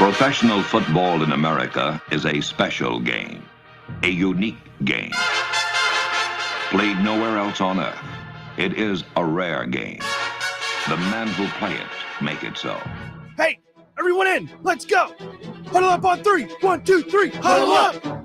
Professional football in America is a special game, a unique game. Played nowhere else on earth, it is a rare game. The men who play it make it so. Hey, everyone in, let's go. Huddle up on 3. 1, 2, 3, huddle up. Y'all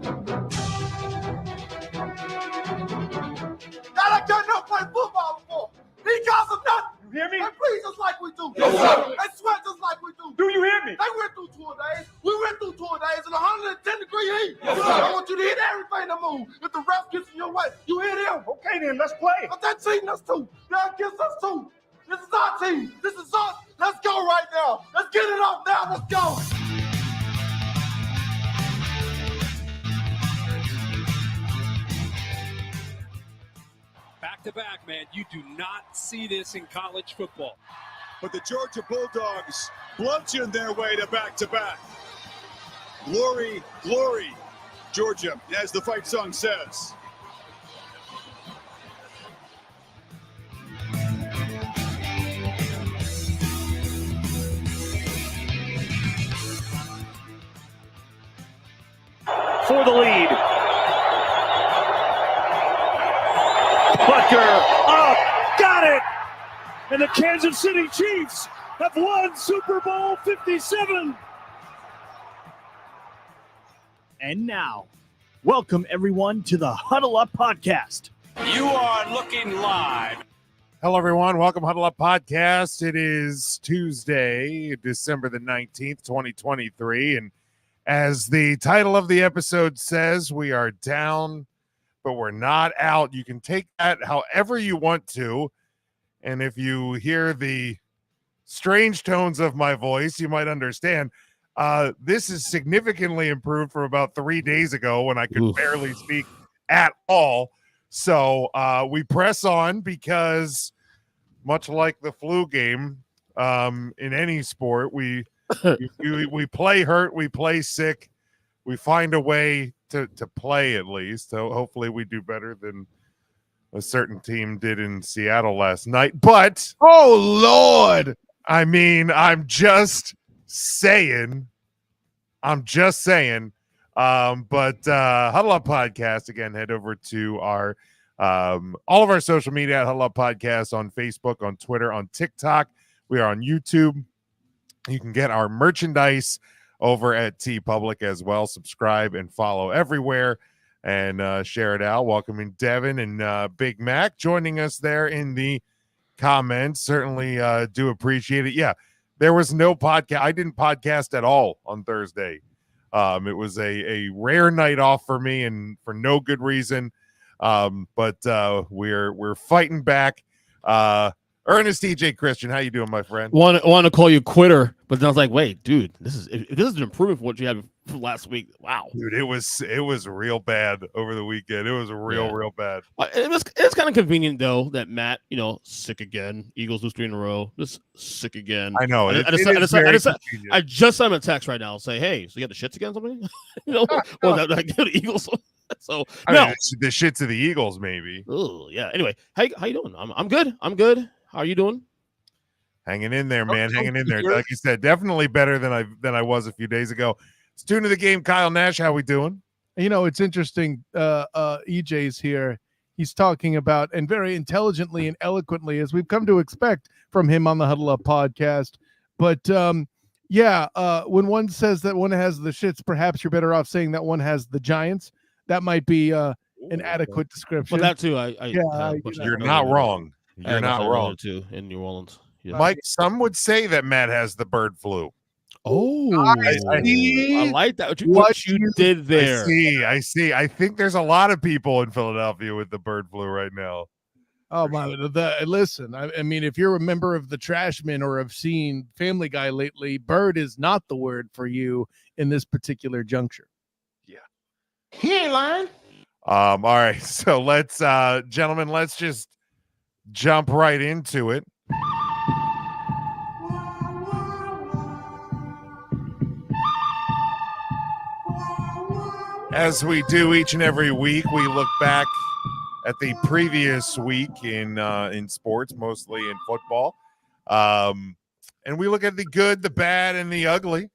ain't got no play football before. These guys are nothing. You hear me? They play just like we do. Yes, sir. They sweat just like we do. Do you hear me? They went through 2 days. We went through 2 days in 110-degree heat. Yes, sir. I want you to hit everything to move. If the ref gets in your way, you hit him. Okay, then, let's play. But that cheating us too. That gets us too. This is our team. This is us. Let's go right now. Let's get it off now. Let's go. Back-to-back, man. You do not see this in college football. But the Georgia Bulldogs bludgeon their way to back-to-back. Glory, glory, Georgia, as the fight song says. For the lead. Butker up, got it. And the Kansas City Chiefs have won Super Bowl 57. And now, welcome everyone to the Huddle Up Podcast. You are looking live. Hello, everyone. Welcome, Huddle Up Podcast. It is Tuesday, December the 19th, 2023. And as the title of the episode says, we are down, but we're not out. You can take that however you want to. And if you hear the strange tones of my voice, you might understand. This is significantly improved from about 3 days ago when I could barely speak at all. So we press on because much like the flu game in any sport, we play hurt, we play sick, we find a way to play at least. So hopefully we do better than a certain team did in Seattle last night. But Oh, Lord. I mean, I'm just saying. But Huddle Up Podcast, again, head over to our all of our social media at Huddle Up Podcast on Facebook, on Twitter, on TikTok. We are on YouTube. You can get our merchandise over at TeePublic as well. Subscribe and follow everywhere and share it out. Welcoming Devin and Big Mac joining us there in the comments. Certainly do appreciate it. Yeah, there was no podcast. I didn't podcast at all on Thursday. It was a rare night off for me and for no good reason. But we're fighting back. Ernest TJ Christian, how you doing, my friend? Want to call you a quitter, but then I was like, wait, dude, this is an improvement from what you had last week. Wow, dude, it was real bad over the weekend. It was real bad. It's kind of convenient though that Matt, sick again. Eagles lose 3 in a row. Just sick again. I know. I just sent him a text right now. Say, hey, so you got the shits again, or something? Or the Eagles. So the shits of the Eagles, maybe. Oh yeah. Anyway, how you doing? I'm good. I'm good. How are you doing? Hanging in there, man. Hanging in there. Like you said, definitely better than I was a few days ago. Student of the game, Kyle Nash. How we doing? It's interesting. EJ's here. He's talking about, and very intelligently and eloquently, as we've come to expect from him on the Huddle Up podcast. But when one says that one has the shits, perhaps you're better off saying that one has the Giants. That might be an adequate description. Well, that too. You're not wrong. You're not wrong. Too in New Orleans. Yeah. Mike, some would say that Matt has the bird flu. Oh, I like that. What you did there. I see. I think there's a lot of people in Philadelphia with the bird flu right now. Oh my! Listen, I mean, if you're a member of the Trashmen or have seen Family Guy lately, bird is not the word for you in this particular juncture. Yeah, He ain't lying. All right, so let's, gentlemen, let's just jump right into it. As we do each and every week, we look back at the previous week in sports, mostly in football. And we look at the good, the bad, and the ugly.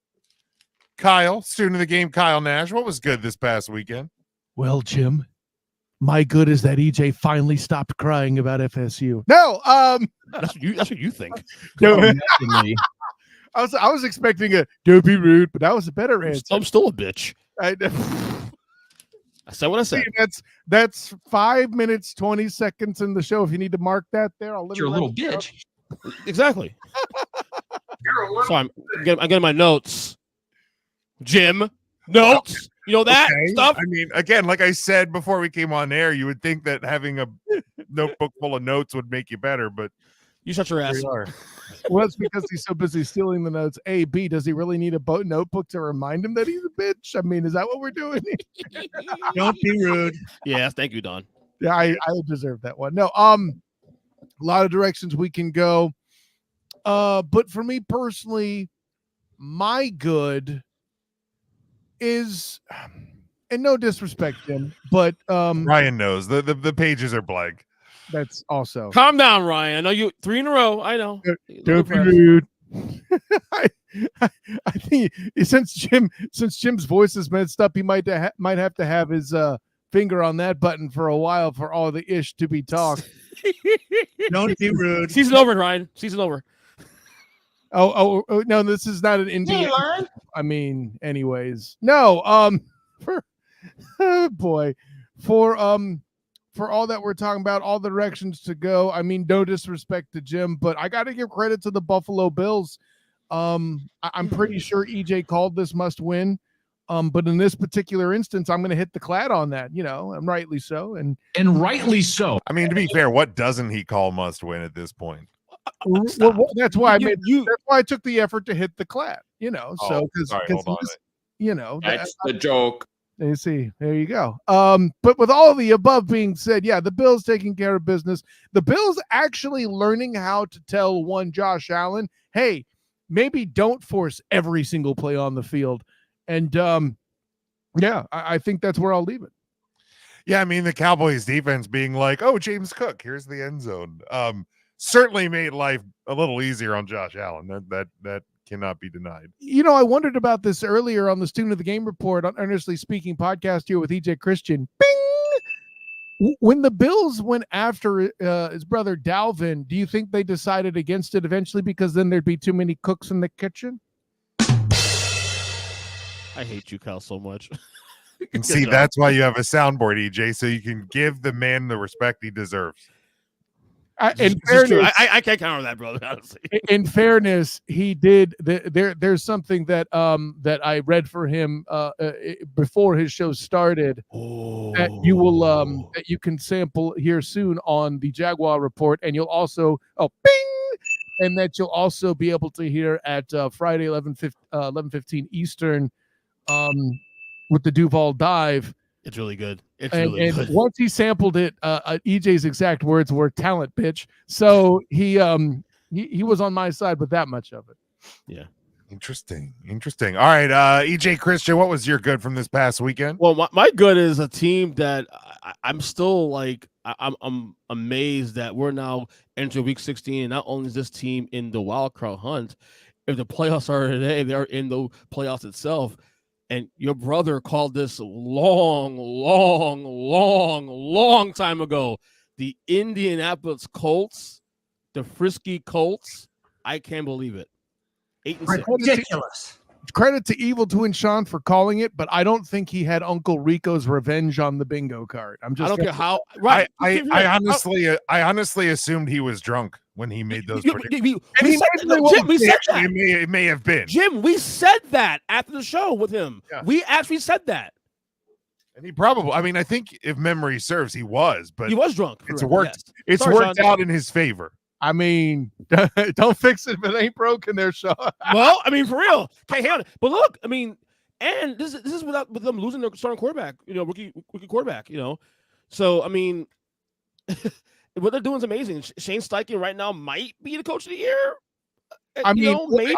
Kyle, student of the game, Kyle Nash. What was good this past weekend? Well, Jim, my good is that EJ finally stopped crying about FSU. No, That's what you think. no, I was expecting a don't be rude, but that was a better answer. I'm still a bitch. I said what I said. That's 5 minutes 20 seconds in the show. If you need to mark that there, You're a little bitch. Exactly. So I'm getting my notes. Jim, notes. You know that stuff? I mean, again, like I said before we came on air, you would think that having a notebook full of notes would make you better, but you shut your ass. Well, it's because he's so busy stealing the notes. A, B, does he really need a notebook to remind him that he's a bitch? I mean, is that what we're doing? Don't be rude. Yeah, thank you, Don. Yeah, I deserve that one. No, a lot of directions we can go. But for me personally, my good is, and no disrespect, Jim, but Ryan knows the pages are blank. That's also Calm down, Ryan. I know you 3 in a row. I know. don't be rude. I think since Jim's voice is messed up, he might have to have his finger on that button for a while for all the ish to be talked. Don't be rude. Season over, Ryan. Season over. Oh no, this is not an Indian. I mean, anyways, no. For oh boy, for all that we're talking about, all the directions to go. I mean, no disrespect to Jim, but I got to give credit to the Buffalo Bills. I'm pretty sure EJ called this must win. But in this particular instance, I'm going to hit the clad on that, and rightly so. And rightly so. I mean, to be fair, what doesn't he call must win at this point? Well, that's why that's why I took the effort to hit the clad, so because That's the joke. You see, there you go. But with all of the above being said, yeah, the Bills taking care of business. The Bills actually learning how to tell one Josh Allen, hey, maybe don't force every single play on the field. And yeah, I think that's where I'll leave it. Yeah, I mean, the Cowboys defense being like, oh, James Cook, here's the end zone. Certainly made life a little easier on Josh Allen. That cannot be denied. I wondered about this earlier on the Student of the Game Report on Earnestly Speaking podcast here with EJ Christian. Bing! When the Bills went after his brother Dalvin, do you think they decided against it eventually because then there'd be too many cooks in the kitchen? I hate you, Kyle, so much. And see, that's why you have a soundboard, EJ, so you can give the man the respect he deserves. In fairness, I can't counter that, brother. Honestly. In fairness, he did. There's something that that I read for him before his show started that you will that you can sample here soon on the Jaguar Report, and you'll also bing, and that you'll also be able to hear at Friday 11:15 Eastern with the Duval Dive. It's really good. It's and, really and good. Once he sampled it, EJ's exact words were "talent, bitch." So he was on my side with that much of it. Yeah. Interesting. All right, EJ Christian, what was your good from this past weekend? Well, my good is a team that I'm still like I'm amazed that we're now entering week 16, and not only is this team in the wild card hunt, if the playoffs are today, they're in the playoffs itself. And your brother called this long time ago. The Indianapolis Colts, the Frisky Colts. I can't believe it. 8-6. Ridiculous. Credit to Evil Twin Sean for calling it, but I don't think he had Uncle Rico's revenge on the bingo card. I don't care how. Right. I honestly assumed he was drunk when he made those predictions. It may have been. Jim, we said that after the show with him. Yeah. We actually said that. And he probably, I mean, I think if memory serves, he was, but he was drunk. It's worked. Yes. It's worked out in his favor. I mean, don't fix it if it ain't broken there, Sean. Well, I mean, for real. Okay, hang on. But look, I mean, and this is with them losing their starting quarterback, rookie quarterback, So, I mean, what they're doing is amazing. Shane Steichen right now might be the coach of the year. I mean, maybe.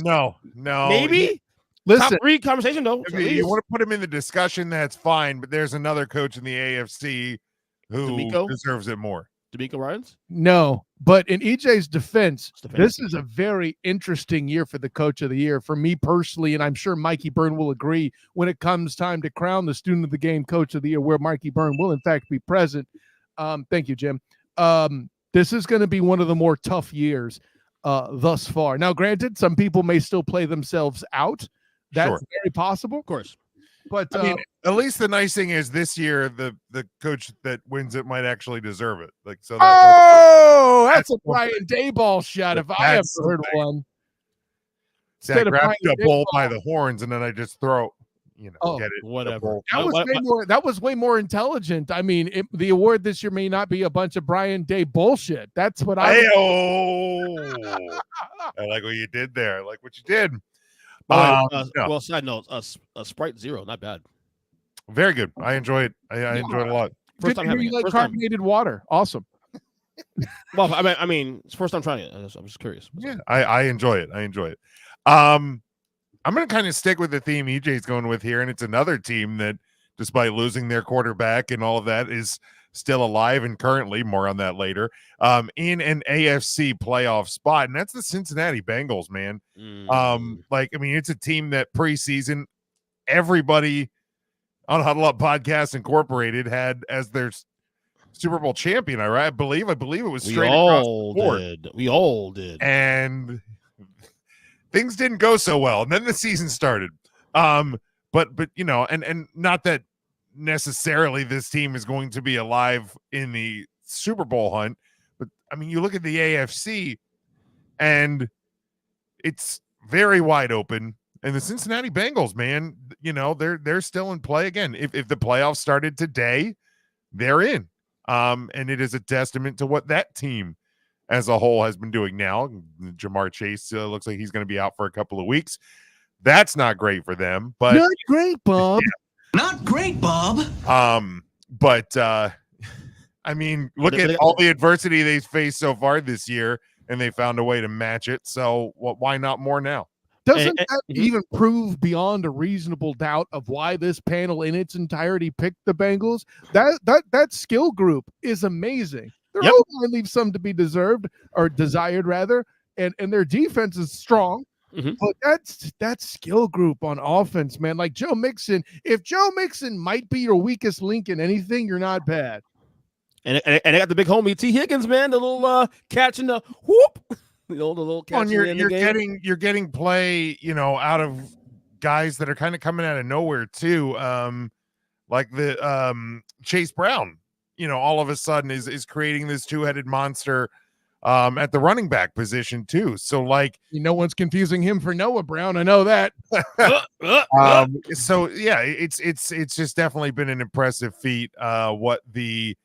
No. Maybe. Listen, top 3 conversation though. If you want to put him in the discussion, that's fine. But there's another coach in the AFC who deserves it more. D'Amico Ryans? No, but in EJ's defense, this is a very interesting year for the coach of the year for me personally, and I'm sure Mikey Byrne will agree when it comes time to crown the student of the game coach of the year, where Mikey Byrne will in fact be present. Thank you, Jim. This is going to be one of the more tough years thus far. Now, granted, some people may still play themselves out. That's very possible. Of course. But I mean, at least the nice thing is this year the coach that wins it might actually deserve it. Like so. That's a Brian Dayball shot if I ever heard one. See, I grabbed a bull by the horns and then I just throw. Get it. Whatever. That was way more intelligent. I mean, the award this year may not be a bunch of Brian Day bullshit. That's what I. I like what you did there. I like what you did. Well, side note, a Sprite Zero, not bad. Very good. I enjoy it. I enjoy it a lot. First time having it. Carbonated water. Awesome. Well, I mean, it's first time trying it. I'm just curious. Yeah, I enjoy it. I enjoy it. I'm going to kind of stick with the theme EJ's going with here, and it's another team that, despite losing their quarterback and all of that, is still alive and currently, more on that later, in an AFC playoff spot, and that's the Cincinnati Bengals, man. It's a team that preseason everybody on Huddle Up Podcast Incorporated had as their Super Bowl champion. I believe it was straight across the board. We all did, and things didn't go so well, and then the season started. But and not that necessarily this team is going to be alive in the Super Bowl hunt, but I mean, you look at the AFC and it's very wide open, and the Cincinnati Bengals, man, they're still in play again. If the playoffs started today, they're in. And it is a testament to what that team as a whole has been doing now. Jamar Chase looks like he's going to be out for a couple of weeks. That's not great for them, but not great, Bob. Yeah. Not great, Bob. I mean, look at all the adversity they've faced so far this year, and they found a way to match it. So why not more now? Doesn't that even prove beyond a reasonable doubt of why this panel in its entirety picked the Bengals? That skill group is amazing. Their O-line leaves some to be deserved or desired rather, and their defense is strong. But that skill group on offense, man, like Joe Mixon. If Joe Mixon might be your weakest link in anything, you're not bad. And I got the big homie T. Higgins, man, the little catch in the whoop. The little catch. You're getting play, out of guys that are kind of coming out of nowhere too. Like the Chase Brown, all of a sudden is creating this two-headed monster at the running back position too. So like, no one's confusing him for Noah Brown. I know that. So yeah, it's just definitely been an impressive feat. What the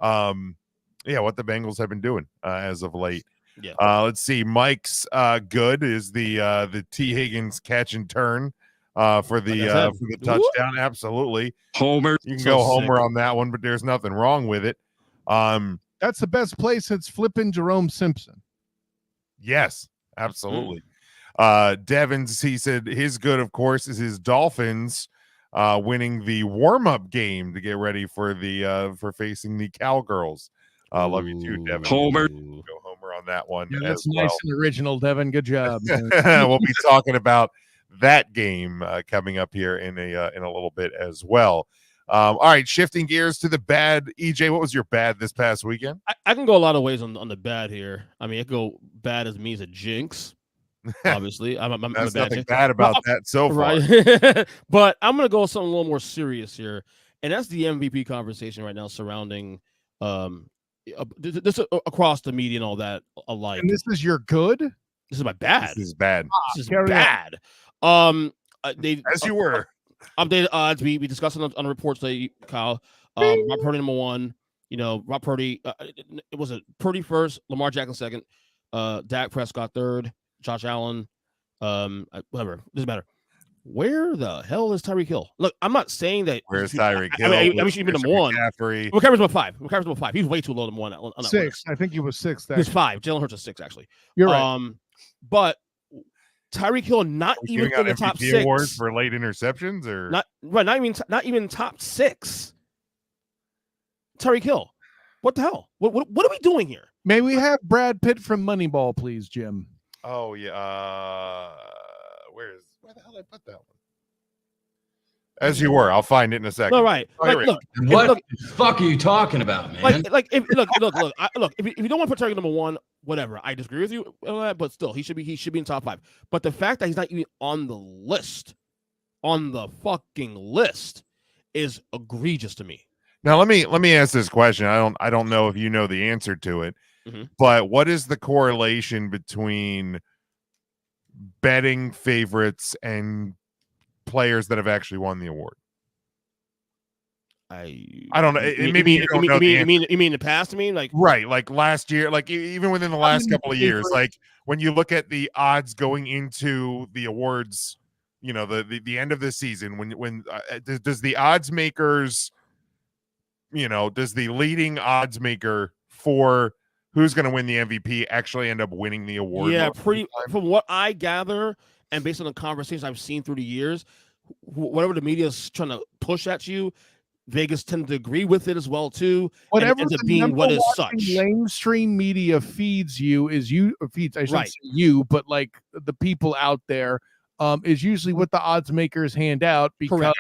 Bengals have been doing as of late. Yeah. Let's see. Mike's good is the T. Higgins catch and turn for the touchdown. Absolutely. Homer. You can go Homer on that one, but there's nothing wrong with it. That's the best place since flipping Jerome Simpson. Yes, absolutely. Devins, he said his good, of course, is his Dolphins winning the warm-up game to get ready for the for facing the Cowgirls. Love you too, Devin. Homer. Go Homer on that one. Yeah, that's nice and original, Devin. Good job. We'll be talking about that game coming up here in a little bit as well. All right, shifting gears to the bad. EJ, what was your bad this past weekend? I can go a lot of ways on the bad here. I mean, I could go bad as means a jinx. Obviously, I'm There's a nothing bad about that so far. Right. But I'm going to go something a little more serious here, and that's the MVP conversation right now surrounding this across the media and all that alike. And this is your good? This is my bad. This is bad. This is bad. As you were. Updated odds. We discussed on the reports today, Kyle. Rob Purdy number 1. Rob Purdy. It was a Purdy first, Lamar Jackson second, Dak Prescott third, Josh Allen. Whatever. Doesn't matter. Where the hell is Tyreek Hill? Look, I'm not saying that. Where's Tyreek Hill? I mean, should be number 1. McCaffrey's number 5. McCaffrey's number 5. He's way too low number 1. On 6. I think he was 6. He's 5. Jalen Hurts is 6, actually. You're right. But Tyreek Hill not even in the top 6 awards for late interceptions, or not even top 6. Tyreek Hill. What the hell? What are we doing here? May we have Brad Pitt from Moneyball, please, Jim? Oh yeah. Where the hell did I put that one? As you were, I'll find it in a second. All right. Oh, Like, look, What the fuck are you talking about, man? Look. If you don't want to put Target number one, whatever. I disagree with you on that, but still, he should be in top 5. But the fact that he's not even on the fucking list, is egregious to me. Now let me ask this question. I don't know if you know the answer to it, but what is the correlation between betting favorites and players that have actually won the award? I don't know. Maybe you don't know. You mean in the past? I mean, like right, like last year, like even within the last couple of years, like when you look at the odds going into the awards, you know, the end of the season, when does the odds makers, you know, does the leading odds maker for who's going to win the MVP actually end up winning the award? Yeah, pretty. From what I gather, and based on the conversations I've seen through the years, whatever the media is trying to push at you, Vegas tend to agree with it as well too. Whatever ends up being what is such. Mainstream media feeds you is you feeds. I shouldn't say you, but like the people out there. Is usually what the odds makers hand out because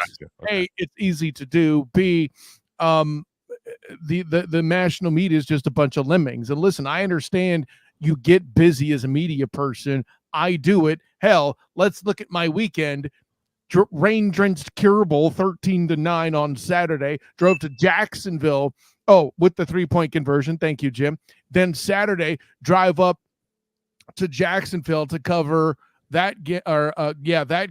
A, it's easy to do. B, the national media is just a bunch of lemmings. And listen, I understand you get busy as a media person. I do it. Hell, let's look at my weekend. Rain-drenched Cure Bowl 13-9 on Saturday. Drove to Jacksonville. Oh, with the 3-point conversion. Thank you, Jim. Then Saturday, drive up to Jacksonville to cover that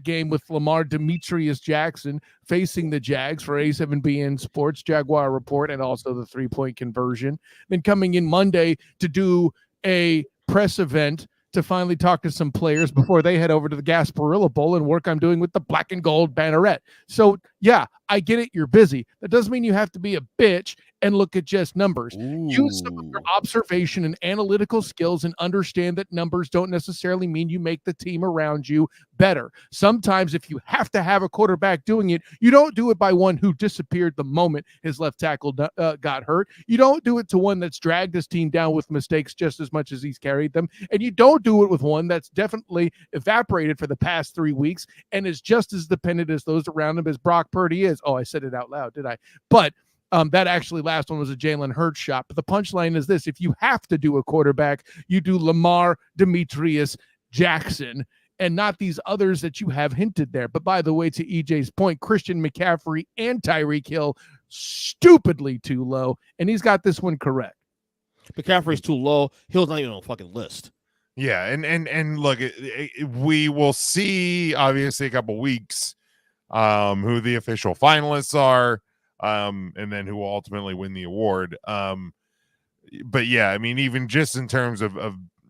game with Lamar Demetrius Jackson facing the Jags for A7BN Sports Jaguar Report and also the 3-point conversion. Then coming in Monday to do a press event to finally talk to some players before they head over to the Gasparilla Bowl and work I'm doing with the black and gold banneret. So yeah, I get it. You're busy. That doesn't mean you have to be a bitch and look at just numbers. Use some of your observation and analytical skills and understand that numbers don't necessarily mean you make the team around you better. Sometimes if you have to have a quarterback doing it, you don't do it by one who disappeared the moment his left tackle got hurt. You don't do it to one that's dragged his team down with mistakes just as much as he's carried them. And you don't do it with one that's definitely evaporated for the past 3 weeks and is just as dependent as those around him as Brock Purdy is. Oh, I said it out loud, did I? But that actually last one was a Jalen Hurts shot. But the punchline is this: if you have to do a quarterback, you do Lamar Demetrius Jackson and not these others that you have hinted there. But by the way, to EJ's point, Christian McCaffrey and Tyreek Hill stupidly too low, and he's got this one correct. McCaffrey's too low. Hill's not even on a fucking list. Yeah, and look, we will see obviously a couple weeks who the official finalists are. And then who will ultimately win the award. But yeah, I mean, even just in terms of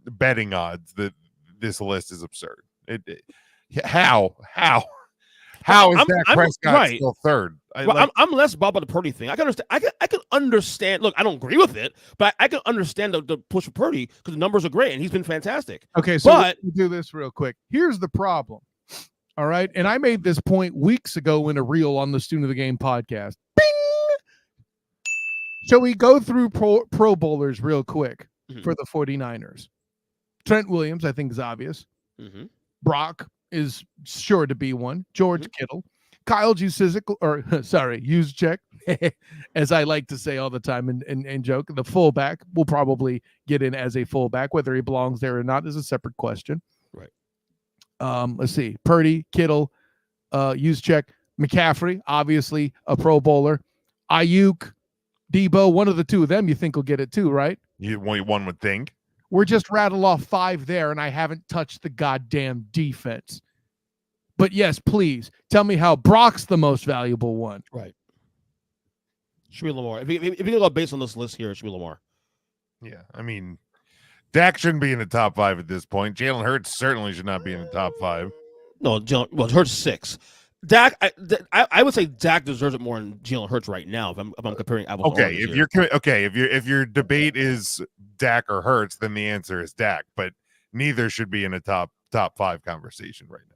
betting odds, that this list is absurd. How is Dak Prescott still third? I'm less about the Purdy thing. I can understand. I can understand. Look, I don't agree with it, but I can understand the push for Purdy because the numbers are great and he's been fantastic. Okay, so let's do this real quick. Here's the problem. All right, and I made this point weeks ago in a reel on the Student of the Game podcast. Bing! So we go through pro bowlers real quick for the 49ers. Trent Williams, I think, is obvious. Brock is sure to be one. George Kittle. Kyle Juszczyk, as I like to say all the time and joke. The fullback will probably get in as a fullback. Whether he belongs there or not is a separate question. Right. Let's see. Purdy, Kittle, Juszczyk, McCaffrey, obviously a Pro Bowler. Ayuk, Debo, one of the two of them you think will get it too, right? One would think. We're just rattle off 5 there, and I haven't touched the goddamn defense. But yes, please tell me how Brock's the most valuable one. Right. Should be Lamar. If you go based on this list here, it should be Lamar. Yeah, I mean, Dak shouldn't be in the top 5 at this point. Jalen Hurts certainly should not be in the top 5. No, Hurts 6. Dak, I would say Dak deserves it more than Jalen Hurts right now. If I'm comparing apples. Okay, if your debate is Dak or Hurts, then the answer is Dak. But neither should be in a top 5 conversation right now.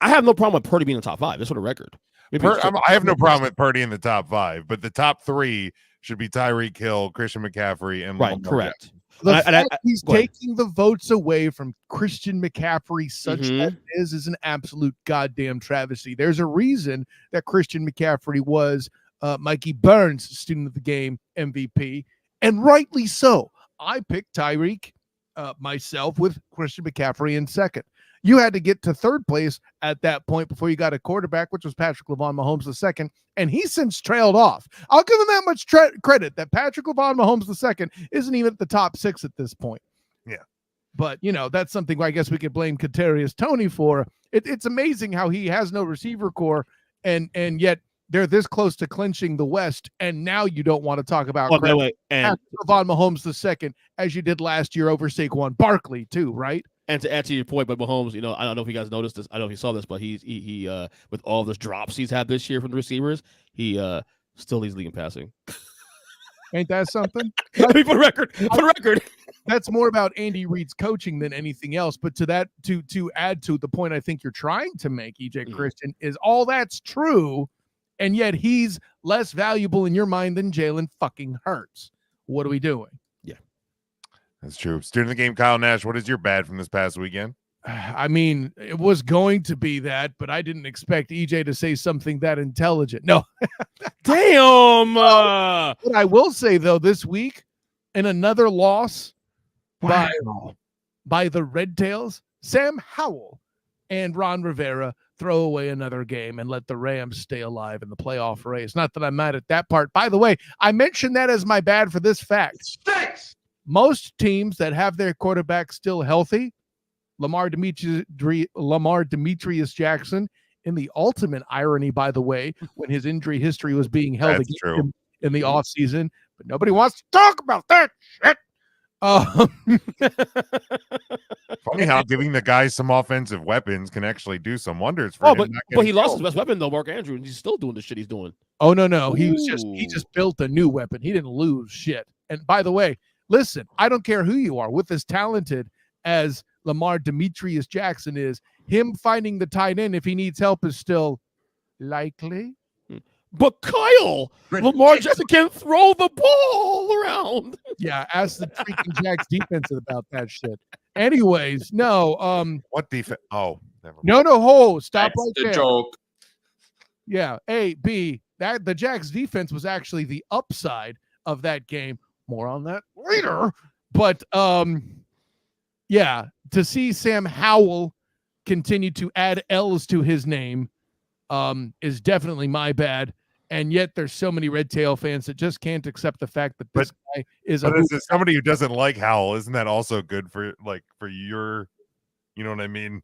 I have no problem with Purdy being in the top 5. That's for the record. I have no problem with Purdy in the top 5, but the top 3 should be Tyreek Hill, Christian McCaffrey, and Right, Lamar correct. Jackson. The And I- fact he's go ahead. taking the votes away from Christian McCaffrey, such Mhm. that is an absolute goddamn travesty. There's a reason that Christian McCaffrey was Mikey Burns' student of the game MVP, and rightly so. I picked Tyreek myself with Christian McCaffrey in second. You had to get to third place at that point before you got a quarterback, which was Patrick LaVon Mahomes II, and he's since trailed off. I'll give him that much credit that Patrick LaVon Mahomes II isn't even at the top 6 at this point. Yeah. But, that's something I guess we could blame Kadarius Toney for. It's amazing how he has no receiver core, and yet they're this close to clinching the West, and now you don't want to talk about By the way, and LaVon Mahomes II as you did last year over Saquon Barkley too, right? And to add to your point, but Mahomes, I don't know if you guys noticed this. I don't know if you saw this, but he with all the drops he's had this year from the receivers, he still leads league in passing. Ain't that something? I mean, for the record. That's more about Andy Reid's coaching than anything else. But to that, to add to the point I think you're trying to make, EJ Christian, is all that's true, and yet he's less valuable in your mind than Jalen fucking Hurts. What are we doing? That's true. Student of the game, Kyle Nash, what is your bad from this past weekend? I mean, it was going to be that, but I didn't expect EJ to say something that intelligent. No. Damn. What I will say, though, this week, in another loss by the Red Tails, Sam Howell and Ron Rivera throw away another game and let the Rams stay alive in the playoff race. Not that I'm mad at that part. By the way, I mentioned that as my bad for this fact. Stinks. Most teams that have their quarterback still healthy, Lamar Demetrius Jackson, in the ultimate irony, by the way, when his injury history was being held That's against true. him in the offseason, but nobody wants to talk about that shit. Funny how giving the guys some offensive weapons can actually do some wonders for Oh, him. but not he getting lost killed. his best weapon though, Mark Andrews, and he's still doing the shit he's doing. Oh, no. He Ooh. just built a new weapon. He didn't lose shit. And by the way, listen, I don't care who you are, with as talented as Lamar Demetrius Jackson is, him finding the tight end if he needs help is still likely. But Kyle, Lamar Jackson can throw the ball around. Yeah, ask the freaking Jacks defense about that shit. Anyways, no. What defense? Oh, never mind. No, stop That's right the there. joke. Yeah, A, B, that the Jacks defense was actually the upside of that game. More on that later. But yeah, to see Sam Howell continue to add L's to his name is definitely my bad. And yet there's so many Red Tail fans that just can't accept the fact that this guy is But as somebody who doesn't like Howell, isn't that also good for your, you know what I mean?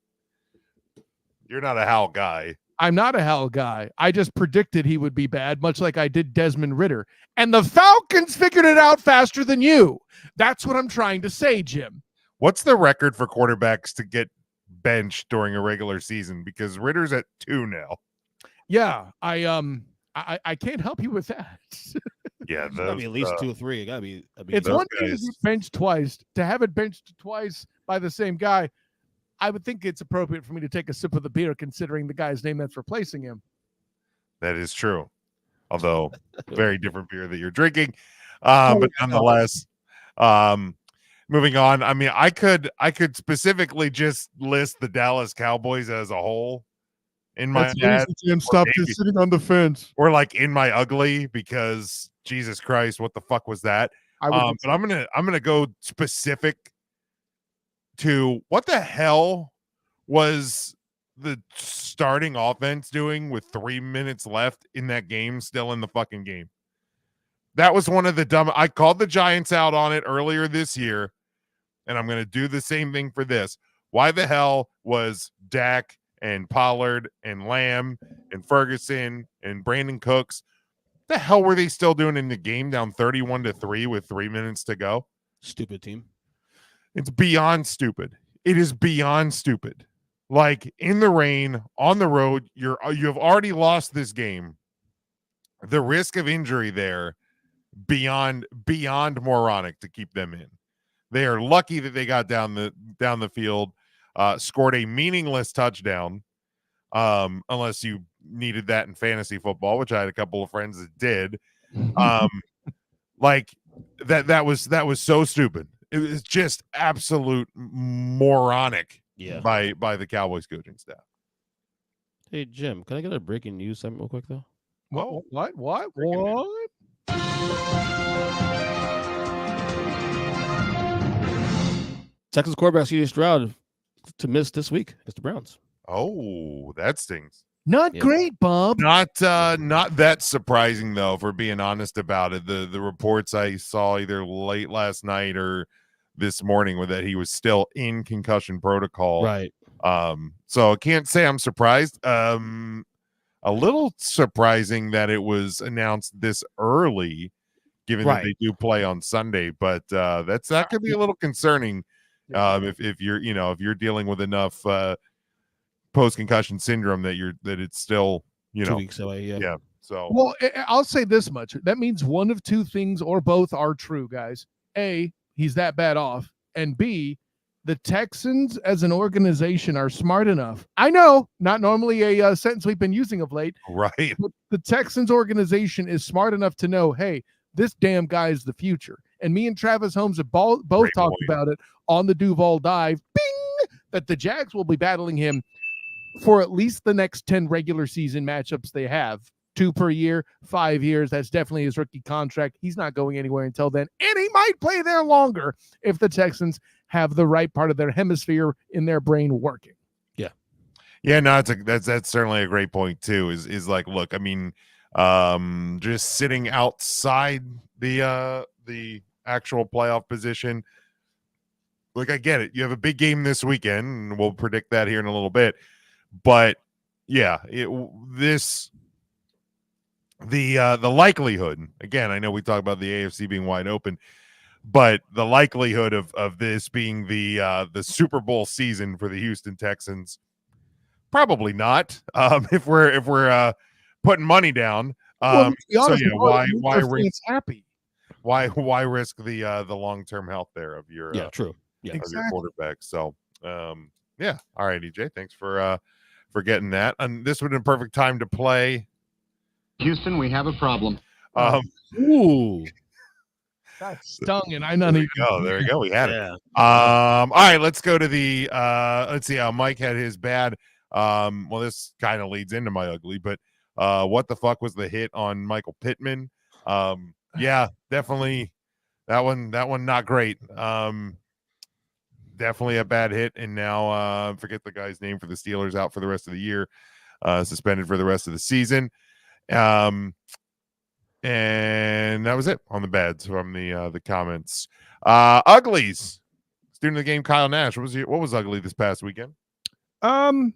You're not a Howell guy. I'm not a Howell guy. I just predicted he would be bad, much like I did Desmond Ridder. And the Falcons figured it out faster than you. That's what I'm trying to say, Jim. What's the record for quarterbacks to get benched during a regular season? Because Ritter's at 2 now. Yeah, I can't help you with that. Yeah, It's gotta be at least 2 or 3. It gotta be. It's those one thing to guys- get benched twice. To have it benched twice by the same guy, I would think it's appropriate for me to take a sip of the beer, considering the guy's name that's replacing him. That is true. Although very different beer that you're drinking. But nonetheless, moving on. I mean, I could specifically just list the Dallas Cowboys as a whole in my bad, Jim. Stop maybe- just sitting on the fence. or like in my ugly, because Jesus Christ, what the fuck was that? I would But I'm gonna go specific to what the hell was the starting offense doing with 3 minutes left in that game, still in the fucking game. That was one of the dumb. I called the Giants out on it earlier this year, and I'm going to do the same thing for this. Why the hell was Dak and Pollard and Lamb and Ferguson and Brandon Cooks, the hell were they still doing in the game down 31-3 with 3 minutes to go? Stupid team. It's beyond stupid. It is beyond stupid. Like, in the rain, on the road, you have already lost this game. The risk of injury there, beyond moronic to keep them in. They are lucky that they got down the field, scored a meaningless touchdown, unless you needed that in fantasy football, which I had a couple of friends that did. Like that was so stupid. It was just absolute moronic by the Cowboys coaching staff. Hey, Jim, can I get a breaking news segment real quick, though? What? Texas quarterback C.J. Stroud to miss this week against the Browns. Oh, that stings. Not great, Bob. Not that surprising though, for being honest about it. The reports I saw either late last night or this morning were that he was still in concussion protocol. Right. So I can't say I'm surprised. A little surprising that it was announced this early, given that they do play on Sunday. But that could be a little concerning if you're dealing with enough post-concussion syndrome that it's still 2 weeks away. Yeah. So well, I'll say this much: that means one of two things or both are true, guys. A, he's that bad off, and B, the Texans as an organization are smart enough. I know, not normally a sentence we've been using of late. Right. But the Texans organization is smart enough to know, hey, this damn guy is the future. And me and Travis Holmes have both talked about it on the Duval Dive. Bing! That the Jags will be battling him for at least the next 10 regular season matchups they have. 2 per year, 5 years. That's definitely his rookie contract. He's not going anywhere until then. And he might play there longer if the Texans have the right part of their hemisphere in their brain working. Yeah, no, that's certainly a great point too. Is like, look, I mean, just sitting outside the actual playoff position. Look, I get it. You have a big game this weekend, and we'll predict that here in a little bit. But yeah, the likelihood, again, I know we talk about the AFC being wide open, but the likelihood of this being the Super Bowl season for the Houston Texans, probably not. If we're putting money down, Well, so yeah, why risk happy? Why risk the long-term health there of your true. Yeah, of your quarterback? So yeah, all right, EJ, thanks for getting that. And this would have been a perfect time to play. Houston, we have a problem. Ooh, that stung, and I not even. Oh, there we go. We had it. All right, let's go to the. Let's see how Mike had his bad. Well, this kind of leads into my ugly, but what the fuck was the hit on Michael Pittman? Yeah, definitely that one not great. Definitely a bad hit, and now forget the guy's name for the Steelers, out for the rest of the year, suspended for the rest of the season. And that was it on the bads from the comments. Uglies. Student of the game, Kyle Nash. What was ugly this past weekend? Maybe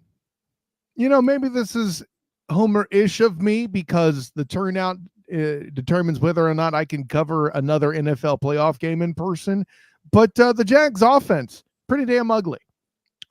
this is Homer-ish of me because the turnout determines whether or not I can cover another NFL playoff game in person. But the Jags offense, pretty damn ugly.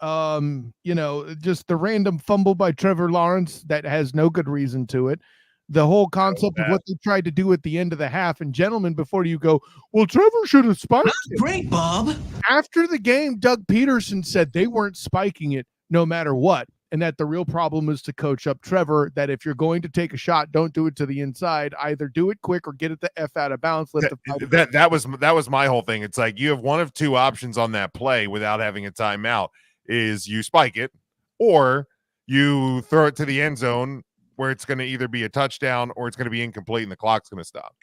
Just the random fumble by Trevor Lawrence that has no good reason to it. The whole concept of what they tried to do at the end of the half. And gentlemen, before you go, well, Trevor should have spiked it. Great, Bob. After the game, Doug Peterson said they weren't spiking it no matter what. And that the real problem is to coach up Trevor, that if you're going to take a shot, don't do it to the inside. Either do it quick or get it the F out of bounds. That was my whole thing. It's like you have one of two options on that play without having a timeout. Is you spike it or you throw it to the end zone where it's going to either be a touchdown or it's going to be incomplete and the clock's going to stop.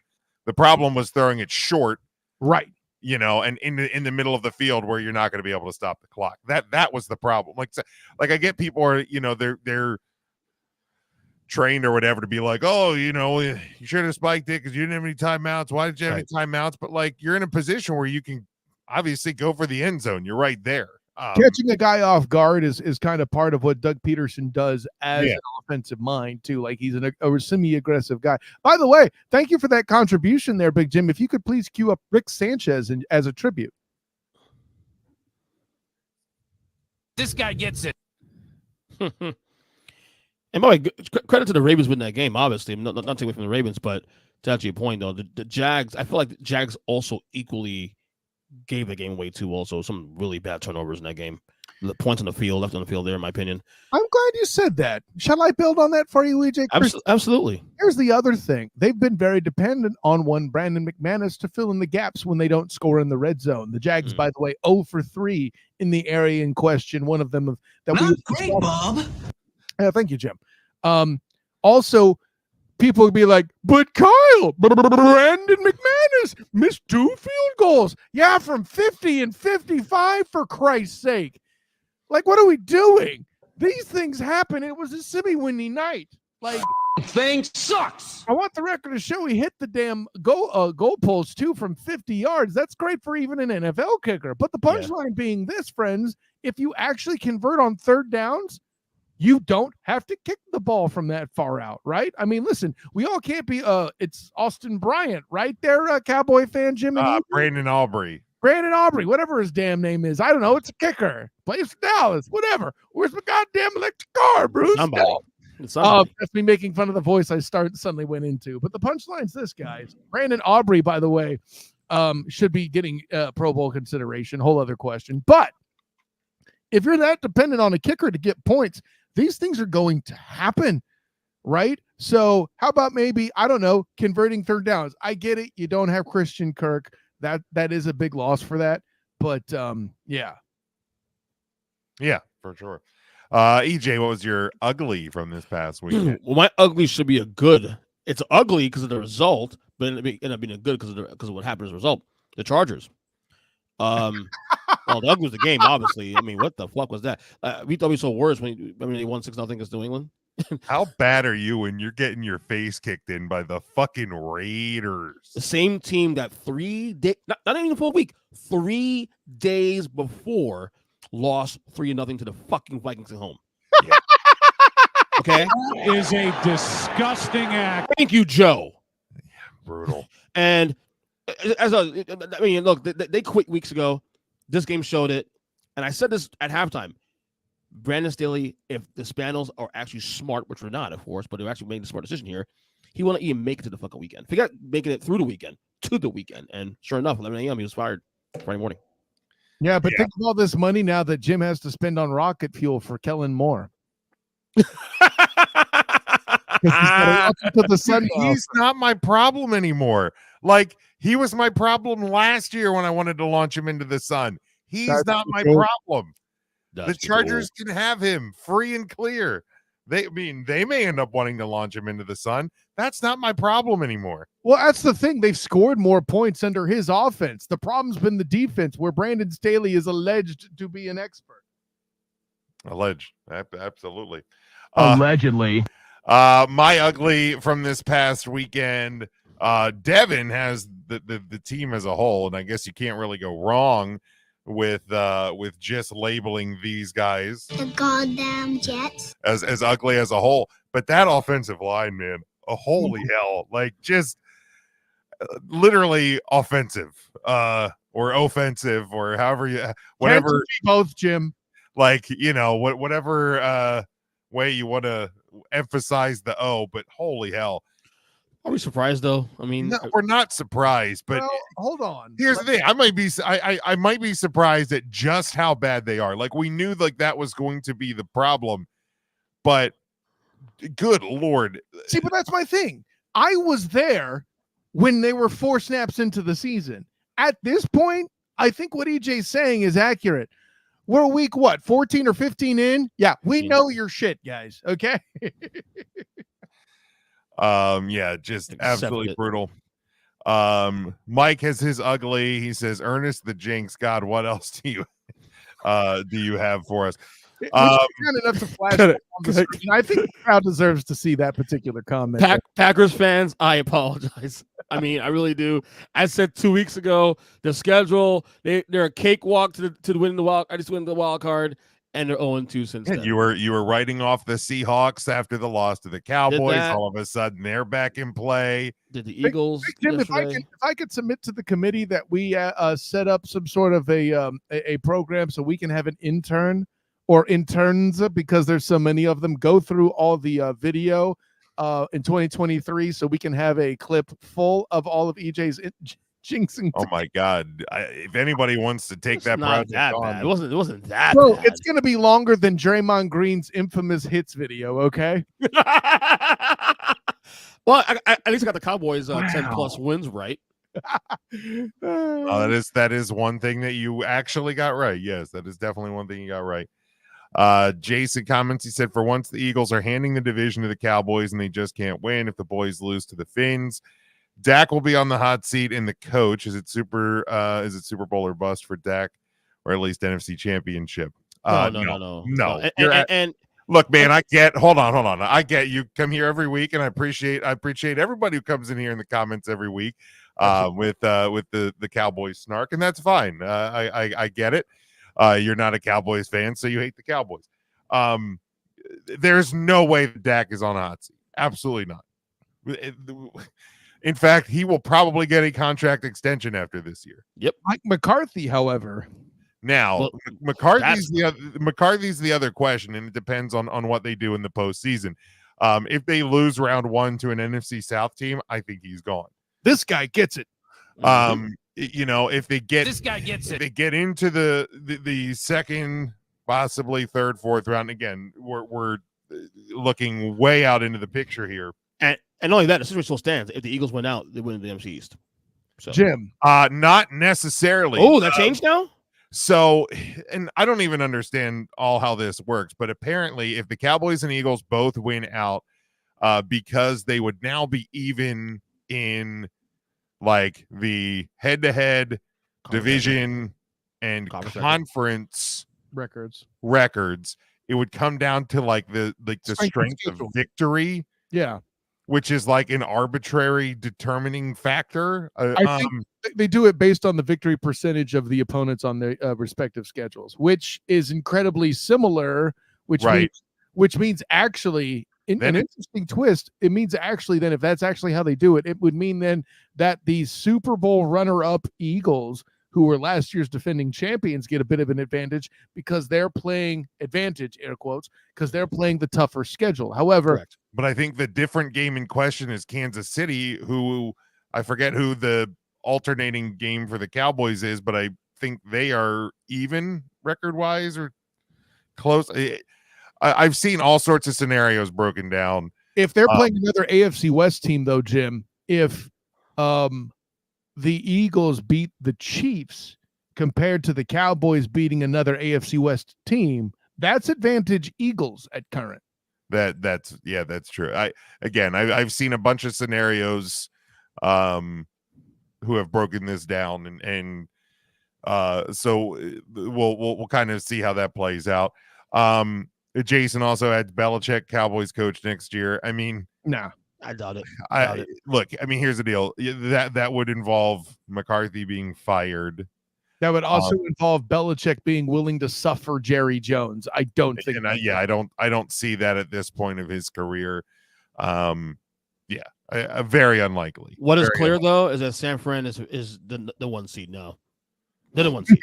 The problem was throwing it short. Right. And in the middle of the field where you're not going to be able to stop the clock. That was the problem. Like I get people are, they're trained or whatever to be like, oh, you should have spiked it because you didn't have any timeouts. Why did you have any timeouts? But like, you're in a position where you can obviously go for the end zone. You're right there. Catching a guy off guard is kind of part of what Doug Peterson does as an offensive mind too. Like he's a semi-aggressive guy. By the way, thank you for that contribution there, Big Jim. If you could please cue up Rick Sanchez as a tribute. This guy gets it. And by the way, credit to the Ravens winning that game. Obviously, not taking away from the Ravens, but to actually a point though, the Jags. I feel like the Jags also equally gave the game away too. Also, some really bad turnovers in that game. the points on the field, left on the field there, in my opinion. I'm glad you said that. Shall I build on that for you, EJ? Absolutely. Here's the other thing. They've been very dependent on one Brandon McManus to fill in the gaps when they don't score in the red zone. The Jags, by the way, 0 for 3 in the area in question. One of them that Not great, Bob. Yeah, thank you, Jim. Also, people would be like, but Kyle, Brandon McManus missed 2 field goals. Yeah, from 50 and 55, for Christ's sake. Like, what are we doing? These things happen. It was a semi-windy night. Like, Thing sucks. I want the record to show he hit the damn goal post too from 50 yards. That's great for even an NFL kicker. But the punchline being this, friends, if you actually convert on third downs, you don't have to kick the ball from that far out, right? I mean, listen, we all can't be it's Austin Bryant, right there, Cowboy fan Jim and Brandon Aubrey, whatever his damn name is. I don't know. It's a kicker. Plays for Dallas, whatever. Where's my goddamn electric car, Bruce? That's me making fun of the voice I suddenly went into. But the punchline's this, guys. Brandon Aubrey, by the way, should be getting Pro Bowl consideration. Whole other question. But if you're that dependent on a kicker to get points, these things are going to happen, right? So how about maybe, I don't know, converting third downs? I get it. You don't have Christian Kirk. That is a big loss for that. But yeah. Yeah, for sure. EJ, what was your ugly from this past week? Well, my ugly should be a good. It's ugly because of the result, but it ended up being a good because of what happened as a result. The Chargers. Well, the ugly was the game, obviously. I mean, what the fuck was that? We thought we saw worse when they won 6-0 against New England. How bad are you when you're getting your face kicked in by the fucking Raiders? The same team that 3 days, not even a full week, 3 days before lost 3-0 to the fucking Vikings at home. Yeah. Okay, That is a disgusting act. Thank you, Joe. Yeah, brutal. And look, they quit weeks ago. This game showed it, and I said this at halftime. Brandon Staley, if the Spanos are actually smart, which we're not, of course, but they're actually making a smart decision here, he won't even make it to the fucking weekend. Forget making it through the weekend to the weekend. And sure enough, 11 a.m. he was fired Friday morning. Yeah, but think of all this money now that Jim has to spend on rocket fuel for Kellen Moore. He's not my problem anymore. Like, he was my problem last year when I wanted to launch him into the sun. He's not my problem. The Chargers can have him free and clear. They may end up wanting to launch him into the sun. That's not my problem anymore. Well, that's the thing. They've scored more points under his offense. The problem's been the defense, where Brandon Staley is alleged to be an expert. Absolutely. Allegedly. My ugly from this past weekend, Devin has the team as a whole, and I guess you can't really go wrong with just labeling these guys the goddamn Jets as ugly as a whole. But that offensive line, man, holy hell, like just literally offensive, or offensive, or however whatever. Both, Jim. Like, whatever way you want to emphasize the O, but holy hell. Are we surprised though? I mean, no, we're not surprised, but hold on. Here's the thing. I might be surprised at just how bad they are. Like, we knew like that was going to be the problem, but good Lord. See, but that's my thing. I was there when they were 4 snaps into the season. At this point, I think what EJ's saying is accurate. We're week 14 or 15 in? Yeah, we know your shit, guys. Okay. Yeah, just absolutely brutal. Mike has his ugly. He says, Ernest the Jinx. God, what else do you have for us? Enough to flash on the screen. I think the crowd deserves to see that particular comment. Packers fans, I apologize. I mean, I really do. I said 2 weeks ago, the schedule, they're a cakewalk to win the wild. I just win the wild card, and they're 0-2 since then. You were writing off the Seahawks after the loss to the Cowboys. All of a sudden, they're back in play. Did the Eagles? Jim, if I could submit to the committee that we set up some sort of a program so we can have an intern or interns, because there's so many of them, go through all the video in 2023, so we can have a clip full of all of EJ's Jinxing. Oh my God! If anybody wants to take It's that not project that on, bad. It wasn't that Bro, bad. it's gonna be longer than Draymond Green's infamous hits video. Okay. Well, at least I got the Cowboys 10 Wow. plus wins right. that is one thing that you actually got right. Yes, that is definitely one thing you got right. Jason comments. He said, "For once, the Eagles are handing the division to the Cowboys, and they just can't win. If the boys lose to the Finns, Dak will be on the hot seat, and the coach is it Super Bowl or bust for Dak, or at least NFC Championship? No. And look, man, I get. Hold on. I get you come here every week, and I appreciate everybody who comes in here in the comments every week, with the Cowboys snark, and that's fine. I get it. You're not a Cowboys fan, so you hate the Cowboys. There's no way that Dak is on a hot seat. Absolutely not. In fact, he will probably get a contract extension after this year. Yep. Mike McCarthy, however. Now, Well, McCarthy's the other question, and it depends on what they do in the postseason. If they lose round 1 to an NFC South team, I think he's gone. This guy gets it. If they get This guy gets it. they get into the second, possibly third, fourth round, again, we're looking way out into the picture here. And not only that, the situation still stands. If the Eagles win out, they win the NFC East. So. Jim. Not necessarily. Oh, that changed now? So, and I don't even understand all how this works, but apparently if the Cowboys and Eagles both win out, because they would now be even in like the head-to-head division and conference records, it would come down to like the strength of victory. Yeah. Which is like an arbitrary determining factor. I think they do it based on the victory percentage of the opponents on their respective schedules, which is incredibly similar, which means actually an interesting twist. It means actually then if that's actually how they do it, it would mean then that the Super Bowl runner-up Eagles, who were last year's defending champions, get a bit of an advantage because they're playing air quotes, because they're playing the tougher schedule. However, correct. But I think the different game in question is Kansas City, who I forget who the alternating game for the Cowboys is, but I think they are even record-wise or close. I've seen all sorts of scenarios broken down. If they're playing another AFC West team, though, Jim, if the Eagles beat the Chiefs compared to the Cowboys beating another AFC West team, that's advantage Eagles at current. That's true. I've seen a bunch of scenarios who have broken this down, and so we'll kind of see how that plays out. Jason also had Belichick Cowboys coach next year. I mean, no, I doubt it. Look, I mean, here's the deal. That would involve McCarthy being fired. That would also involve Belichick being willing to suffer Jerry Jones. I don't think. I don't see that at this point of his career. Very unlikely. What is clear though is that San Fran is the 1 seed now. They're the 1 seed.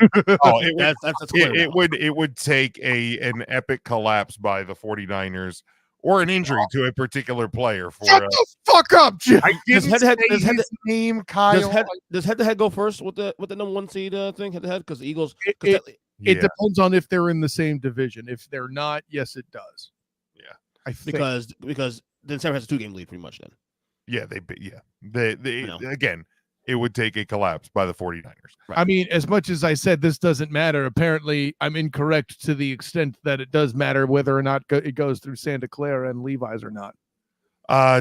That's clear. It would take an epic collapse by the 49ers or an injury to a particular player for shut the fuck up, Jim. I didn't say his name, Kyle. Does head-to-head go first with the number 1 seed thing head-to-head? Because the Eagles it depends on if they're in the same division. If they're not, yes, it does. Yeah, I think because then San Fran has a 2-game lead pretty much then. Yeah, they again, it would take a collapse by the 49ers. Right. I mean, as much as I said this doesn't matter, apparently I'm incorrect to the extent that it does matter whether or not it goes through Santa Clara and Levi's or not.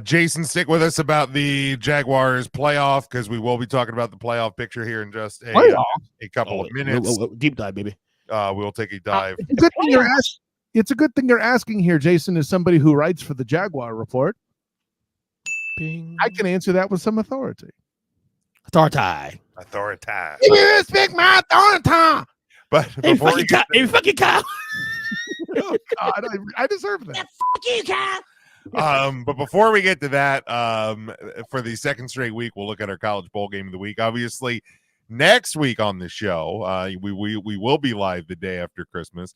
Jason, stick with us about the Jaguars playoff because we will be talking about the playoff picture here in just a couple of minutes. Deep dive, baby. We'll take a dive. It's a good thing you're asking here, Jason, as somebody who writes for the Jaguar Report. Bing. I can answer that with some authority. Authority. Give me respect my authority. But before fucking Kyle. Oh God, I deserve that. Fuck you, Kyle. But before we get to that, for the second straight week, we'll look at our college bowl game of the week. Obviously, next week on the show, we will be live the day after Christmas.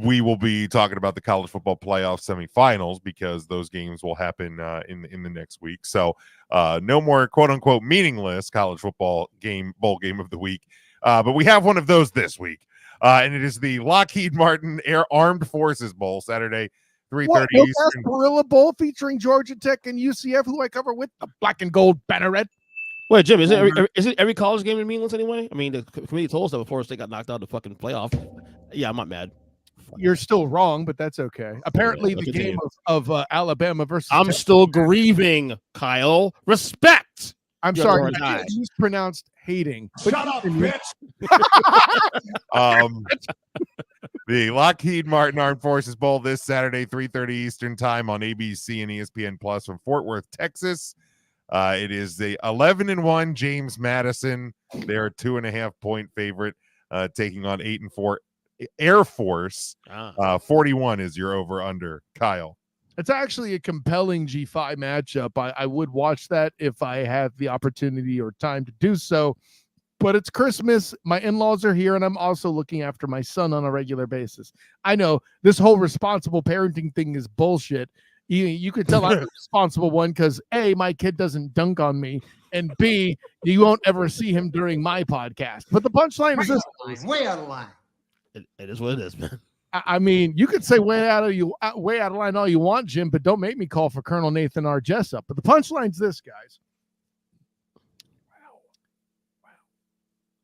we will be talking about the college football playoff semifinals because those games will happen in the next week. So no more quote unquote meaningless college football bowl game of the week. But we have one of those this week. And it is the Lockheed Martin Air Armed Forces Bowl, Saturday, 3:30 Eastern. Gorilla Bowl featuring Georgia Tech and UCF, who I cover with the black and gold banneret. Wait, Jim, is it every college game in meaningless anyway? I mean, the committee told us that before they got knocked out of the fucking playoff. Yeah, I'm not mad. You're still wrong, but that's okay. Apparently, the game of Alabama versus I'm still grieving, Kyle. Respect. I'm sorry, you mispronounced hating. Shut up, bitch. The Lockheed Martin Armed Forces Bowl this Saturday, 3:30 Eastern time on ABC and ESPN Plus from Fort Worth, Texas. It is the 11-1 James Madison. They're a 2.5-point favorite, taking on 8-4 Air Force. 41 is your over/under, Kyle. It's actually a compelling G5 matchup. I would watch that if I have the opportunity or time to do so. But it's Christmas. My in-laws are here, and I'm also looking after my son on a regular basis. I know this whole responsible parenting thing is bullshit. You could tell I'm the responsible one because A, my kid doesn't dunk on me, and B, you won't ever see him during my podcast. But the punchline is this: Way out of line. It is what it is, man. I mean, you could say way out of line all you want, Jim, but don't make me call for Colonel Nathan R. Jessup. But the punchline's this, guys.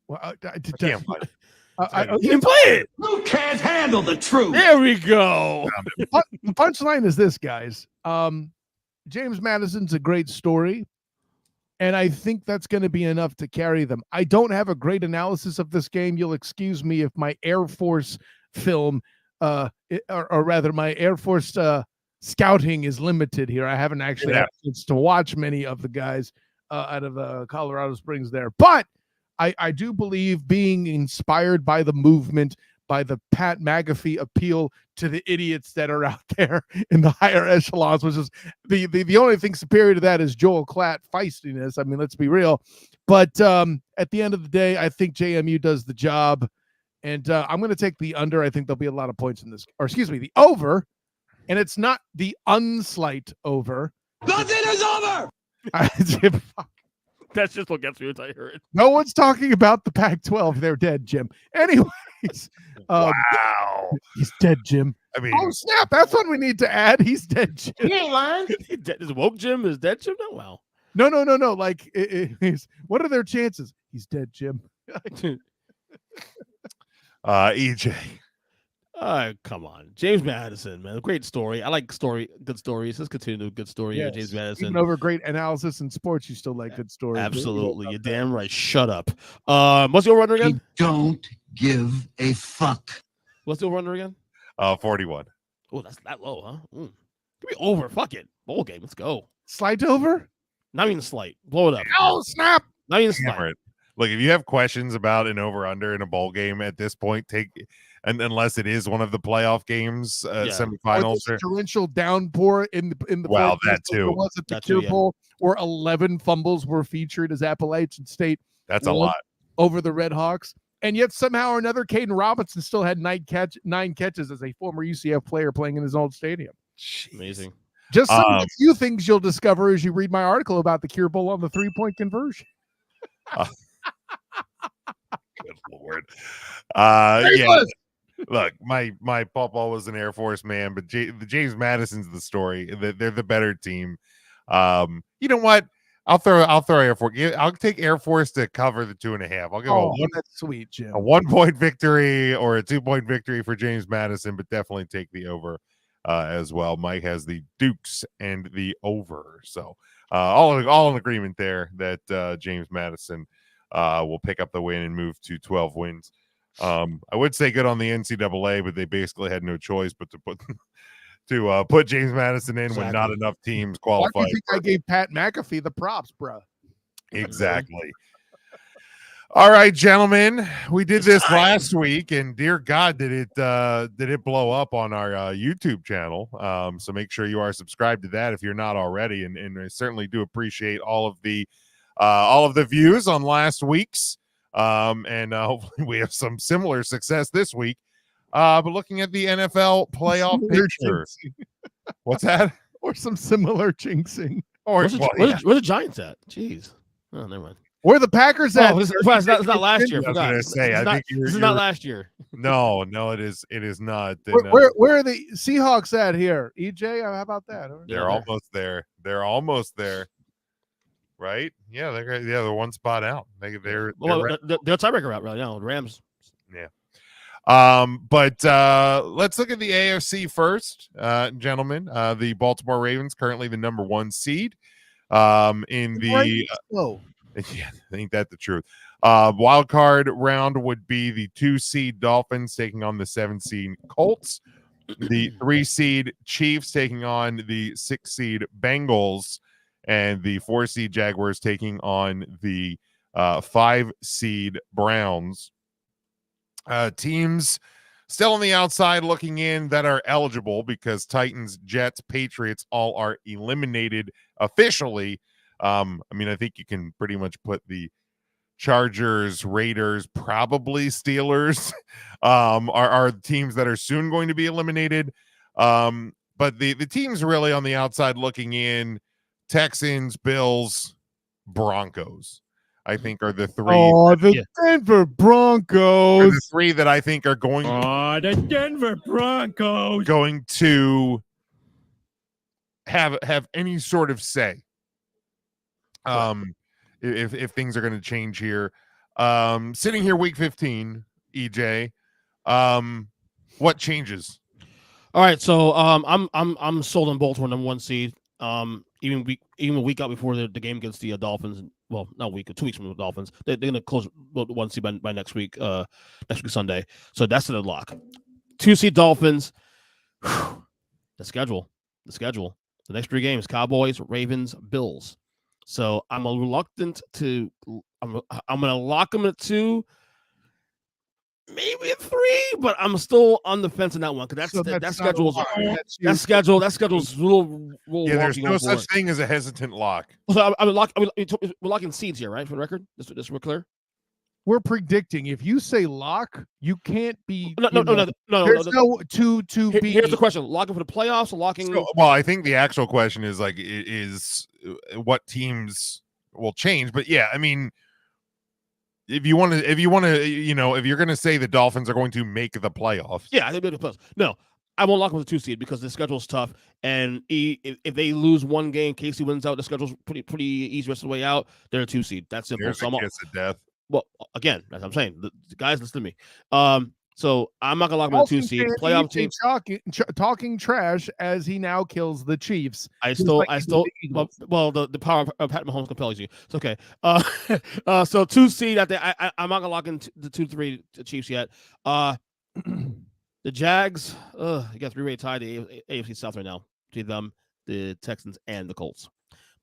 Well, I can't play it. You can play it. You can't handle the truth. There we go. The punchline is this, guys. James Madison's a great story, and I think that's going to be enough to carry them. I don't have a great analysis of this game. You'll excuse me if my Air Force film, or rather my Air Force scouting is limited here. I haven't actually had a chance to watch many of the guys out of Colorado Springs there, but I do believe being inspired by the movement, by the Pat McAfee appeal to the idiots that are out there in the higher echelons, which is the only thing superior to that is Joel Klatt feistiness. I mean, let's be real. But at the end of the day, I think JMU does the job. And I'm going to take the under. I think there'll be a lot of points in this, or excuse me, the over. And it's not the unslight over. Nothing is over. That's just what gets me until I hear it. No one's talking about the Pac-12. They're dead, Jim. Anyways. Wow. He's dead, Jim. I mean, oh, snap. That's what we need to add. He's dead, Jim. He ain't lying. Is woke Jim? Is dead Jim? No, wow. No. Like, what are their chances? He's dead, Jim. EJ. Come on. James Madison, man. Great story. I like good stories. Let's continue with good story here, James Madison. Even over great analysis in sports, you still like good stories. Absolutely. You're damn right. Shut up. What's the over-under again? Don't give a fuck. What's the over-under again? 41. Oh, that's that low, huh? Give me over. Fuck it. Bowl game. Let's go. Slight over? Not even slight. Blow it up. Oh, snap. Not even slight. Look, if you have questions about an over-under in a bowl game at this point, unless it is one of the playoff games, semifinals, or torrential downpour in the that too. Was it the Cure Bowl where 11 fumbles were featured as Appalachian State? That's a lot over the Red Hawks, and yet somehow or another, Caden Robinson still had 9 catches as a former UCF player playing in his old stadium. Jeez. Amazing. Just some of the few things you'll discover as you read my article about the Cure Bowl on the 3-point conversion. Good Lord. Yeah. Look, my papa was an Air Force man, but James Madison's the story. They're the better team. You know what? I'll throw Air Force. I'll take Air Force to cover the 2.5. I'll give that's sweet, Jim. A 1-point victory or a 2-point victory for James Madison, but definitely take the over as well. Mike has the Dukes and the over, so all in agreement there that James Madison will pick up the win and move to 12 wins. I would say good on the NCAA, but they basically had no choice but to put James Madison in when not enough teams qualified. Why do you think I gave Pat McAfee the props, bro? Exactly. All right, gentlemen, we did this last week, and dear God, did it blow up on our YouTube channel. So make sure you are subscribed to that if you're not already, and I certainly do appreciate all of the views on last week's. And hopefully we have some similar success this week. But looking at the NFL playoff Similar picture, jinxing. what's that? Or some similar jinxing. Or Where's the Giants at? Jeez. Oh, never mind. Where the Packers at? Oh, it's not last year. I I was forgot. gonna say, I think This is not last year. No, it is not. Where are the Seahawks at here? EJ, how about that? They're almost there. They're almost there. Right? Yeah, they're one spot out. They're tiebreaker out right now. The Rams. Yeah. But let's look at the AFC first, gentlemen. The Baltimore Ravens currently the number 1 seed. In the yeah, ain't that the truth? Wild card round would be the 2 seed Dolphins taking on the 7 seed Colts, the 3 seed Chiefs taking on the 6 seed Bengals, and the 4 seed Jaguars taking on the 5 seed Browns. Teams still on the outside looking in that are eligible because Titans, Jets, Patriots all are eliminated officially. I mean, I think you can pretty much put the Chargers, Raiders, probably Steelers are teams that are soon going to be eliminated. But the teams really on the outside looking in, Texans, Bills, Broncos, I think are the 3. Oh, the Denver Broncos. The 3 that I think are going. Oh, the Denver Broncos going to have any sort of say. If things are going to change here. Sitting here week 15, EJ, what changes? All right, so I'm sold on Baltimore number 1 seed. Even a week out before the game against the Dolphins. Well, not a week, 2 weeks from the Dolphins. They're going to close 1 seed by next week Sunday. So that's the lock. 2 seed Dolphins. Whew. The schedule. The next 3 games: Cowboys, Ravens, Bills. So I'm reluctant to. I'm going to lock them at 2, maybe at 3, but I'm still on the fence on that one because that schedule's a little yeah. There's no such thing as a hestant lock. So we're locking seeds here, right? For the record, this we're clear. We're predicting. If you say lock, you can't be. No. There's no to be. Here's the question: locking for the playoffs or locking? So, well, I think the actual question is what teams will change. But yeah, I mean, if you're going to say the Dolphins are going to make the playoffs, yeah, I think they'll make the playoffs. No, I won't lock them with a 2 seed because the schedule's tough, and if they lose one game, Casey wins out. The schedule's pretty easy rest of the way out. They're a 2 seed. That's simple. There's a kiss of death. Well, again, as I'm saying, the guys listen to me. So I'm not gonna lock him with a 2 seed. Playoff teams talking trash as he now kills the Chiefs. Well, the power of Pat Mahomes compels you. It's okay. So 2 seed. I'm not gonna lock in the 2-3 Chiefs yet. The Jags. You got 3-way tie the AFC South right now between them, the Texans, and the Colts.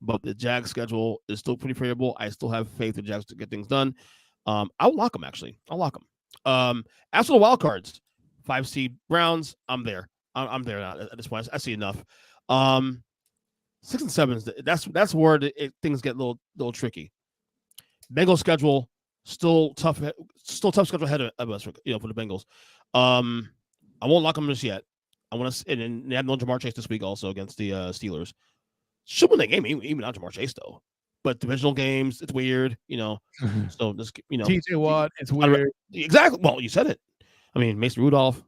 But the Jags schedule is still pretty favorable. I still have faith in the Jags to get things done. I'll lock them, actually. I'll lock them. As for the wild cards, 5 seed Browns, I'm there. I'm there now at this point. I see enough. 6 and 7, that's where things get a little tricky. Bengals schedule, still tough schedule ahead of us, for the Bengals. I won't lock them just yet. I want to, and they have no Jamar Chase this week also against the Steelers. Should win that game, even not Jamar Chase though. But divisional games, it's weird, So just TJ Watt, it's weird. Exactly. Well, you said it. I mean, Mason Rudolph.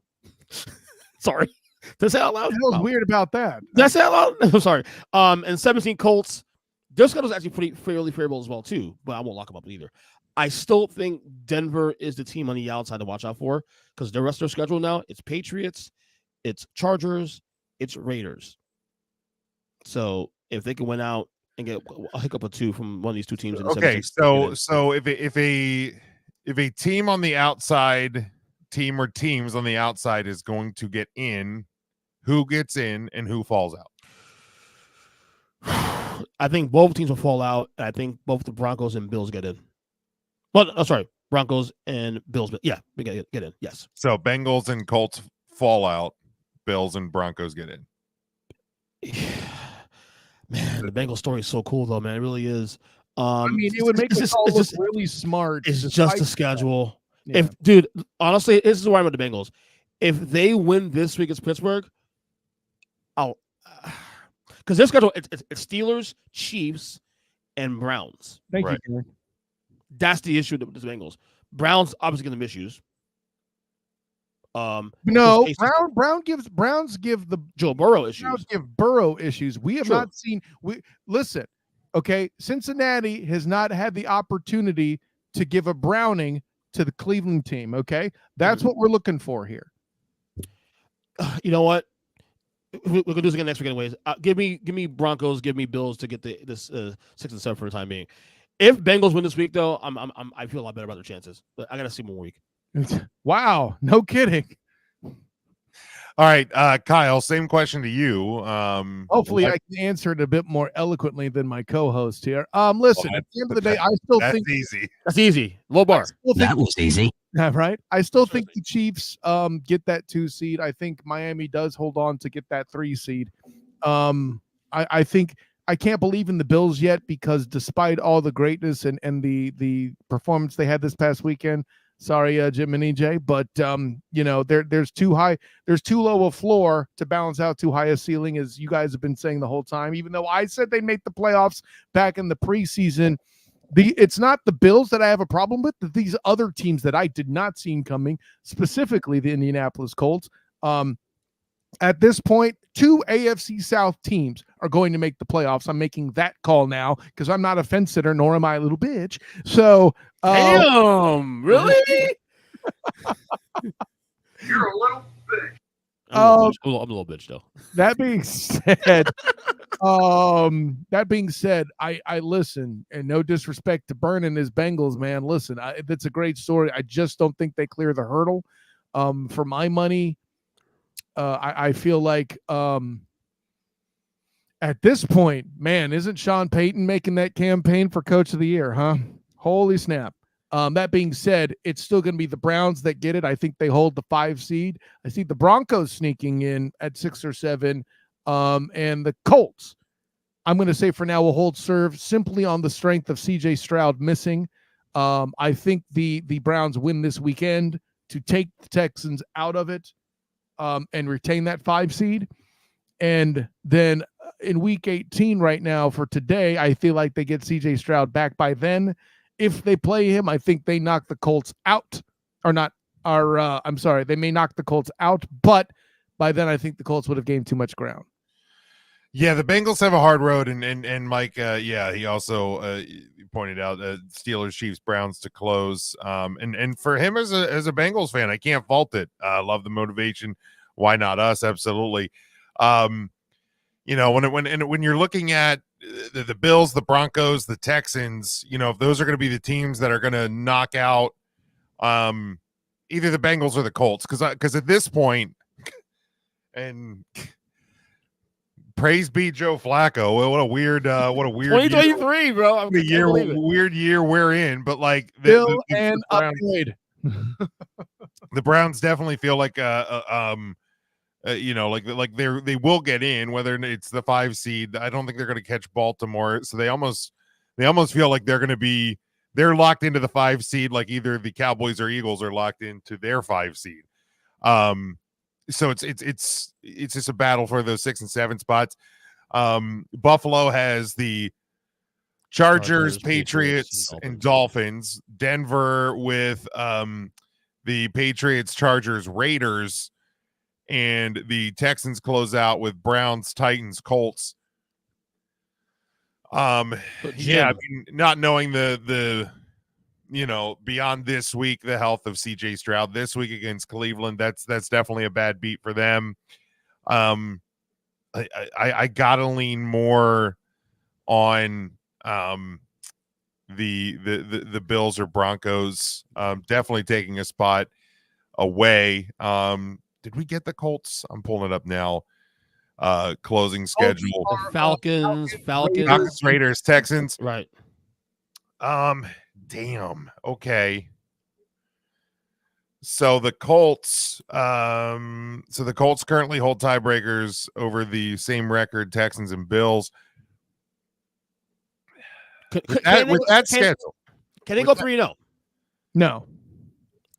Sorry, did I say out loud? What was weird about that? Did I say out loud? I'm sorry. And 17 Colts. Their schedule's actually fairly favorable as well too. But I won't lock them up either. I still think Denver is the team on the outside to watch out for because the rest of their schedule now it's Patriots, it's Chargers, it's Raiders. So if they can win out and get a hiccup or 2 from one of these 2 teams, okay. So if a team on the outside, team or teams on the outside is going to get in, who gets in and who falls out? I think both teams will fall out. And I think both the Broncos and Bills get in. Well, sorry, Broncos and Bills. Yeah, we get in. Yes. So Bengals and Colts fall out. Bills and Broncos get in. Man, the Bengals story is so cool, though, man. It really is. I mean, it would make us all look really smart. It's just a schedule. Yeah. Dude, honestly, this is where I'm with the Bengals. If they win this week against Pittsburgh, because their schedule it's Steelers, Chiefs, and Browns. Thank Right. you, Gary. That's the issue with the Bengals. Browns obviously going to miss issues. No, Case- Browns give the Joe Burrow Browns issues. give Burrow issues. We have True. not seen. We listen. Okay, Cincinnati has not had the opportunity to give a Browning to the Cleveland team. Okay, that's what we're looking for here. You know what? We're gonna do this again next week, anyways. Give me Broncos, give me Bills to get this 6 and 7 for the time being. If Bengals win this week, though, I feel a lot better about their chances. But I gotta see 1 week. Wow, no kidding. All right, Kyle, same question to you. Hopefully, I can answer it a bit more eloquently than my co-host here. Listen, at the end of the day, I still that's think easy. That's easy. Low bar. That was easy. Yeah, right. I still think the Chiefs get that 2 seed. I think Miami does hold on to get that 3 seed. I think I can't believe in the Bills yet because despite all the greatness and the performance they had this past weekend, sorry, Jim and EJ, but there's too low a floor to balance out too high a ceiling, as you guys have been saying the whole time. Even though I said they'd make the playoffs back in the preseason, it's not the Bills that I have a problem with, but these other teams that I did not see coming, specifically the Indianapolis Colts. At this point, 2 AFC South teams are going to make the playoffs. I'm making that call now because I'm not a fence sitter, nor am I a little bitch. So, damn, really? You're a little bitch. I'm a little bitch though. That being said, I listen, and no disrespect to Burn and his Bengals, man. Listen, that's a great story. I just don't think they clear the hurdle. For my money, I feel like at this point, man, isn't Sean Payton making that campaign for Coach of the Year, huh? Holy snap. That being said, it's still going to be the Browns that get it. I think they hold the 5 seed. I see the Broncos sneaking in at 6 or 7, and the Colts, I'm going to say for now, will hold serve simply on the strength of C.J. Stroud missing. I think the Browns win this weekend to take the Texans out of it and retain that 5 seed. And then in week 18 right now for today, I feel like they get C.J. Stroud back by then. If they play him, I think they knock the Colts out, they may knock the Colts out, but by then I think the Colts would have gained too much ground. Yeah, the Bengals have a hard road, and Mike, he also pointed out Steelers, Chiefs, Browns to close. And for him as a Bengals fan, I can't fault it. Love the motivation. Why not us? Absolutely. When you're looking at the Bills, the Broncos, the Texans, if those are going to be the teams that are going to knock out either the Bengals or the Colts, because at this point, and praise be Joe Flacco. What a weird 2023, year, bro. weird year we're in, but like Bill and upgrade. The Browns definitely feel like like they will get in, whether it's the 5 seed. I don't think they're going to catch Baltimore, so they almost feel like they're locked into the 5 seed, like either the Cowboys or Eagles are locked into their 5 seed. So it's just a battle for those 6 and 7 spots. Buffalo has the Chargers, Patriots, and Dolphins. Denver with the Patriots, Chargers, Raiders, and the Texans close out with Browns, Titans, Colts. Not knowing the beyond this week, the health of CJ Stroud this week against Cleveland, that's definitely a bad beat for them. I gotta lean more on the Bills or Broncos, definitely taking a spot away. Did we get the Colts? I'm pulling it up now. Closing schedule. Falcons, Raiders, Texans. Right. Damn. Okay. So the Colts currently hold tiebreakers over the same record, Texans and Bills. With that schedule. Can they go 3-0? No.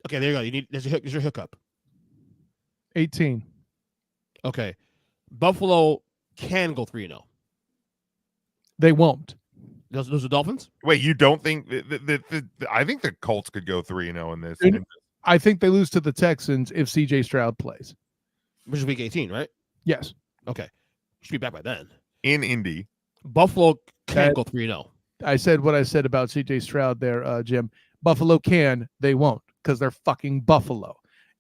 Okay, there you go. There's your hookup. 18. Okay. Buffalo can go 3-0. They won't. Those are Dolphins? Wait, you don't think I think the Colts could go 3-0 in this? I think they lose to the Texans if CJ Stroud plays. Which is week 18, right? Yes. Okay. Should be back by then. In Indy. Buffalo can go 3-0. I said what I said about CJ Stroud there, Jim. Buffalo can, they won't, because they're fucking Buffalo.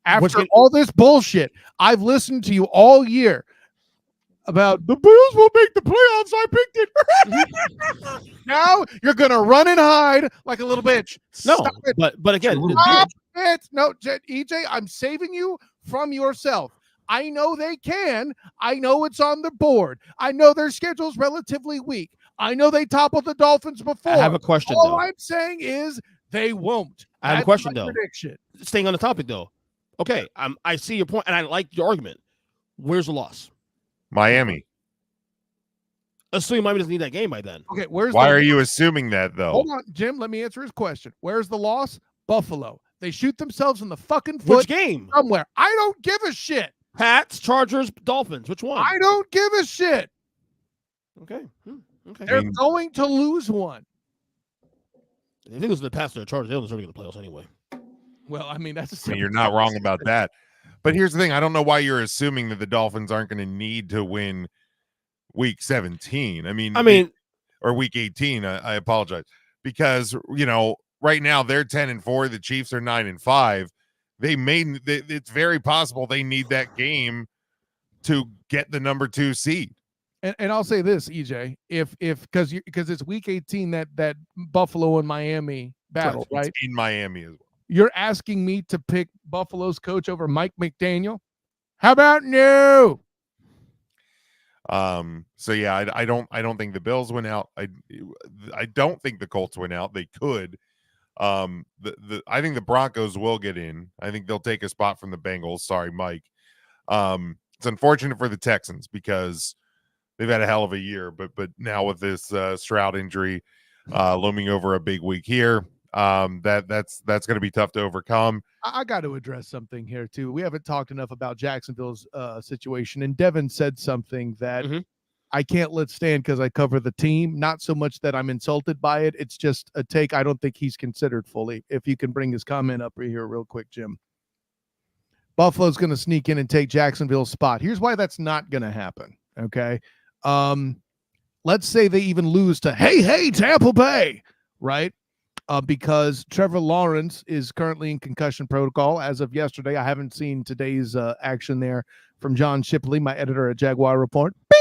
After all this bullshit, I've listened to you all year about the Bills will make the playoffs. I picked it. Now you're gonna run and hide like a little bitch. No, Stop it. but again, Stop it. No, EJ, I'm saving you from yourself. I know they can. I know it's on the board. I know their schedule's relatively weak. I know they toppled the Dolphins before. I have a question, All though. I'm saying is they won't. I have a question, though. Prediction. Staying on the topic, though. Okay, I see your point, and I like your argument. Where's the loss? Miami. Assuming Miami doesn't need that game by then. Okay, why are you assuming that, though? Hold on, Jim. Let me answer his question. Where's the loss? Buffalo. They shoot themselves in the fucking foot. Which game? Somewhere. I don't give a shit. Pats, Chargers, Dolphins. Which one? I don't give a shit. Okay. Okay. They're going to lose one. If it was the Pats or the Chargers, they don't deserve to get the playoffs anyway. Well, I mean, that's I mean, you're not wrong about that. But here's the thing. I don't know why you're assuming that the Dolphins aren't going to need to win week 17. I mean, or week 18. I apologize. Because, right now they're 10-4. The Chiefs are 9-5. It's very possible they need that game to get the number 2 seed. And I'll say this, EJ, if because it's week 18 that Buffalo and Miami battle, It's right? in Miami as well. You're asking me to pick Buffalo's coach over Mike McDaniel? How about no? So yeah, I don't think the Bills win out. I don't think the Colts win out. They could. I think the Broncos will get in. I think they'll take a spot from the Bengals. Sorry, Mike. It's unfortunate for the Texans because they've had a hell of a year, but now with this Stroud injury looming over a big week here, that's going to be tough to overcome. I got to address something here too. We haven't talked enough about Jacksonville's situation, and Devin said something that I can't let stand because I cover the team. Not so much that I'm insulted by it. It's just a take I don't think he's considered fully. If you can bring his comment up here real quick, Jim. Buffalo's going to sneak in and take Jacksonville's spot. Here's why that's not going to happen. Okay. Let's say they even lose to hey Tampa Bay, right? Because Trevor Lawrence is currently in concussion protocol as of yesterday. I haven't seen today's action there from John Shipley, my editor at Jaguar Report. Bing!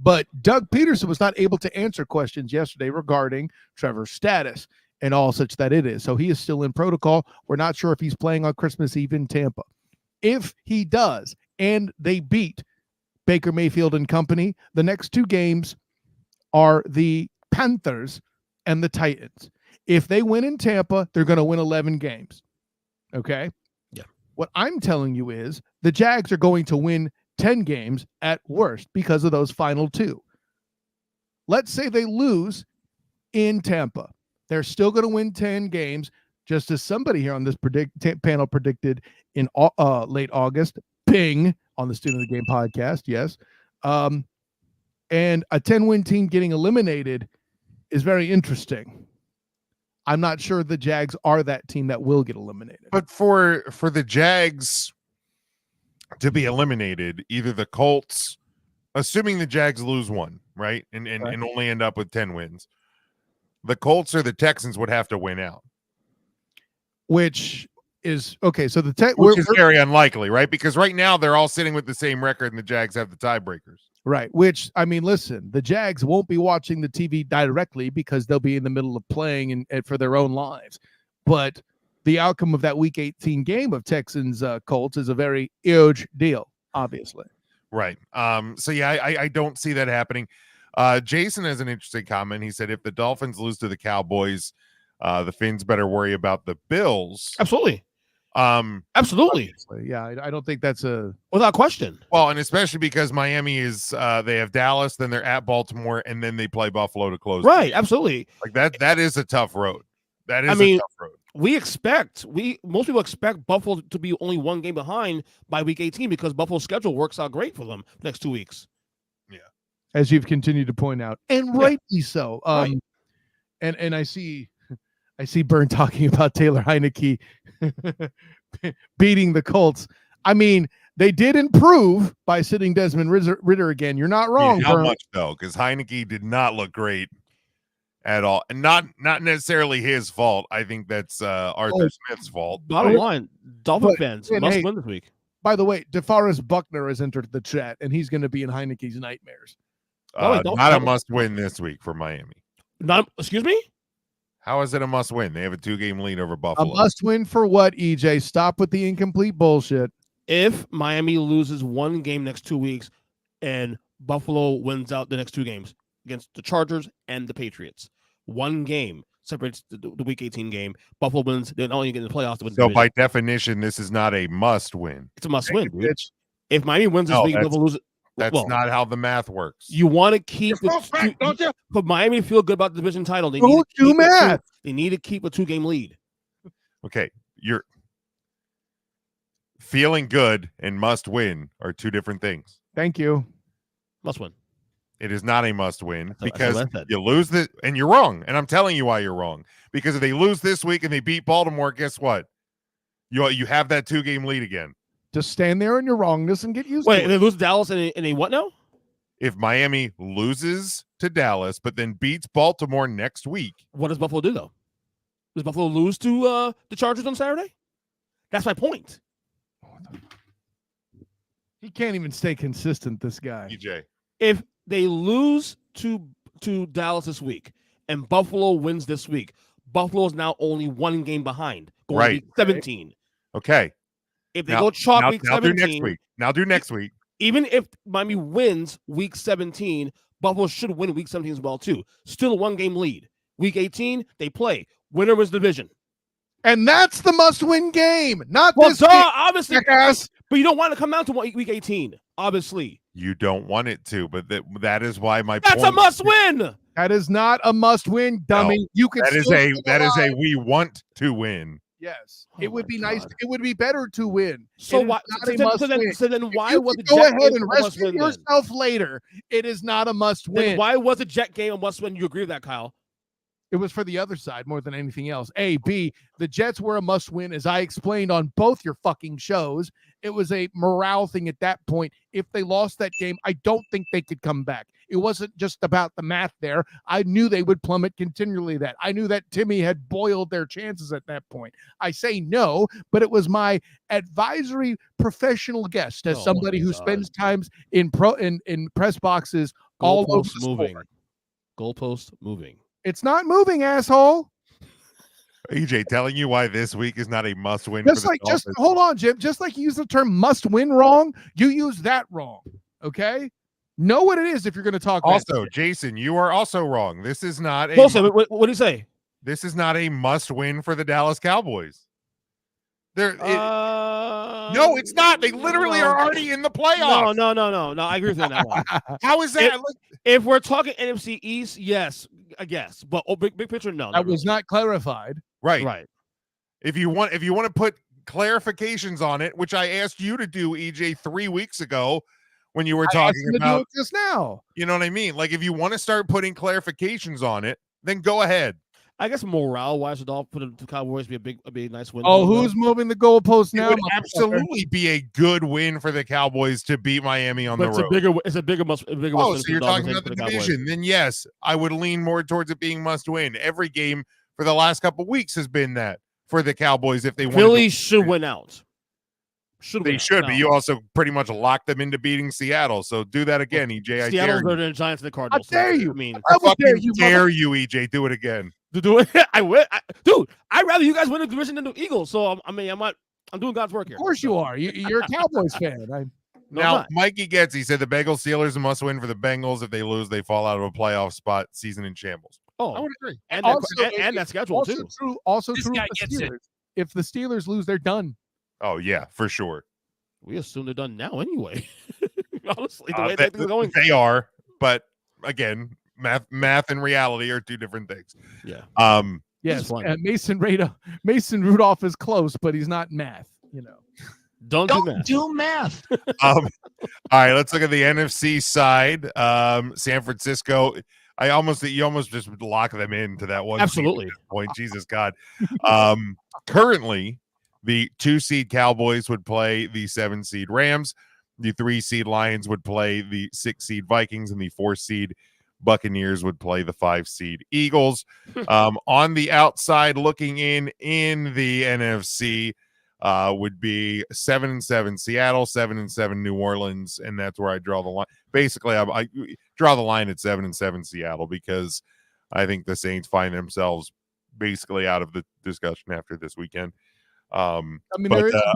But Doug Peterson was not able to answer questions yesterday regarding Trevor's status and all such that it is. So he is still in protocol. We're not sure if he's playing on Christmas Eve in Tampa. If he does, and they beat Baker Mayfield and company, the next 2 games are the Panthers and the Titans. If they win in Tampa, they're going to win 11 games. Okay? Yeah. What I'm telling you is the Jags are going to win 10 games at worst because of those final 2. Let's say they lose in Tampa. They're still going to win 10 games, just as somebody here on this panel predicted in late August. Ping on the Student of the Game podcast. Yes. And a 10-win team getting eliminated is very interesting. I'm not sure the Jags are that team that will get eliminated. But for the Jags to be eliminated, either the Colts, assuming the Jags lose 1, right? And only end up with 10 wins, the Colts or the Texans would have to win out. Which is okay. So which is very unlikely, right? Because right now they're all sitting with the same record and the Jags have the tiebreakers. Right. Which, I mean, listen, the Jags won't be watching the TV directly because they'll be in the middle of playing and for their own lives. But the outcome of that week 18 game of Texans Colts is a very huge deal, obviously. Right. So yeah, I don't see that happening. Jason has an interesting comment. He said, if the Dolphins lose to the Cowboys, the Finns better worry about the Bills. Absolutely. Absolutely. Yeah, I don't think that's without question. Well, and especially because Miami is they have Dallas, then they're at Baltimore, and then they play Buffalo to close. Right, absolutely. Like that is a tough road. That is a tough road. most people expect Buffalo to be only one game behind by week 18 because Buffalo's schedule works out great for them next 2 weeks. Yeah. As you've continued to point out, and rightly so. Right. And I see Byrne talking about Taylor Heineke beating the Colts. I mean, they did improve by sitting Desmond Ridder again. You're not wrong. How Byrne. much though? Because Heineke did not look great at all, and not necessarily his fault. I think that's Arthur Smith's fault. Bottom line, Dolphin fans must win this week. By the way, DeForest Buckner has entered the chat, and he's going to be in Heineke's nightmares. Not a must-win this week for Miami. Excuse me? How is it a must-win? They have a 2-game lead over Buffalo. A must-win for what, EJ? Stop with the incomplete bullshit. If Miami loses one game next 2 weeks and Buffalo wins out the next 2 games against the Chargers and the Patriots, one game separates the Week 18 game. Buffalo wins, they're not only getting the playoffs. To win so by definition, this is not a must-win. It's a must-win, dude. If Miami wins this week, Buffalo loses. That's not how the math works. You want to keep for Miami to feel good about the division title. They need to keep a 2-game lead. Okay, you're feeling good and must win are 2 different things. Thank you. Must win. It is not a must win because you lose this, and you're wrong. And I'm telling you why you're wrong. Because if they lose this week and they beat Baltimore, guess what? You have that 2-game lead again. Just stand there in your wrongness and get used to it. Wait, they lose Dallas and a what now? If Miami loses to Dallas, but then beats Baltimore next week. What does Buffalo do, though? Does Buffalo lose to the Chargers on Saturday? That's my point. He can't even stay consistent, this guy. EJ. If they lose to Dallas this week and Buffalo wins this week, Buffalo is now only 1 game behind. Going to week 17. Okay. If they go chalk week 17. Now do next week. Even if Miami wins week 17, Buffalo should win week 17 as well, too. Still a 1-game lead. Week 18, they play. Winner wins division. And that's the must-win game. Not well, this duh, game, obviously. jackass. But you don't want to come out to week 18, obviously. You don't want it to, but that is why my That's point. a must-win. That is not a must-win, dummy. No, you can. That is a we want to win. Yes, it would be nice. It would be better to win. So why? So then why was the go Jet ahead game and a rescue must-win yourself later? It is not a must-win. Then why was the Jet game a must-win? You agree with that, Kyle? It was for the other side more than anything else. A, B, the Jets were a must-win, as I explained on both your fucking shows. It was a morale thing at that point. If they lost that game, I don't think they could come back. It wasn't just about the math there. I knew they would plummet continually. I knew that Timmy had boiled their chances at that point. I say no, but it was my advisory professional guest as somebody who spends times in press boxes all over the sport. Goalpost moving. It's not moving, asshole. EJ telling you why this week is not a must-win. Just hold on, Jim. Just like you use the term "must-win" wrong, you use that wrong. Okay, know what it is if you're going to talk. Also, Jason, you are also wrong. This is not a. Also, what do you say? This is not a must-win for the Dallas Cowboys. No, it's not. They literally are already in the playoffs. No. I agree with you on that one. How is that? If we're talking NFC East, yes, I guess. But big picture, no. That was not clarified. Right. If you want to put clarifications on it, which I asked you to do, EJ, 3 weeks ago when you were talking about just now. You know what I mean? Like, if you want to start putting clarifications on it, then go ahead. I guess morale-wise, for the Cowboys be a nice win. Oh, who's moving the goalpost now? It would absolutely be a good win for the Cowboys to beat Miami on the road. It's a bigger must. Oh, so you're talking about the division? Then yes, I would lean more towards it being must-win. Every game for the last couple of weeks has been that for the Cowboys. If they want, Philly should win out. They should, but you also pretty much locked them into beating Seattle. So do that again, EJ. Seattle's better than the Giants and the Cardinals. I dare you. I mean, I fucking dare you, EJ. Do it again. To do it, I will. Dude, I'd rather you guys win the division than the Eagles. So I'm doing God's work here. Of course you are. You're a Cowboys fan. Now, Mikey Getz, he said the Bengals Steelers must win for the Bengals. If they lose, they fall out of a playoff spot. Season in shambles. Oh, I would agree. And that schedule also too. True. Also This true. guy For the gets Steelers. If the Steelers lose, they're done. Oh yeah, for sure. We assume they're done now anyway. Honestly, the way things are going, they are. But again, math and reality are 2 different things. Yeah. Yes, Mason Rudolph is close, but he's not math. Don't do math. All right, let's look at the NFC side. San Francisco. You almost just lock them into that one. Absolutely. Point. Jesus God. Currently, the 2-seed Cowboys would play the 7-seed Rams. The 3-seed Lions would play the 6-seed Vikings, and the 4-seed Buccaneers would play the 5-seed Eagles. On the outside, looking in the NFC, would be 7-7 Seattle, 7-7 New Orleans, and that's where I draw the line. Basically, I draw the line at 7-7 Seattle because I think the Saints find themselves basically out of the discussion after this weekend. But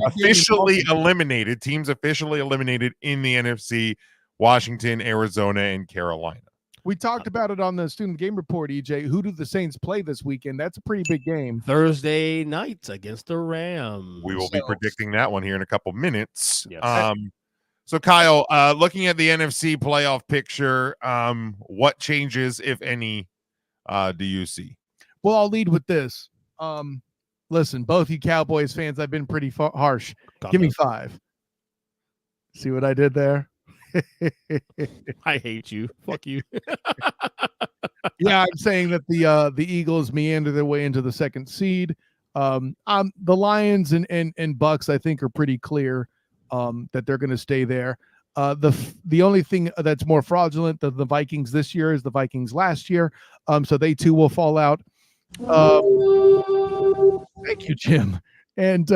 officially eliminated teams officially eliminated in the NFC: Washington, Arizona, and Carolina. We talked about it on the Student Game Report, EJ. Who do the Saints play this weekend? That's a pretty big game. Thursday night against the Rams. We will be predicting that one here in a couple minutes. Yes. So Kyle, looking at the NFC playoff picture, what changes, if any, do you see? Well, I'll lead with this. Listen, both you Cowboys fans, I've been pretty harsh. Give me 5. See what I did there? I hate you. Fuck you. Yeah, I'm saying that the Eagles meander their way into the 2nd seed. The Lions and Bucks, I think, are pretty clear that they're going to stay there. The only thing that's more fraudulent than the Vikings this year is the Vikings last year. So they too will fall out. Thank you, Jim. And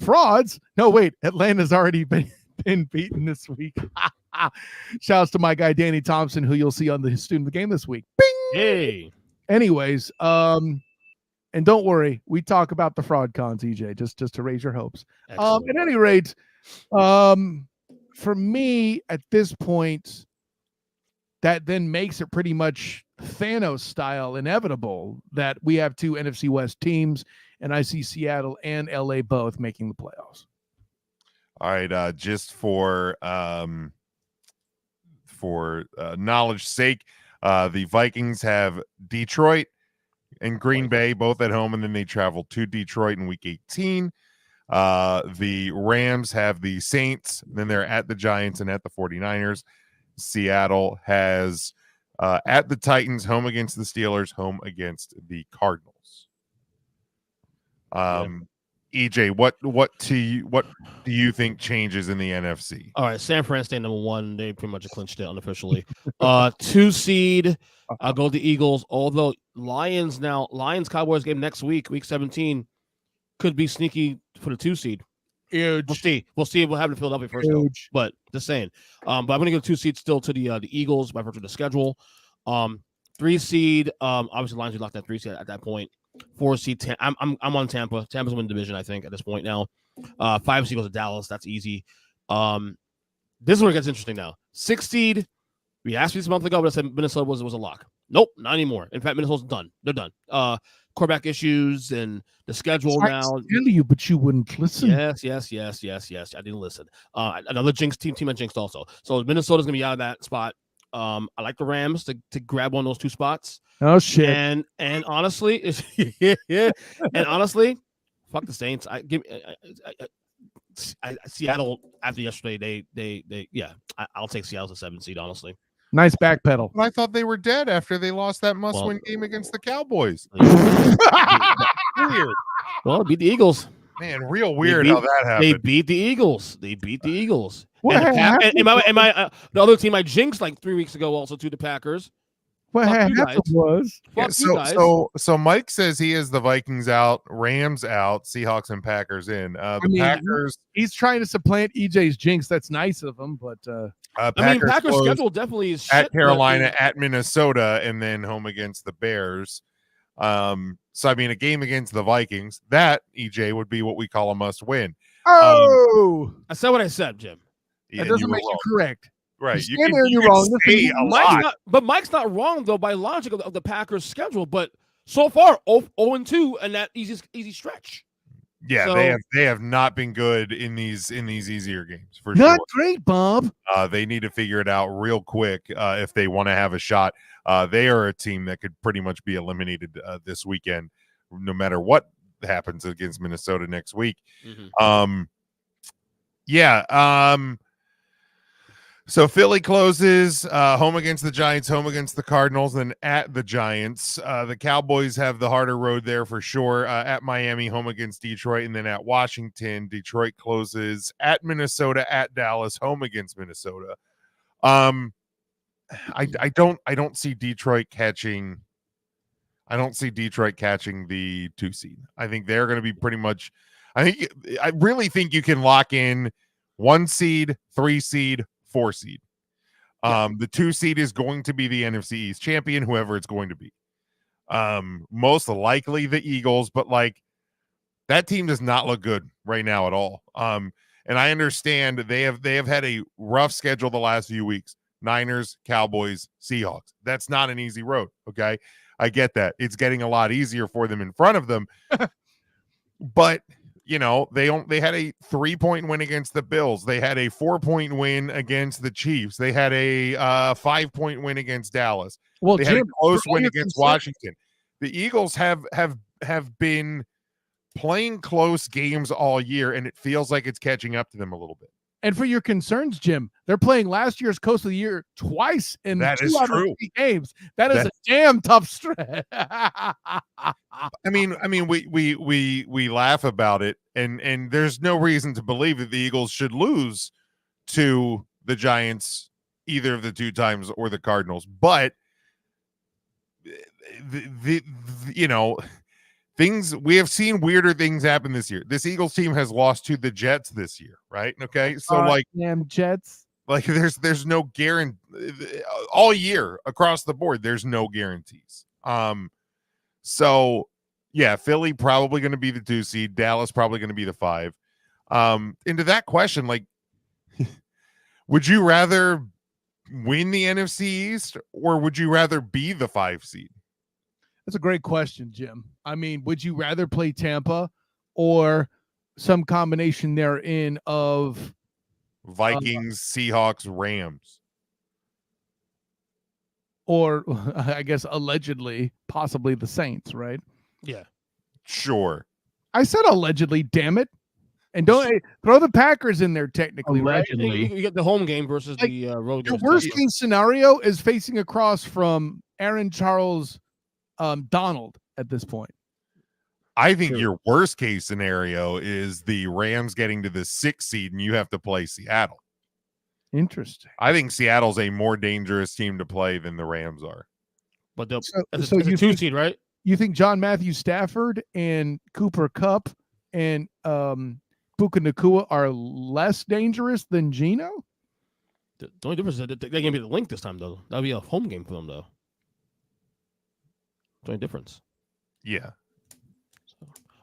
frauds. No, wait. Atlanta's already been beaten this week. Shouts to my guy Danny Thompson, who you'll see on the Student of the Game this week. Bing! Hey. Anyways, and don't worry, we talk about the fraud cons, EJ, just to raise your hopes. At any rate, for me at this point, that then makes it pretty much Thanos style inevitable that we have 2 NFC West teams, and I see Seattle and LA both making the playoffs. All right, just for knowledge's sake, the Vikings have Detroit and Green Bay both at home, and then they travel to Detroit in week 18. The Rams have the Saints, then they're at the Giants and at the 49ers. Seattle has at the Titans, home against the Steelers, home against the Cardinals. EJ, what do you think changes in the NFC? All right, San Fran stay number 1. They pretty much clinched it unofficially. 2 seed, I'll go the Eagles. Although Lions Cowboys game next week, week 17, could be sneaky for the 2 seed. Huge. We'll see what happens in Philadelphia first, though. But just saying. But I'm going to go 2 seeds still to the Eagles by virtue of the schedule. 3 seed, obviously Lions would lock that 3 seed at that point. 4 seed, I'm on Tampa. Tampa's winning division, I think, at this point now. 5 seed goes to Dallas. That's easy. This is where it gets interesting now. 6 seed, we asked me this a month ago, but I said Minnesota was a lock. Nope, not anymore. In fact, Minnesota's done. They're done. Quarterback issues and the schedule now. I tell you, but you wouldn't listen. Yes. I didn't listen. Another team I jinxed also. So Minnesota's gonna be out of that spot. I like the Rams to grab one of those 2 spots. Oh shit! And honestly, and honestly, fuck the Saints. Seattle after yesterday, I'll take Seattle as a 7 seed. Honestly, nice backpedal. I thought they were dead after they lost that must-win game against the Cowboys. Weird. Well, beat the Eagles. Man, real weird how that happened. They beat the Eagles. The other team I jinxed like 3 weeks ago also to the Packers. What happened was so Mike says he has the Vikings out, Rams out, Seahawks and Packers in. Packers. He's trying to supplant EJ's jinx. That's nice of him, but Packers schedule definitely is at shit, Carolina, at Minnesota, and then home against the Bears. So I mean, a game against the Vikings, that EJ would be what we call a must win. I said what I said, Jim. That doesn't make you correct. Right. You're wrong. But Mike's not wrong though by logic of the Packers' schedule. But so far, 0-2 and that easy stretch. Yeah, so, they have not been good in these easier games for not sure. Not great, Bob. They need to figure it out real quick if they want to have a shot. They are a team that could pretty much be eliminated this weekend no matter what happens against Minnesota next week. Mhm. So Philly closes home against the Giants, home against the Cardinals, then at the Giants. The Cowboys have the harder road there for sure. At Miami, home against Detroit, and then at Washington. Detroit closes at Minnesota, at Dallas, home against Minnesota. I don't see Detroit catching. I don't see Detroit catching the 2 seed. I think they're going to be pretty much. I really think you can lock in 1 seed, 3 seed, 4 seed. The 2 seed is going to be the NFC East champion, whoever it's going to be. Most likely the Eagles, but like that team does not look good right now at all. And I understand they have had a rough schedule the last few weeks. Niners, Cowboys, Seahawks. That's not an easy road. Okay. I get that. It's getting a lot easier for them in front of them. But you know, they had a 3-point win against the Bills. They had a 4-point win against the Chiefs. They had a 5-point win against Dallas. Well, they Jim, had a close win against Washington. The Eagles have been playing close games all year, and it feels like it's catching up to them a little bit. And for your concerns, Jim, they're playing last year's Coach of the Year twice in That 2 is out of true. 3 games. That is a damn tough stretch. I mean, we laugh about it, and there's no reason to believe that the Eagles should lose to the Giants either of the 2 times or the Cardinals. But the you know, things we have seen weirder things happen this year. This Eagles team has lost to the Jets this year, right? Okay, so like damn Jets. Like there's no guarantee all year across the board. There's no guarantees. So yeah, Philly probably going to be the 2 seed. Dallas probably going to be the 5. Into that question, like, would you rather win the NFC East or would you rather be the 5 seed? That's a great question, Jim. I mean, would you rather play Tampa or some combination therein of Vikings, Seahawks, Rams? Or I guess allegedly, possibly the Saints, right? Yeah. Sure. I said allegedly, damn it. And don't throw the Packers in there technically, Allegedly. right? You get the home game versus Like, the road Your game. worst case scenario is facing across from Aaron Charles Donald at this point. I think your worst case scenario is the Rams getting to the 6th seed and you have to play Seattle. Interesting. I think Seattle's a more dangerous team to play than the Rams are. But the So you 2 think- seed, right? You think John Matthew Stafford and Cooper Kupp and Puka Nacua are less dangerous than Geno? The only difference is that they're going to be the link this time, though. That'll be a home game for them, though. The only difference. Yeah.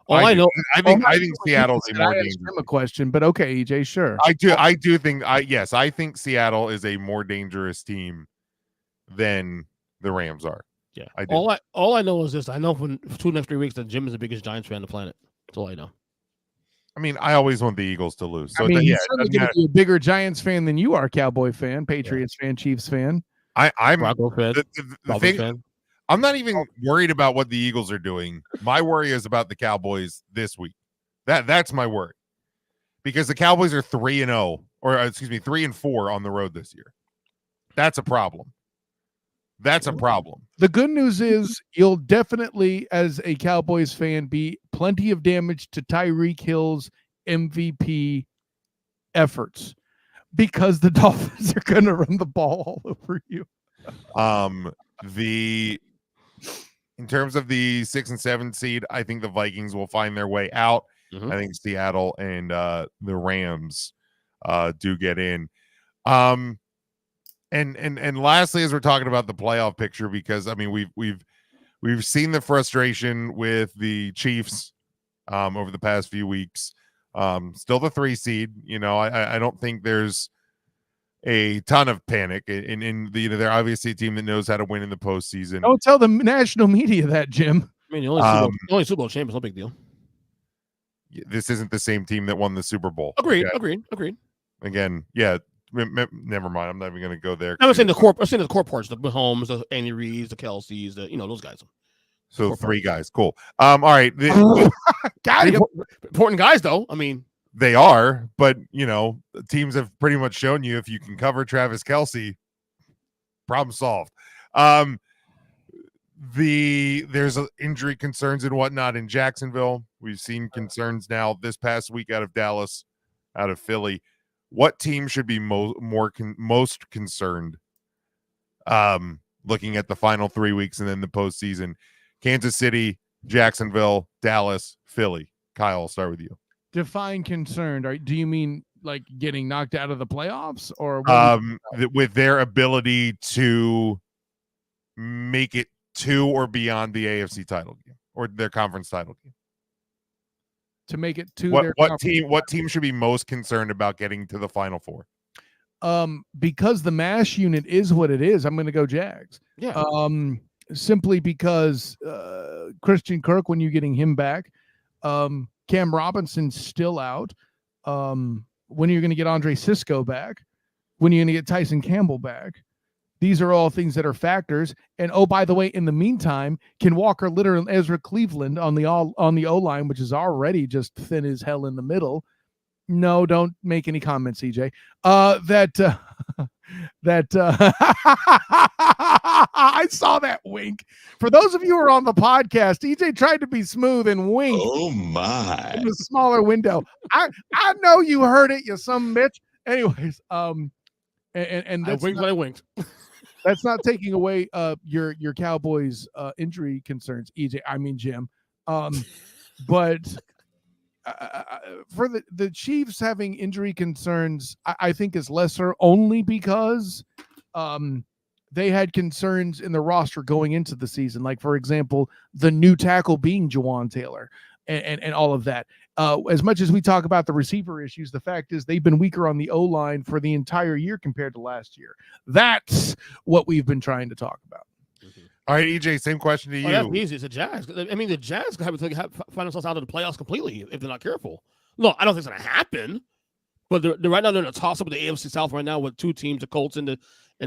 I know. I think Seattle's a more I asked dangerous. him a question, but okay, EJ, sure. I do think I think Seattle is a more dangerous team than the Rams are. Yeah. I do. All I know is this. I know for 2 next 3 weeks that Jim is the biggest Giants fan on the planet. That's all I know. I mean, I always want the Eagles to lose. So I mean, yeah, he's certainly going to be a bigger Giants fan than you are, Cowboy fan, Patriots fan, Chiefs fan. I'm Bronco fan. the thing, fan. I'm not even worried about what the Eagles are doing. My worry is about the Cowboys this week. That's my worry. Because the Cowboys are 3-0, or excuse me, 3-4 on the road this year. That's a problem. That's a problem. The good news is you'll definitely, as a Cowboys fan, be plenty of damage to Tyreek Hill's MVP efforts because the Dolphins are going to run the ball all over you. In terms of the 6 and 7 seed, I think the Vikings will find their way out. Mhm. I think Seattle and the Rams do get in. And lastly, as we're talking about the playoff picture, because I mean we've seen the frustration with the Chiefs over the past few weeks. Still the 3 seed. You know, I don't think there's a ton of panic in they're obviously a team that knows how to win in the postseason. Don't tell the national media that, Jim. I mean, the only Super Bowl champions, no big deal. This isn't the same team that won the Super Bowl. Agreed. Okay? Agreed. Again, yeah. Never mind. I'm not even going to go there. I'm saying the core parts, the Mahomes, the Andy Reeds, the Kelseys, those guys. So 3 guys. Cool. All right. Important guys, though. I mean, they are, but teams have pretty much shown you if you can cover Travis Kelce, problem solved. There's injury concerns and whatnot in Jacksonville. We've seen concerns now this past week out of Dallas, out of Philly. What team should be most concerned? Looking at the final 3 weeks and then the postseason. Kansas City, Jacksonville, Dallas, Philly. Kyle, I'll start with you. Define concerned. Do you mean like getting knocked out of the playoffs, or with their ability to make it to or beyond the AFC title game or their conference title game? To make it to what team should be most concerned about getting to the Final Four? Because the MASH unit is what it is, I'm going to go Jags. Yeah. Simply because Christian Kirk, when you're getting him back, Cam Robinson's still out. When you're going to get Andre Sisco back, when you're going to get Tyson Campbell back, these are all things that are factors. And oh, by the way, in the meantime, Ken Walker, Litter, and Ezra Cleveland on the O-line, which is already just thin as hell in the middle. No, don't make any comments, EJ. I saw that wink. For those of you who are on the podcast, EJ tried to be smooth and wink. Oh my! In a smaller window. I know you heard it, you some bitch. Anyways, and I winked when I winked. That's not taking away your Cowboys injury concerns, EJ. I mean Jim. But for the Chiefs having injury concerns, I think is lesser only because they had concerns in the roster going into the season. Like, for example, the new tackle being Jawan Taylor and all of that. As much as we talk about the receiver issues, the fact is they've been weaker on the O-line for the entire year compared to last year. That's what we've been trying to talk about. All right, EJ, same question to you. That's easy. It's the Jags. I mean, the Jags have to find themselves out of the playoffs completely if they're not careful. Look, I don't think it's going to happen, but they're right now they're in a toss-up with the AFC South right now with 2 teams, the Colts and the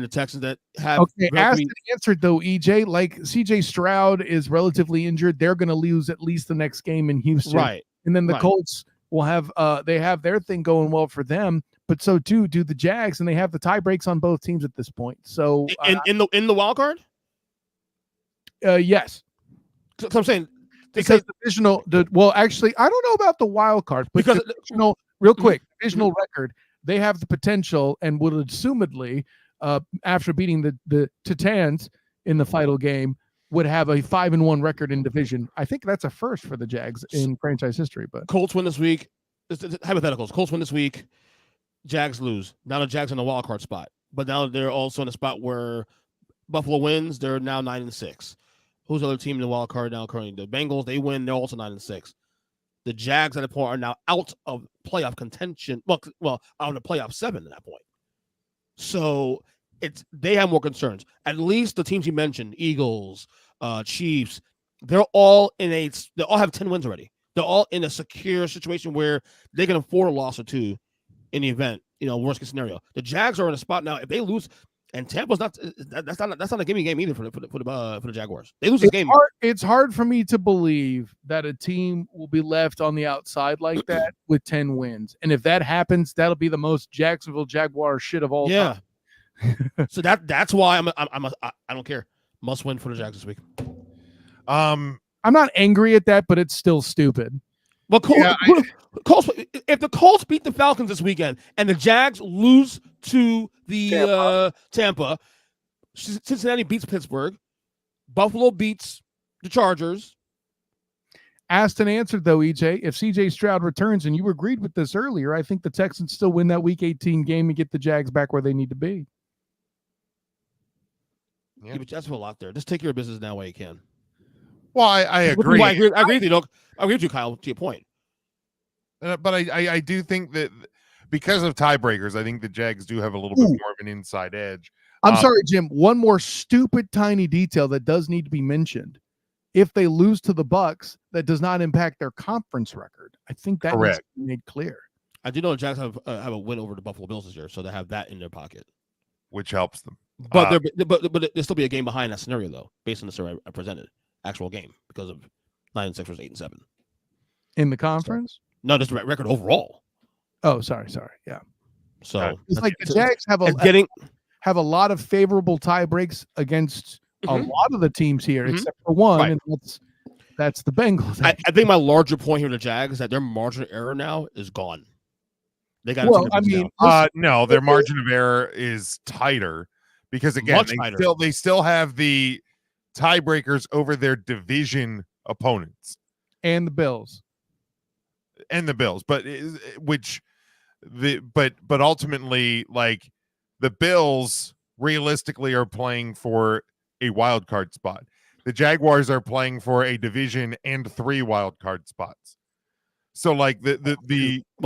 Texans, that have. Okay, asked and answered though, EJ. Like CJ Stroud is relatively injured. They're going to lose at least the next game in Houston, right? And then the Colts will have they have their thing going well for them, but so too do the Jags, and they have the tie breaks on both teams at this point. So in the wild card. Yes. So I'm saying because divisional. Actually, I don't know about the wild card, but because divisional, real quick, divisional record, they have the potential and would assumedly, after beating the Titans in the final game, would have a 5-1 record in division. I think that's a first for the Jags in franchise history. But Colts win this week. Hypotheticals. Colts win this week. Jags lose. Now the Jags in the wild card spot, but now they're also in a spot where Buffalo wins. They're now 9-6. Who's the other team in the wild card now? Currently, the Bengals. They win. They're also 9-6. The Jags at the point are now out of playoff contention. Well, out of the playoff 7 at that point. So they have more concerns. At least the teams you mentioned, Eagles, Chiefs, they all have 10 wins already. They're all in a secure situation where they can afford a loss or 2 in the event, worst case scenario. The Jags are in a spot now. If they lose, and Tampa's not a gimme game either for the Jaguars. They lose this game. It's hard for me to believe that a team will be left on the outside like that with 10 wins. And if that happens, that'll be the most Jacksonville Jaguars shit of all time. So that's why I don't care. Must win for the Jags this week. I'm not angry at that, but it's still stupid. Well, Colts, if the Colts beat the Falcons this weekend and the Jags lose to the Tampa, Cincinnati beats Pittsburgh, Buffalo beats the Chargers. Asked and answered, though, EJ. If CJ Stroud returns, and you agreed with this earlier, I think the Texans still win that Week 18 game and get the Jags back where they need to be. Yeah, but that's a lot there. Just take care of business now while you can. Well, I agree. I agree with you, Doc. I agree with you, Kyle, to your point. But I do think that because of tiebreakers, I think the Jags do have a little bit more of an inside edge. I'm sorry, Jim. One more stupid tiny detail that does need to be mentioned. If they lose to the Bucks, that does not impact their conference record. I think that needs to be made clear. I do know the Jags have a win over the Buffalo Bills this year, so they have that in their pocket, which helps them. But there'll still be a game behind that scenario, though, based on the scenario I presented. actual game because of 9-6 versus 8-7 in the conference. No, just record overall. Oh, sorry. Yeah. So it's like the Jags have a lot of favorable tie breaks against a lot of the teams here, except for one, Right. and that's the Bengals. I think my larger point here with the Jags is that their margin of error now is gone. They got. Well, I mean, no, their margin of error is tighter because again, they still have the tiebreakers over their division opponents and the Bills, but ultimately, like the Bills realistically are playing for a wild card spot. The Jaguars are playing for a division and 3 wild card spots. So like the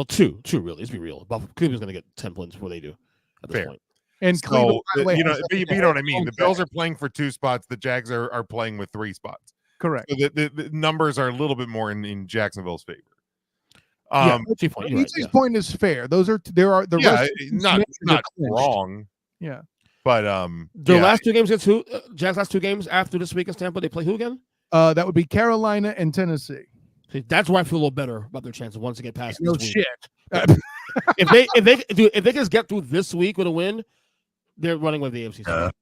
two really. Let's be real. Cleveland's going to get 10 points before they do at this point. And so Cleveland, you know what I mean. The Bills are playing for 2 spots. The Jags are playing with 3 spots. Correct. So the numbers are a little bit more in Jacksonville's favor. EJ's point is fair. Those are not wrong. Yeah. But the last 2 games against who? Jags last 2 games after this week in Tampa, they play who again? That would be Carolina and Tennessee. See, that's where I feel a little better about their chances once they get past. No this shit. if they just get through this week with a win, they're running with the AFC.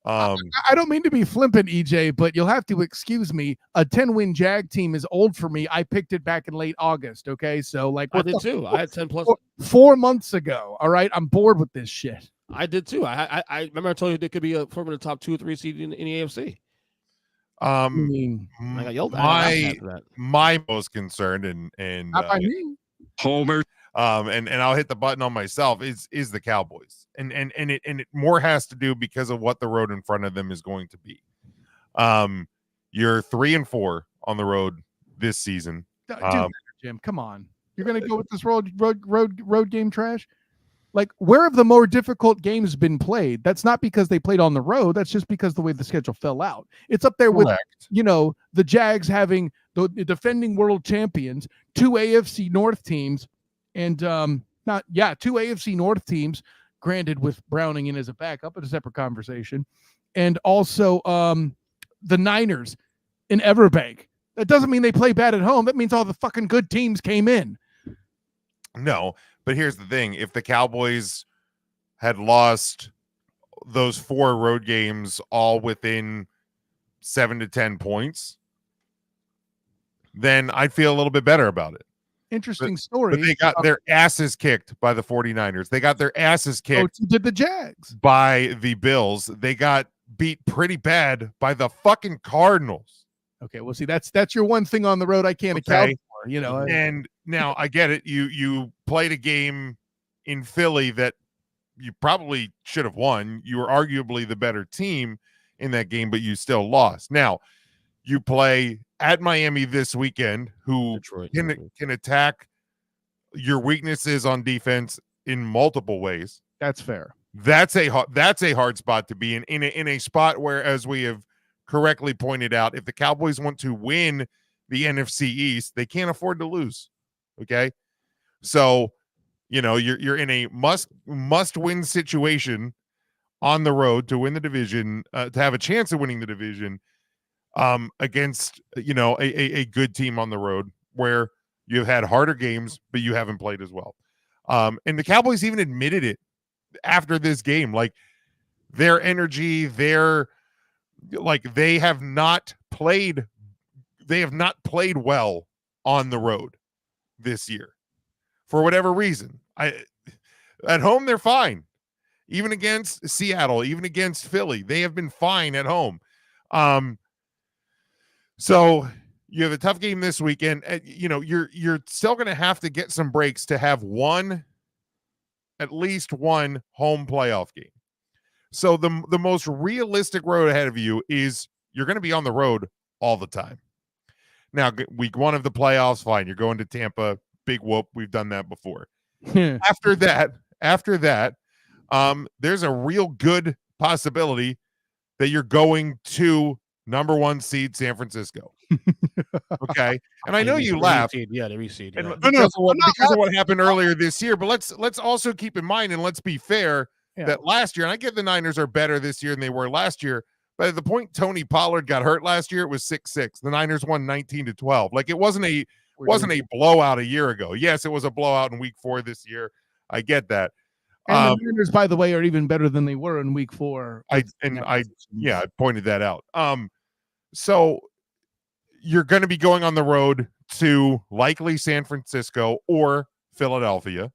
I don't mean to be flippant, EJ, but you'll have to excuse me. A 10-win Jag team is old for me. I picked it back in late August. Okay, so like I did too. I had 10 plus 4 months ago. All right, I'm bored with this shit. I did too. I remember I told you they could be from the top 2 or 3 seed in the AFC. I got yelled at. My most concerned and not by me. Homer. And I'll hit the button on myself is the Cowboys. And it more has to do because of what the road in front of them is going to be. You're 3-4 on the road this season. Jim, come on. You're gonna go with this road game trash? Like, where have the more difficult games been played? That's not because they played on the road. That's just because the way the schedule fell out. It's up there with, the Jags having the defending world champions, 2 AFC North teams, and 2 AFC North teams, granted with Browning in as a backup, but a separate conversation, and also the Niners in Everbank. That doesn't mean they play bad at home. That means all the fucking good teams came in. No, but here's the thing. If the Cowboys had lost those 4 road games all within 7 to 10 points, then I'd feel a little bit better about it. Interesting story. But they got their asses kicked by the 49ers. They got their asses kicked did the Jags by the Bills. They got beat pretty bad by the fucking Cardinals. Okay, well, see, that's your one thing on the road I can't account for, And now I get it. You played a game in Philly that you probably should have won. You were arguably the better team in that game, but you still lost. Now you play at Miami this weekend, who can attack your weaknesses on defense in multiple ways. That's fair. That's a hard spot to be in a spot where, as we have correctly pointed out, if the Cowboys want to win the NFC East, they can't afford to lose. Okay, so you're in a must win situation on the road to win the division, to have a chance of winning the division against a good team on the road where you've had harder games, but you haven't played as well. And the Cowboys even admitted it after this game, like their energy, they have not played well on the road this year for whatever reason. At home, they're fine. Even against Seattle, even against Philly, they have been fine at home. So you have a tough game this weekend. You're still going to have to get some breaks to have at least one home playoff game. So the most realistic road ahead of you is you're going to be on the road all the time. Now, week 1 of the playoffs, fine. You're going to Tampa, big whoop. We've done that before. After that, there's a real good possibility that you're going to number 1 seed San Francisco. Okay, and I know you laugh. Yeah, they reseed. Because of what happened earlier this year. But let's also keep in mind, and let's be fair, that last year, and I get the Niners are better this year than they were last year, By the point Tony Pollard got hurt last year, it was 6-6. The Niners won 19-12. Like, it wasn't a blowout a year ago. Yes, it was a blowout in week 4 this year. I get that. And the Niners, by the way, are even better than they were in week 4. I pointed that out. So you're going to be going on the road to likely San Francisco or Philadelphia.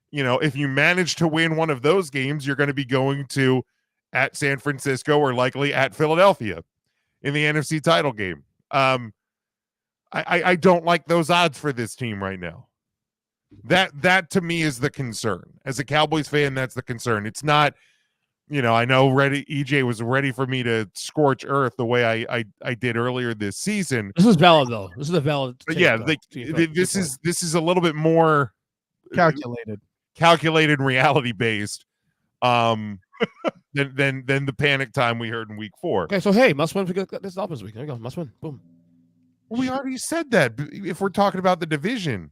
You know, if you manage to win one of those games, you're going to be going to at San Francisco or likely at Philadelphia in the NFC title game. I don't like those odds for this team right now. That to me is the concern. As a Cowboys fan, that's the concern. It's not, you know, I know EJ was ready for me to scorch earth the way I did earlier this season. This is valid though. This is a valid. But yeah, this is a little bit more calculated, reality based, than the panic time we heard in week 4. Okay, so hey, must win for this Dolphins week. There you go, must win. Boom. Well, we already said that. If we're talking about the division.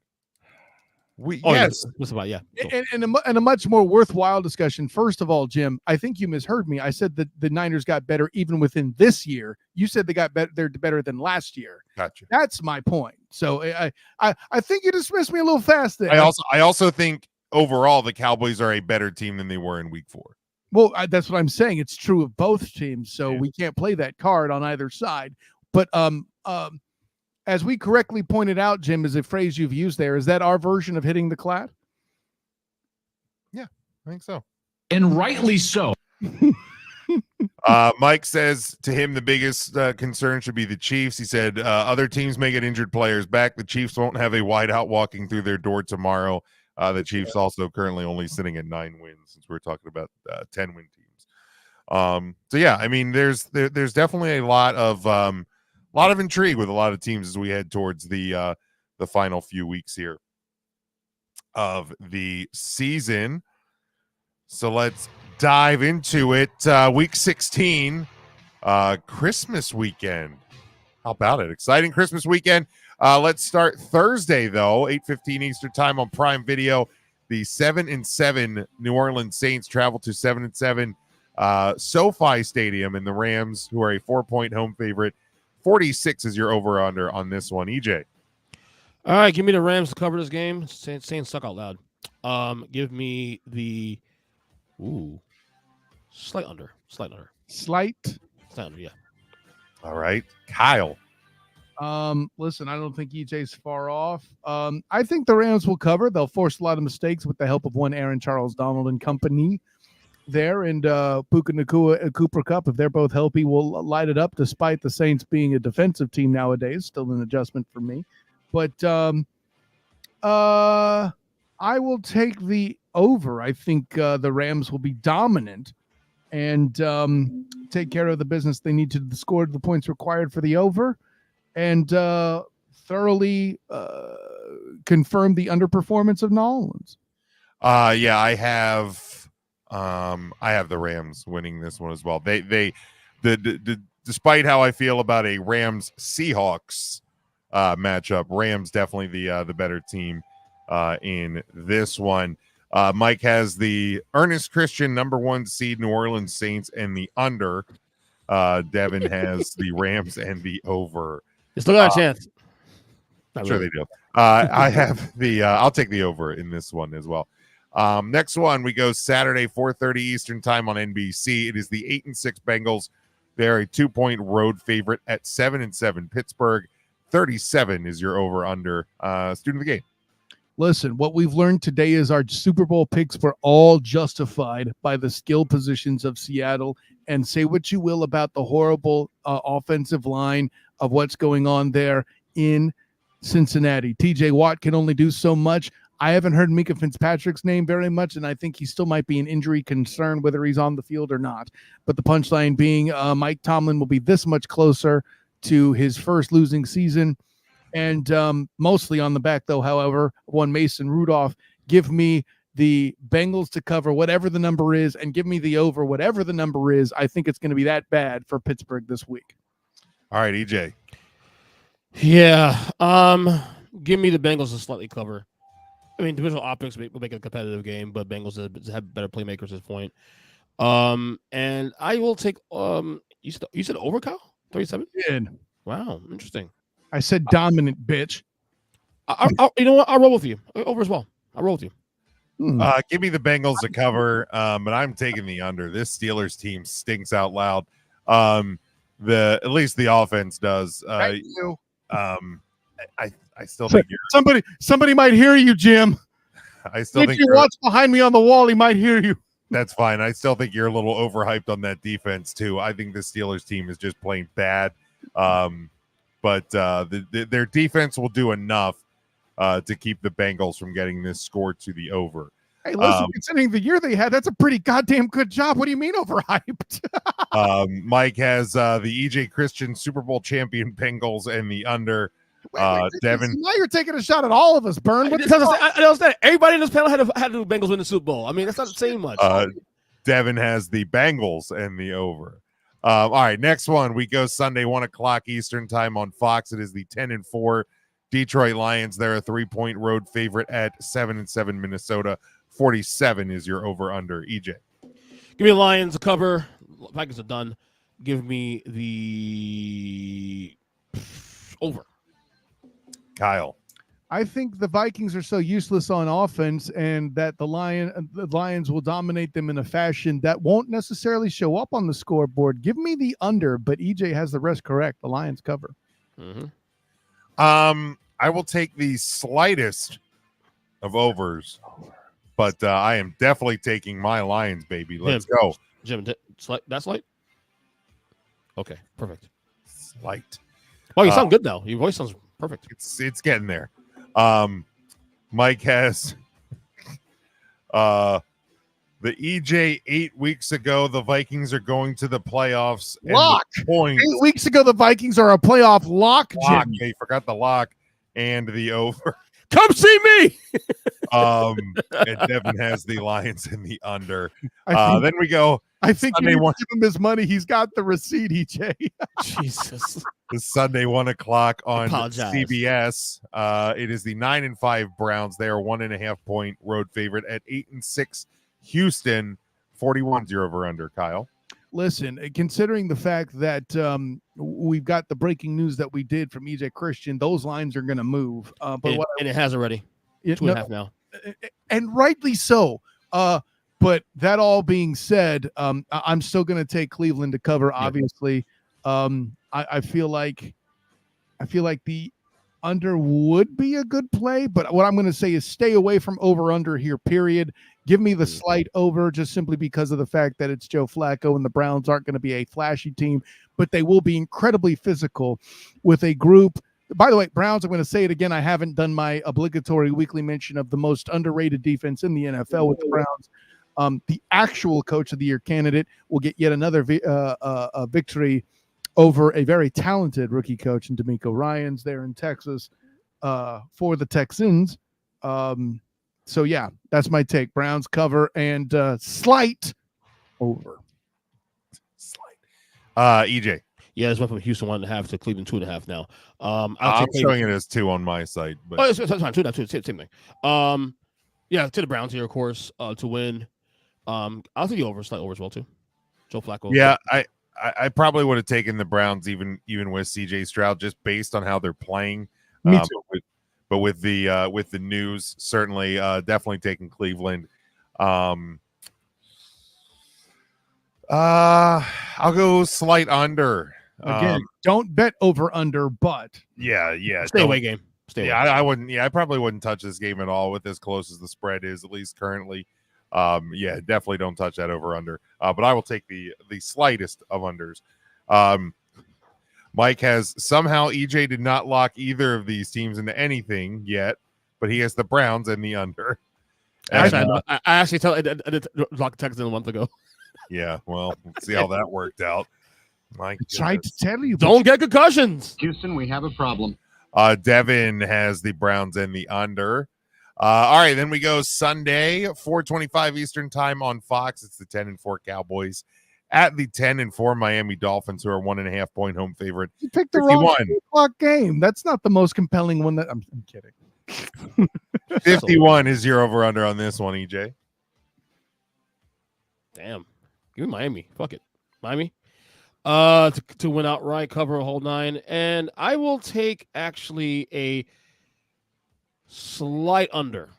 And a much more worthwhile discussion. First of all, Jim, I think you misheard me. I said that the Niners got better even within this year. You said they got better. They're better than last year. Gotcha. That's my point. So I think you dismissed me a little fast there. I also think overall the Cowboys are a better team than they were in week 4. Well, that's what I'm saying. It's true of both teams. So we can't play that card on either side. But as we correctly pointed out, Jim, is a phrase you've used there. Is that our version of hitting the clad? Yeah, I think so. And rightly so. Mike says to him the biggest concern should be the Chiefs. He said other teams may get injured players back. The Chiefs won't have a wideout walking through their door tomorrow. The Chiefs also currently only sitting at 9 wins since we're talking about 10-win teams. So yeah, I mean, there's definitely a lot of intrigue with a lot of teams as we head towards the final few weeks here of the season. So let's dive into it. Week 16, Christmas weekend. How about it? Exciting Christmas weekend. Let's start Thursday, though, 8:15 Eastern time on Prime Video. The 7-7 New Orleans Saints travel to 7-7 SoFi Stadium, and the Rams, who are a 4-point home favorite, 46 is your over-under on this one. EJ. All right, give me the Rams to cover this game. Saying suck out loud. Give me the slight under. Slight under, yeah. All right, Kyle. Listen, I don't think EJ's far off. I think the Rams will cover. They'll force a lot of mistakes with the help of one Aaron Charles Donald and company there, and Puka Nacua and Cooper Kupp, if they're both healthy, will light it up, despite the Saints being a defensive team nowadays. Still an adjustment for me. But I will take the over. I think the Rams will be dominant and take care of the business they need to score the points required for the over, and thoroughly confirm the underperformance of New Orleans. Yeah, I have the Rams winning this one as well. They despite how I feel about a Rams Seahawks matchup, Rams definitely the better team in this one. Mike has the Ernest Christian #1 seed New Orleans Saints and the under. Devin has the Rams and the over. You still got a chance. Sure they do. I have the I'll take the over in this one as well. Next one, we go Saturday, 4:30 Eastern time on NBC. It is the 8-6 Bengals. They're a 2-point road favorite at 7-7 Pittsburgh. 37 is your over-under. Student of the game. Listen, what we've learned today is our Super Bowl picks were all justified by the skill positions of Seattle. And say what you will about the horrible offensive line of what's going on there in Cincinnati. TJ Watt can only do so much. I haven't heard Mika Fitzpatrick's name very much, and I think he still might be an injury concern, whether he's on the field or not. But the punchline being Mike Tomlin will be this much closer to his first losing season. And mostly on the back, though, however, one Mason Rudolph. Give me the Bengals to cover whatever the number is, and give me the over whatever the number is. I think it's going to be that bad for Pittsburgh this week. All right, EJ. Yeah. Give me the Bengals to slightly cover. I mean, divisional optics will make it a competitive game, but Bengals have better playmakers at this point. And I will take you said over, Kyle? 37? Wow, interesting. I said dominant, bitch. You know what? I'll roll with you. Over as well. I'll roll with you. Give me the Bengals to cover, but I'm taking the under. This Steelers team stinks out loud. At least the offense does. Thank you. I still think somebody might hear you, Jim. I still think you watch behind me on the wall, he might hear you. That's fine. I still think you're a little overhyped on that defense too. I think the Steelers team is just playing bad, but their defense will do enough to keep the Bengals from getting this score to the over. Hey, listen, considering the year they had, that's a pretty goddamn good job. What do you mean overhyped? Mike has the EJ Christian Super Bowl champion Bengals and the under. Devin, now you're taking a shot at all of us, Burn. I understand. Everybody in this panel had the Bengals win the Super Bowl. I mean, that's not saying much. Devin has the Bengals and the over. All right, next one. We go Sunday, 1:00 Eastern time on Fox. It is the 10-4 Detroit Lions. They're a 3-point road favorite at 7-7 Minnesota. 47 is your over/under. EJ, give me the Lions to cover. Vikings are done. Give me the over. Kyle, I think the Vikings are so useless on offense, and that the Lions will dominate them in a fashion that won't necessarily show up on the scoreboard. Give me the under, but EJ has the rest correct. The Lions cover. Mm-hmm. I will take the slightest of overs, but I am definitely taking my Lions, baby. Let's go, Jim. That's light. Okay, perfect. Slight. Oh, you sound good now. Your voice sounds perfect. It's getting there. Mike has the EJ 8 weeks ago. The Vikings are going to the playoffs. Lock. 8 weeks ago, the Vikings are a playoff lock. Jim. They forgot the lock and the over. Come see me. And Devin has the Lions in the under. Then we go. I think Sunday you give him his money. He's got the receipt, EJ. Jesus. This Sunday, 1:00 on Apologize. CBS. It is the 9-5 Browns. They are 1.5 point road favorite at 8-6 Houston. 41's your over under. Kyle. Listen, considering the fact that we've got the breaking news that we did from EJ Christian, those lines are going to move. And it has already. 2.5 now. And rightly so. But that all being said, I'm still going to take Cleveland to cover. Obviously, I feel like the under would be a good play. But what I'm going to say is stay away from over/under here. Period. Give me the slight over, just simply because of the fact that it's Joe Flacco and the Browns aren't going to be a flashy team, but they will be incredibly physical with a group. By the way, Browns, I'm going to say it again. I haven't done my obligatory weekly mention of the most underrated defense in the NFL with the Browns. The actual coach of the year candidate will get yet another victory over a very talented rookie coach in D'Amico Ryans there in Texas for the Texans. So, yeah, that's my take. Browns cover and slight over. EJ. Yeah, it's went from Houston 1.5 to Cleveland 2.5 now. I'm showing it as 2 on my site. But it's fine. 2.5, same thing. Yeah, to the Browns here, of course, to win. I'll take the over, slight over as well too. Joe Flacco. Yeah, I probably would have taken the Browns even with CJ Stroud just based on how they're playing. Me too. But with the news, certainly definitely taking Cleveland. I'll go slight under. Again, don't bet over under, but yeah, stay away game. I wouldn't. Yeah, I probably wouldn't touch this game at all with as close as the spread is, at least currently. Yeah, definitely don't touch that over under. But I will take the slightest of unders. Mike has somehow EJ did not lock either of these teams into anything yet, but he has the Browns and the under. And, I actually I did lock Texans a month ago. Yeah, well, let's see how that worked out. I tried to tell you. Don't get concussions. Houston, we have a problem. Devin has the Browns and the under. All right, then we go Sunday, 4:25 Eastern time on Fox. It's the 10-4 Cowboys at the 10-4 Miami Dolphins, who are 1.5 point home favorite. You picked the wrong o'clock game. That's not the most compelling one. I'm kidding. 51 is your over under on this one, EJ. Damn. Give me Miami. Fuck it. Miami. To win outright, cover a whole 9. And I will take actually a slight under.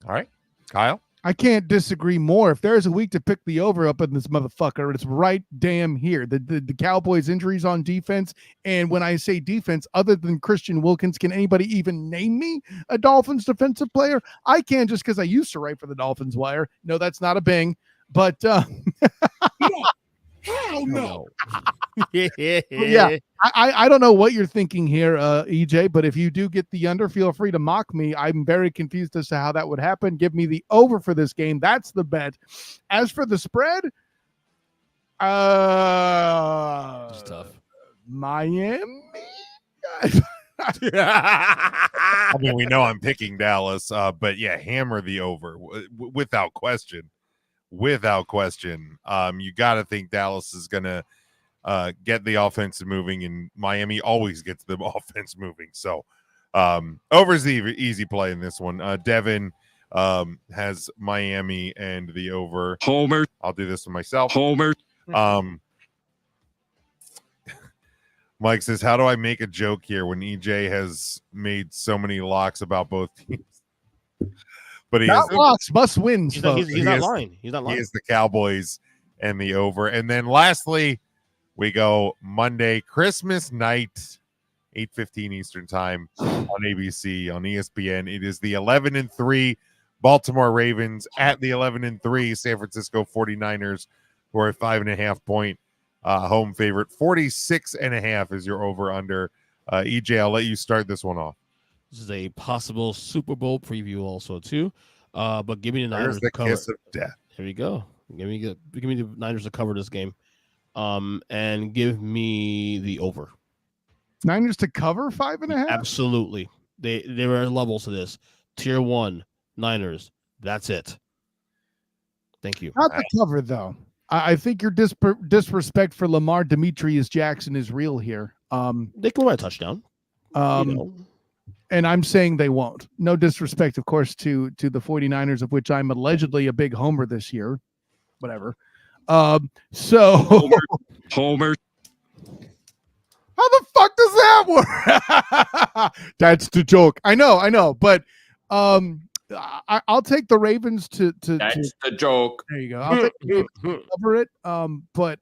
All right. Kyle? I can't disagree more. If there's a week to pick the over up in this motherfucker, it's right damn here. The Cowboys' injuries on defense, and when I say defense, other than Christian Wilkins, can anybody even name me a Dolphins defensive player? I can, just because I used to write for the Dolphins Wire. No, that's not a bing, but Hell no. yeah, I don't know what you're thinking here, EJ, but if you do get the under, feel free to mock me. I'm very confused as to how that would happen. Give me the over for this game. That's the bet. As for the spread, It's tough. Miami. I mean, we know I'm picking Dallas, but yeah, hammer the over without question. Without question. You got to think Dallas is going to get the offense moving, and Miami always gets the offense moving. So over is the easy play in this one. Devin has Miami and the over. Homer. I'll do this one myself. Homer. Mike says, how do I make a joke here when EJ has made so many locks about both teams? But he Not loss, must wins. He's not lying. He's not He lying. is the Cowboys and the over. And then lastly, we go Monday, Christmas night, 8:15 Eastern time on ABC, on ESPN. It is the 11-3 Baltimore Ravens at the 11-3 San Francisco 49ers, who are a 5.5-point home favorite. 46.5 is your over-under. EJ, I'll let you start this one off. This is a possible Super Bowl preview also too. But give me the Niners There's the to cover. kiss of death. Here we go. Give me the Niners to cover this game. And give me the over. Niners to cover 5.5. Absolutely. There are levels to this. Tier 1, Niners. That's it. Thank you. Not the cover though. I think your disrespect for Lamar Demetrius Jackson is real here. They can win a touchdown. And I'm saying they won't. No disrespect, of course, to the 49ers, of which I'm allegedly a big homer this year. Whatever. So Homer. How the fuck does that work? That's the joke. I know, but I'll take the Ravens to That's the joke. There you go. I'll take the Ravens to cover it. But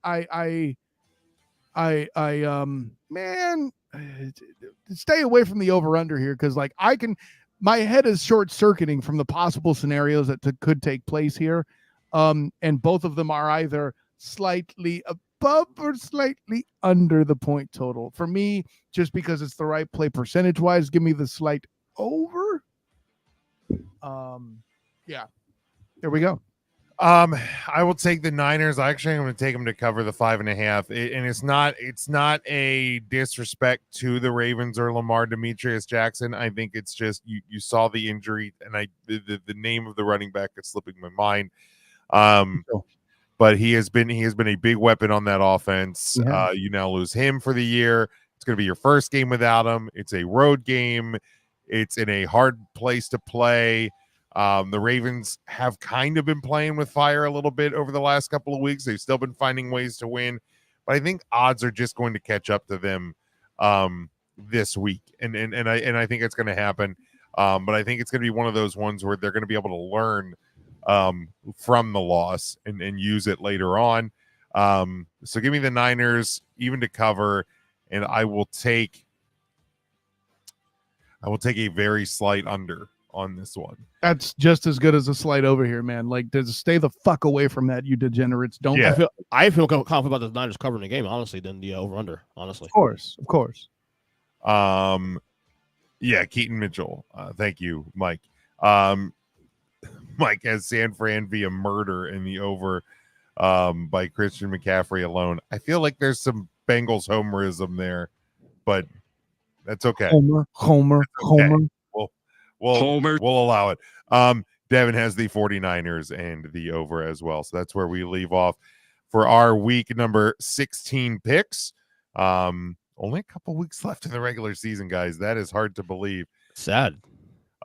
man, stay away from the over under here, because like my head is short circuiting from the possible scenarios that could take place here. And both of them are either slightly above or slightly under the point total. For me, just because it's the right play percentage wise, give me the slight over. Yeah, there we go. I will take the Niners. Actually, I'm going to take them to cover the 5.5. And it's not a disrespect to the Ravens or Lamar Demetrius Jackson. I think it's just you saw the injury, and the name of the running back is slipping my mind. But he has been a big weapon on that offense. Yeah. You now lose him for the year. It's going to be your first game without him. It's a road game. It's in a hard place to play. The Ravens have kind of been playing with fire a little bit over the last couple of weeks. They've still been finding ways to win, but I think odds are just going to catch up to them this week, and I think it's going to happen. But I think it's going to be one of those ones where they're going to be able to learn from the loss and use it later on. So give me the Niners even to cover, and I will take a very slight under on this one. That's just as good as a slight over here, man. Like, just stay the fuck away from that, you degenerates. Don't. Yeah. I feel confident about the Niners covering the game, honestly, than the over under. Honestly, Of course. Yeah, Keaton Mitchell. Thank you, Mike. Mike has San Fran via murder in the over by Christian McCaffrey alone. I feel like there's some Bengals homerism there, but that's okay. Homer. We'll allow it. Devin has the 49ers and the over as well. So that's where we leave off for our week number 16 picks. Only a couple weeks left in the regular season, guys. That is hard to believe. sad,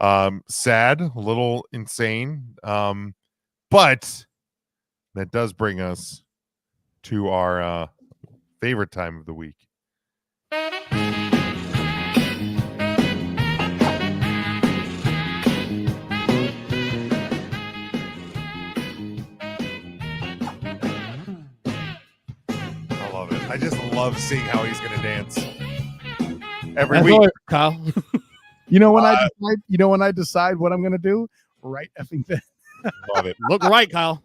A little insane. But That does bring us to our favorite time of the week. I love it. I just love seeing how he's going to dance every week. Always, Kyle. You know when I decide what I'm going to do? Right effing then. Love it. Look right, Kyle.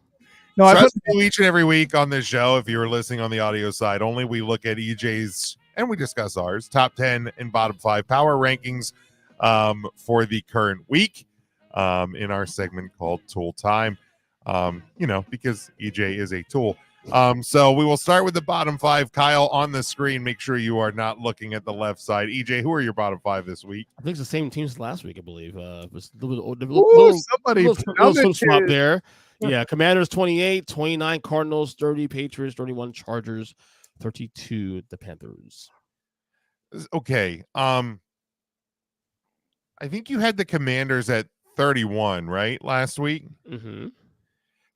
No, I Trust me, each and every week on this show, if you were listening on the audio side, only we look at EJ's and we discuss ours top 10 and bottom 5 power rankings for the current week in our segment called Tool Time. Because EJ is a tool. So we will start with the bottom 5. Kyle, on the screen, make sure you are not looking at the left side. EJ, who are your bottom 5 this week? I think it's the same teams as last week, I believe. It was a somebody little swap there. Yeah, Commanders 28, 29, Cardinals 30, Patriots 31, Chargers 32, the Panthers. Okay. I think you had the Commanders at 31, right, last week? Mm-hmm.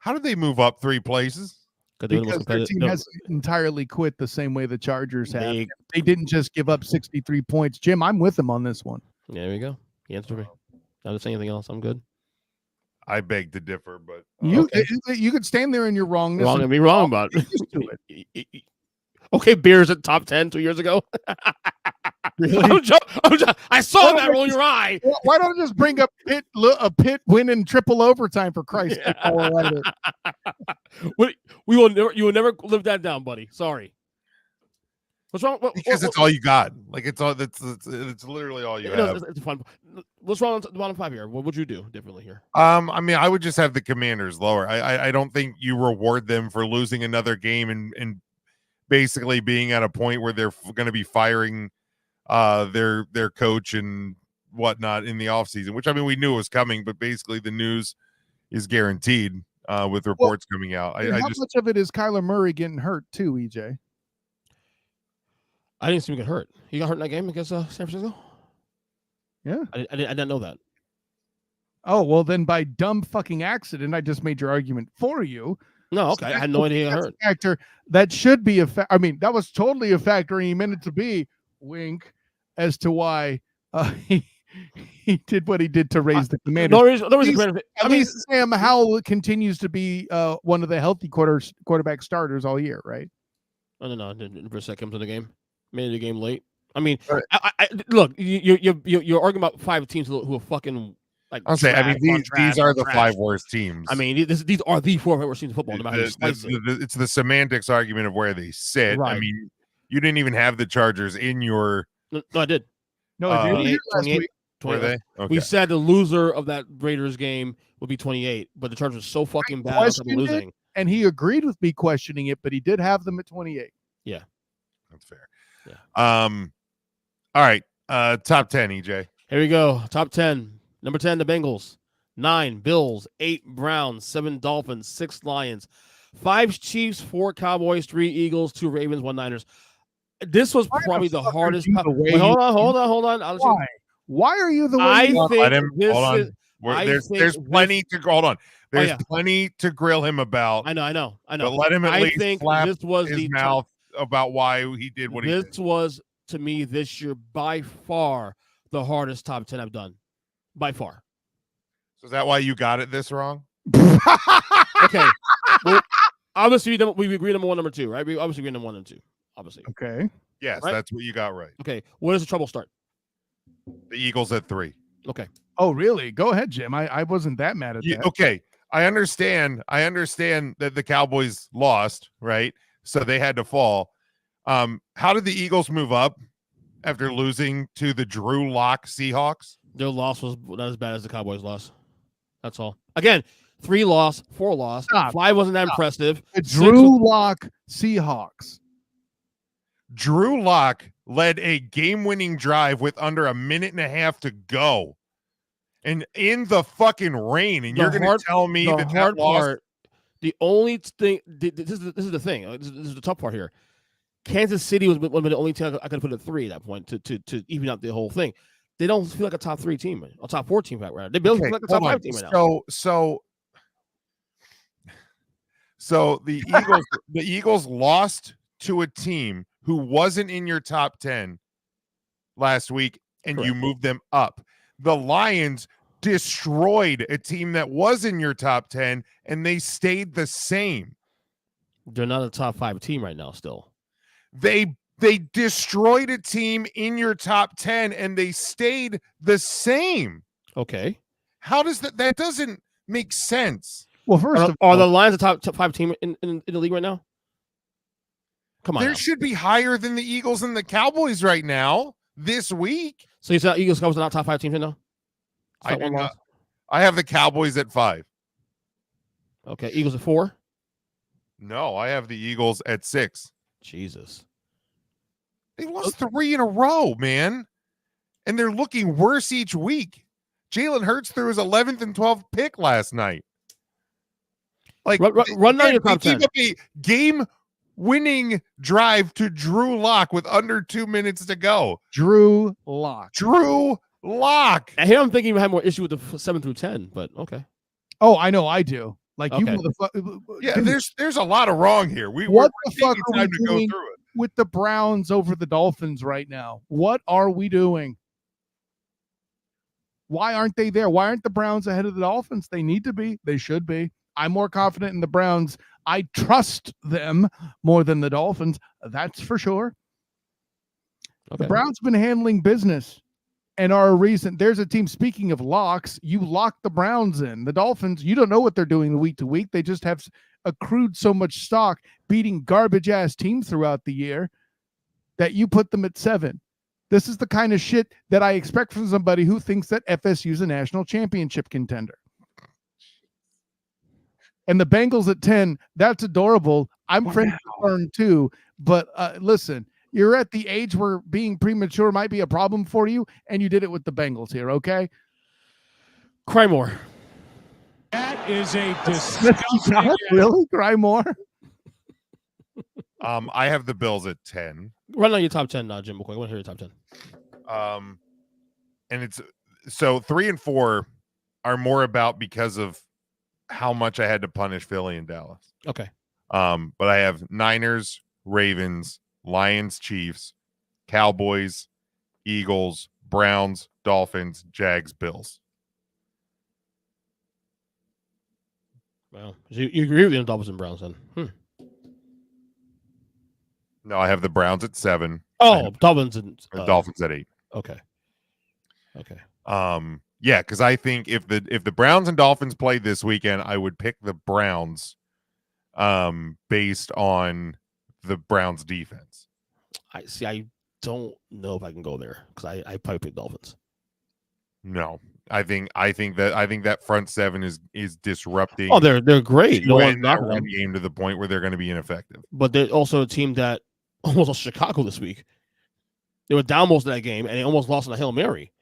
How did they move up 3 places? Because their team hasn't entirely quit the same way the Chargers have. They didn't just give up 63 points. Jim, I'm with them on this one. There we go. He answered me. Not to say anything else. I'm good. I beg to differ, but you could stand there in your wrongness. Wrong and be wrong about it. Okay, Bears at top 10 2 years ago. Really? I saw that roll your eye. Why don't I just bring up a Pitt win in triple overtime for Christ's sake? You will never live that down, buddy. Sorry. What's wrong? Because it's all you got. Like it's literally all you have. It's fun. What's wrong with the bottom 5 here? What would you do differently here? I would just have the Commanders lower. I don't think you reward them for losing another game and basically being at a point where they're going to be firing their coach and whatnot in the offseason, which we knew was coming, but basically the news is guaranteed with reports coming out. How much of it is Kyler Murray getting hurt too, EJ? I didn't see him get hurt. He got hurt in that game against San Francisco? Yeah. I didn't know that. Oh, well, then by dumb fucking accident, I just made your argument for you. No, okay. I had no idea he got hurt. Factor. That should be a factor. That was totally a factor, and he meant it to be, wink, as to why he did what he did to raise the Commanders. At least Sam Howell continues to be one of the healthy quarterback starters all year, right? No. Brissett comes in the game. Made the game late. Look, you're arguing about 5 teams who are fucking like. I'll say. These are the 5 worst teams. These are the 4 worst teams in football. No matter it's the semantics argument of where they sit. Right. You didn't even have the Chargers in your. No, I did. No, I did. 28. Were they? Okay. We said the loser of that Raiders game would be 28, but the Chargers were so fucking bad on top of losing. And he agreed with me questioning it, but he did have them at 28. Yeah, that's fair. Yeah. All right. Top 10, EJ. Here we go. Top 10. Number 10, the Bengals. 9, Bills. 8, Browns. 7, Dolphins. 6, Lions. 5, Chiefs. 4, Cowboys. 3, Eagles. 2, Ravens. 1, Niners. This was probably the hardest. Wait, hold on. Why are you the way? There's plenty to hold on. There's plenty to grill him about. I know. But let him at least flap his mouth about why he did what he did. This was, to me, this year by far the hardest top 10 I've done. By far. So is that why you got it this wrong? Okay. Well, obviously, we agree number 1, number 2, right? We obviously agree number 1 and 2. Obviously. Okay. Yes, right? That's what you got right. Okay. Where does the trouble start? The Eagles at 3. Okay. Oh, really? Go ahead, Jim. I wasn't that mad at that. Okay. I understand that the Cowboys lost, right? So they had to fall. How did the Eagles move up after losing to the Drew Lock Seahawks? Their loss was not as bad as the Cowboys' loss. That's all. Again, 3 loss, 4 loss. 5 wasn't that impressive. The Drew Lock Seahawks. Drew Lock led a game-winning drive with under a minute and a half to go, and in the fucking rain. And you're going to tell me the that hard lost? Part? The only thing. This is the thing. This is the tough part here. Kansas City was one of the only team I could put at 3 at that point to even out the whole thing. They don't feel like a top 3 team, a top 4 team right now. They feel like a top 5 team right now. So the Eagles lost to a team who wasn't in your top 10 last week, and you moved them up. The Lions destroyed a team that was in your top 10, and they stayed the same. They're not a top 5 team right now still. They destroyed a team in your top 10, and they stayed the same. Okay. How does that doesn't make sense? Well, first of all, all, the Lions a top 5 team in the league right now? Come on. There now. should be higher than the Eagles and the Cowboys right now this week. So you said Eagles Cowboys are not top 5 teams right now? I have the Cowboys at 5. Okay, Eagles at 4? No, I have the Eagles at 6. Jesus. They lost 3 in a row, man. And they're looking worse each week. Jalen Hurts threw his 11th and 12th pick last night. Like, run down your top 10. Up a game-winning drive to Drew Lock with under 2 minutes to go. Drew Lock. And here I'm thinking you had more issue with the 7 through 10, but okay. Oh, I know I do. Like okay. you motherfucker. Yeah, there's a lot of wrong here. What the fuck are we to doing go through it. with the Browns over the Dolphins right now? What are we doing? Why aren't they there? Why aren't the Browns ahead of the Dolphins? They need to be. They should be. I'm more confident in the Browns. I trust them more than the Dolphins. That's for sure. Okay. The Browns have been handling business and are a reason. There's a team, speaking of locks, you lock the Browns in. The Dolphins, you don't know what they're doing week to week. They just have accrued so much stock beating garbage-ass teams throughout the year that you put them at 7. This is the kind of shit that I expect from somebody who thinks that FSU is a national championship contender. And the Bengals at 10, that's adorable. I'm friends with Fern too, but listen, you're at the age where being premature might be a problem for you, and you did it with the Bengals here, okay? Cry more. That is a disgusting. Really? Cry more? I have the Bills at 10. Run on your top 10 now, Jim. I want to hear your top 10. And it's so 3 and 4 are more about because of how much I had to punish Philly and Dallas. Okay. But I have Niners, Ravens, Lions, Chiefs, Cowboys, Eagles, Browns, Dolphins, Jags, Bills. Wow. So you agree with the Dolphins and Browns then? No, I have the Browns at 7. Oh, Dolphins and Dolphins at 8. Okay. Yeah, because I think if the Browns and Dolphins played this weekend, I would pick the Browns based on the Browns defense. I don't know if I can go there because I probably pick Dolphins. No. I think that front 7 is disrupting. Oh, they're great. No one's not run game to the point where they're going to be ineffective. But they're also a team that almost lost Chicago this week. They were down most of that game, and they almost lost on a Hail Mary.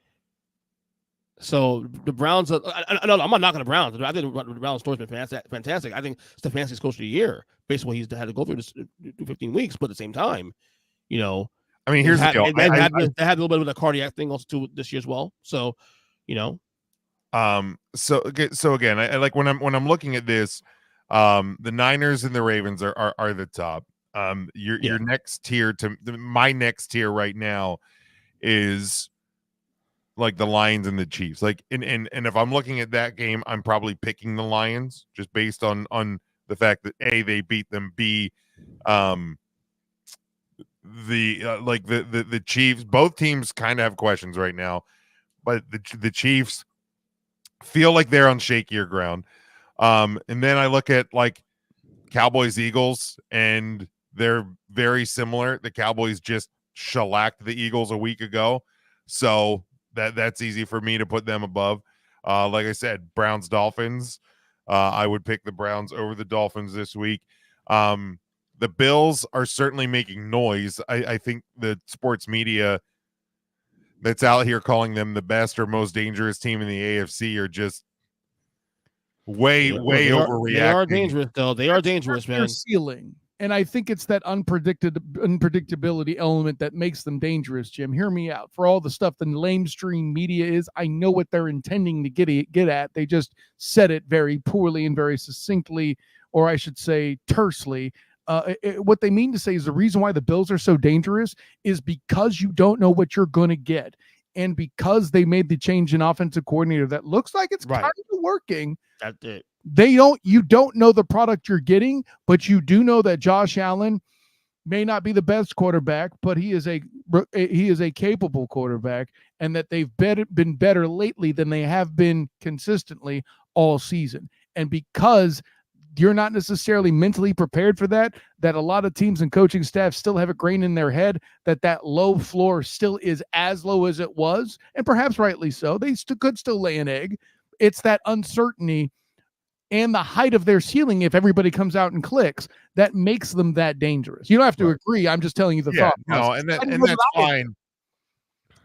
So the Browns, I'm not knocking the Browns. I think the Browns story's been fantastic. I think Stefanski's coach of the year, based on what he's had to go through this 15 weeks. But at the same time, I mean, here's the deal. They had a little bit of a cardiac thing also too this year as well. So, So again, I like when I'm looking at this, the Niners and the Ravens are the top. Your next tier my next tier right now is like the Lions and the Chiefs. Like, and if I'm looking at that game, I'm probably picking the Lions just based on the fact that A, they beat them, B, the Chiefs, both teams kind of have questions right now, but the Chiefs feel like they're on shakier ground. And then I look at like Cowboys, Eagles, and they're very similar. The Cowboys just shellacked the Eagles a week ago. So that's easy for me to put them above. Like I said, Browns, Dolphins. I would pick the Browns over the Dolphins this week. The Bills are certainly making noise. I think the sports media that's out here calling them the best or most dangerous team in the AFC are just way overreacting. They are dangerous, though. They are dangerous, man. Their ceiling. And I think it's that unpredictability element that makes them dangerous, Jim. Hear me out. For all the stuff the lamestream media is, I know what they're intending to get at. They just said it very poorly and very succinctly, or I should say tersely. What they mean to say is the reason why the Bills are so dangerous is because you don't know what you're going to get. And because they made the change in offensive coordinator that looks like it's kind of working. That's it. You don't know the product you're getting, but you do know that Josh Allen may not be the best quarterback, but he is a capable quarterback, and that they've been better lately than they have been consistently all season. And because you're not necessarily mentally prepared for that a lot of teams and coaching staff still have a grain in their head that low floor still is as low as it was, and perhaps rightly so. They could still lay an egg. It's that uncertainty and the height of their ceiling, if everybody comes out and clicks, that makes them that dangerous. You don't have to agree. I'm just telling you the thought. No, and that's fine.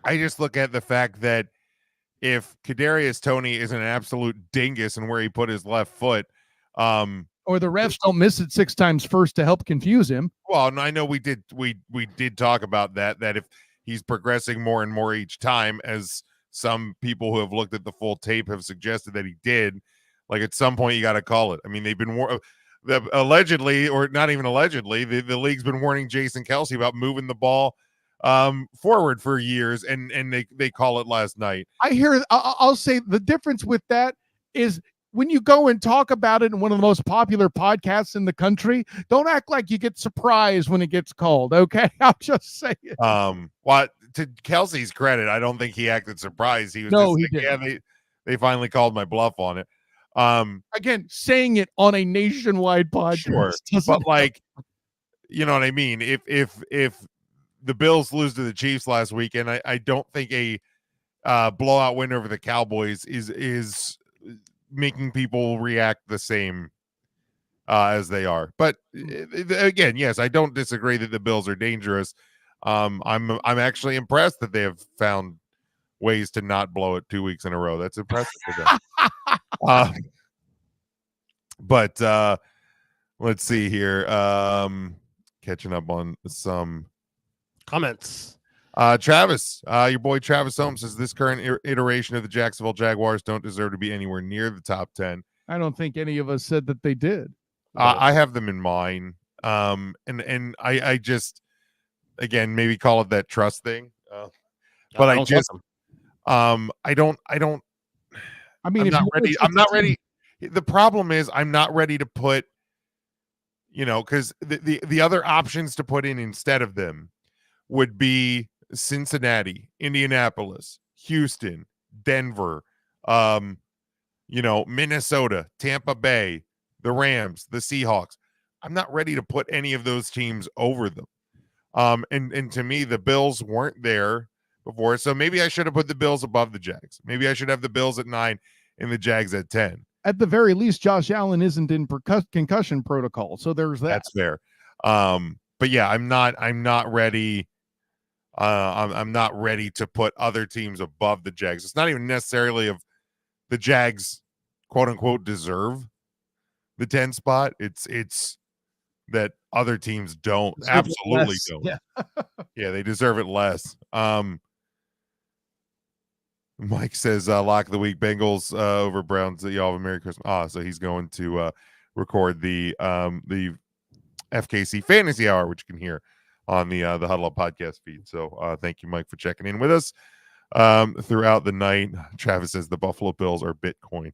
I just look at the fact that if Kadarius Toney is an absolute dingus in where he put his left foot, or the refs don't miss it 6 times first to help confuse him. Well, I know we did talk about that if he's progressing more and more each time, as some people who have looked at the full tape have suggested that he did. Like, at some point, you got to call it. I mean, they've been allegedly, or not even allegedly, the league's been warning Jason Kelce about moving the ball forward for years, and they call it last night. I'll say the difference with that is when you go and talk about it in one of the most popular podcasts in the country, don't act like you get surprised when it gets called. Okay, I'll just say it. Well, to Kelce's credit, I don't think he acted surprised. He was he didn't. Yeah, they finally called my bluff on it. Again, saying it on a nationwide podcast, sure, but like, you know what I mean? If the Bills lose to the Chiefs last weekend, I don't think a blowout win over the Cowboys is making people react the same as they are. But again, yes, I don't disagree that the Bills are dangerous. I'm actually impressed that they have found ways to not blow it 2 weeks in a row. That's impressive for them. But let's see here. Catching up on some comments. Travis, your boy Travis Holmes says this current iteration of the Jacksonville Jaguars don't deserve to be anywhere near the top 10. I don't think any of us said that they did. I have them in mind. And I just, again, maybe call it that trust thing. But I just, I mean, I'm not ready. The problem is I'm not ready to put, because the other options to put in instead of them would be Cincinnati, Indianapolis, Houston, Denver, Minnesota, Tampa Bay, the Rams, the Seahawks. I'm not ready to put any of those teams over them. And to me, the Bills weren't there before. So maybe I should have put the Bills above the Jags. Maybe I should have the Bills at 9 and the Jags at 10. At the very least, Josh Allen isn't in concussion protocol. So there's that. That's fair. But yeah, I'm not ready. I'm not ready to put other teams above the Jags. It's not even necessarily of the Jags, quote unquote, deserve the 10 spot. It's that other teams don't, absolutely don't. Yeah. Yeah, they deserve it less. Mike says lock of the week, Bengals over Browns. Y'all have a Merry Christmas. So he's going to record the FKC Fantasy Hour, which you can hear on the Huddle Up podcast feed. So thank you, Mike, for checking in with us throughout the night. Travis says the Buffalo Bills are Bitcoin.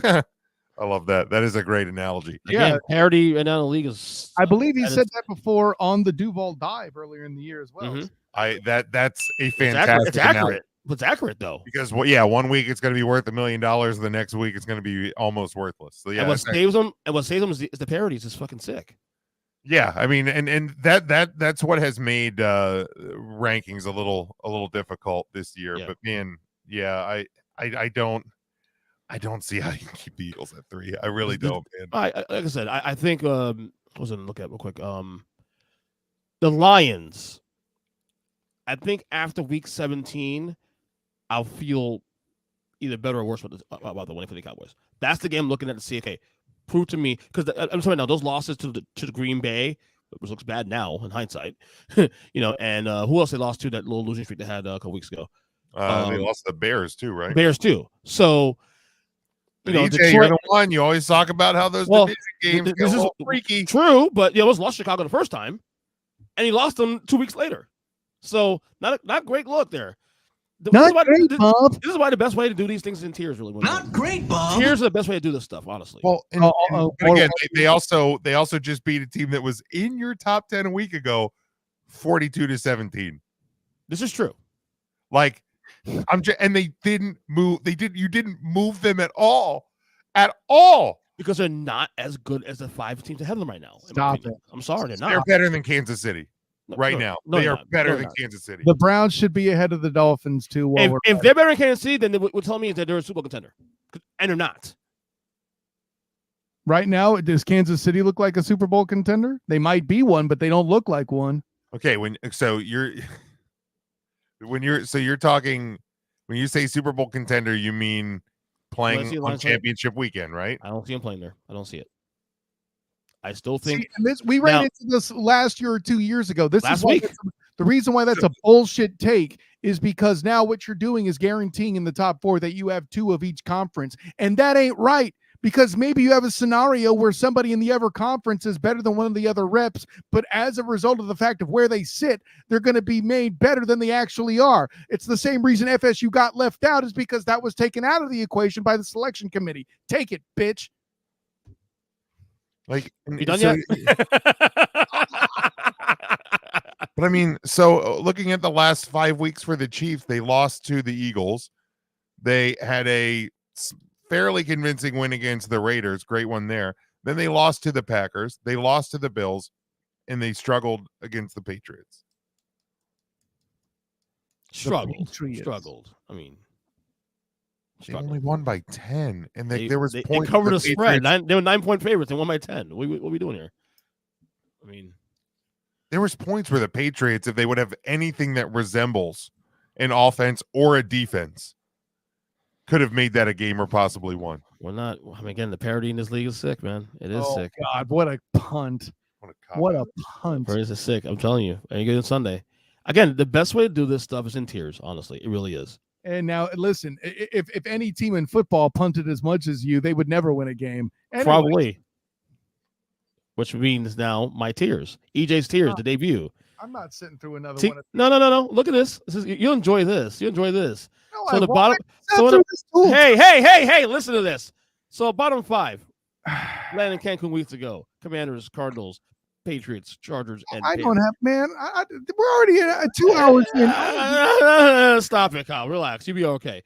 I love that. That is a great analogy. Again, parity and now the league is. I believe he said that before on the Duval dive earlier in the year as well. Mm-hmm. That's a fantastic. It's accurate. It's accurate though, because 1 week it's going to be worth $1 million. The next week it's going to be almost worthless. So yeah, and what saves them is the parodies is fucking sick. Yeah, I mean, and that's what has made rankings a little difficult this year. Yeah. But man, yeah, I don't see how you can keep the Eagles at 3. I really don't, man. Like I said, I think I was gonna look at real quick. The Lions. I think after week 17, I'll feel either better or worse about the winning for the Cowboys. That's the game I'm looking at to see. Okay, prove to me, because I'm sorry now, those losses to the Green Bay which looks bad now in hindsight. You know, and who else they lost to that little losing streak they had a couple weeks ago? They lost the Bears too, right? Bears too. So, you know, EJ, you're the one. You always talk about how those division games get a little freaky. True, but it was lost Chicago the first time, and he lost them 2 weeks later. So not great look there. Not great, Bob. This is why the best way to do these things is in tiers. Really, Not great, Bob. Tiers are the best way to do this stuff, honestly. Well, but again, they also just beat a team that was in your top 10 a week ago, 42-17. This is true. Like, and they didn't move. You didn't move them at all, because they're not as good as the 5 teams ahead of them right now. Stop it. I'm sorry, they're not. They're better than Kansas City now. They are better than Kansas City. The Browns should be ahead of the Dolphins too. If they're better than Kansas City, then what tell me is that they're a Super Bowl contender, and they're not. Right now, does Kansas City look like a Super Bowl contender? They might be one, but they don't look like one. Okay, you're talking when you say Super Bowl contender, you mean playing on championship weekend, right? I don't see him playing there. I don't see it. I still think we ran into this last year or 2 years ago. This last is why week. The reason why that's a bullshit take is because now what you're doing is guaranteeing in the top 4 that you have 2 of each conference, and that ain't right. Because maybe you have a scenario where somebody in the other conference is better than one of the other reps, but as a result of the fact of where they sit, they're going to be made better than they actually are. It's the same reason FSU got left out, is because that was taken out of the equation by the selection committee. Take it, bitch. Like, you done yet? But I mean, so looking at the last 5 weeks for the Chiefs, they lost to the Eagles. They had a fairly convincing win against the Raiders. Great one there. Then they lost to the Packers. They lost to the Bills, and they struggled against the Patriots. Struggled. I mean, they only won by 10, and there was they points. Covered the spread. They were 9-point favorites and won by 10. What are we doing here? I mean, there was points where the Patriots, if they would have anything that resembles an offense or a defense, could have made that a game or possibly won. We're not. I mean, again, the parity in this league is sick, man. It is sick. God, what a punt! What a punt! Parity is sick. I'm telling you. And you get it Sunday. Again, the best way to do this stuff is in tiers. Honestly, it really is. And now, listen, if any team in football punted as much as you, they would never win a game. Anyway. Probably. Which means now my tiers, EJ's tiers, the debut. I'm not sitting through another one. No. Look at this. You'll enjoy this. You enjoy this. No, so the bottom. So hey! Listen to this. So bottom 5, landed in Cancun weeks ago. Commanders, Cardinals, Patriots, Chargers, and I don't have, man. We're already at 2 hours in. Stop it, Kyle. Relax. You'll be okay.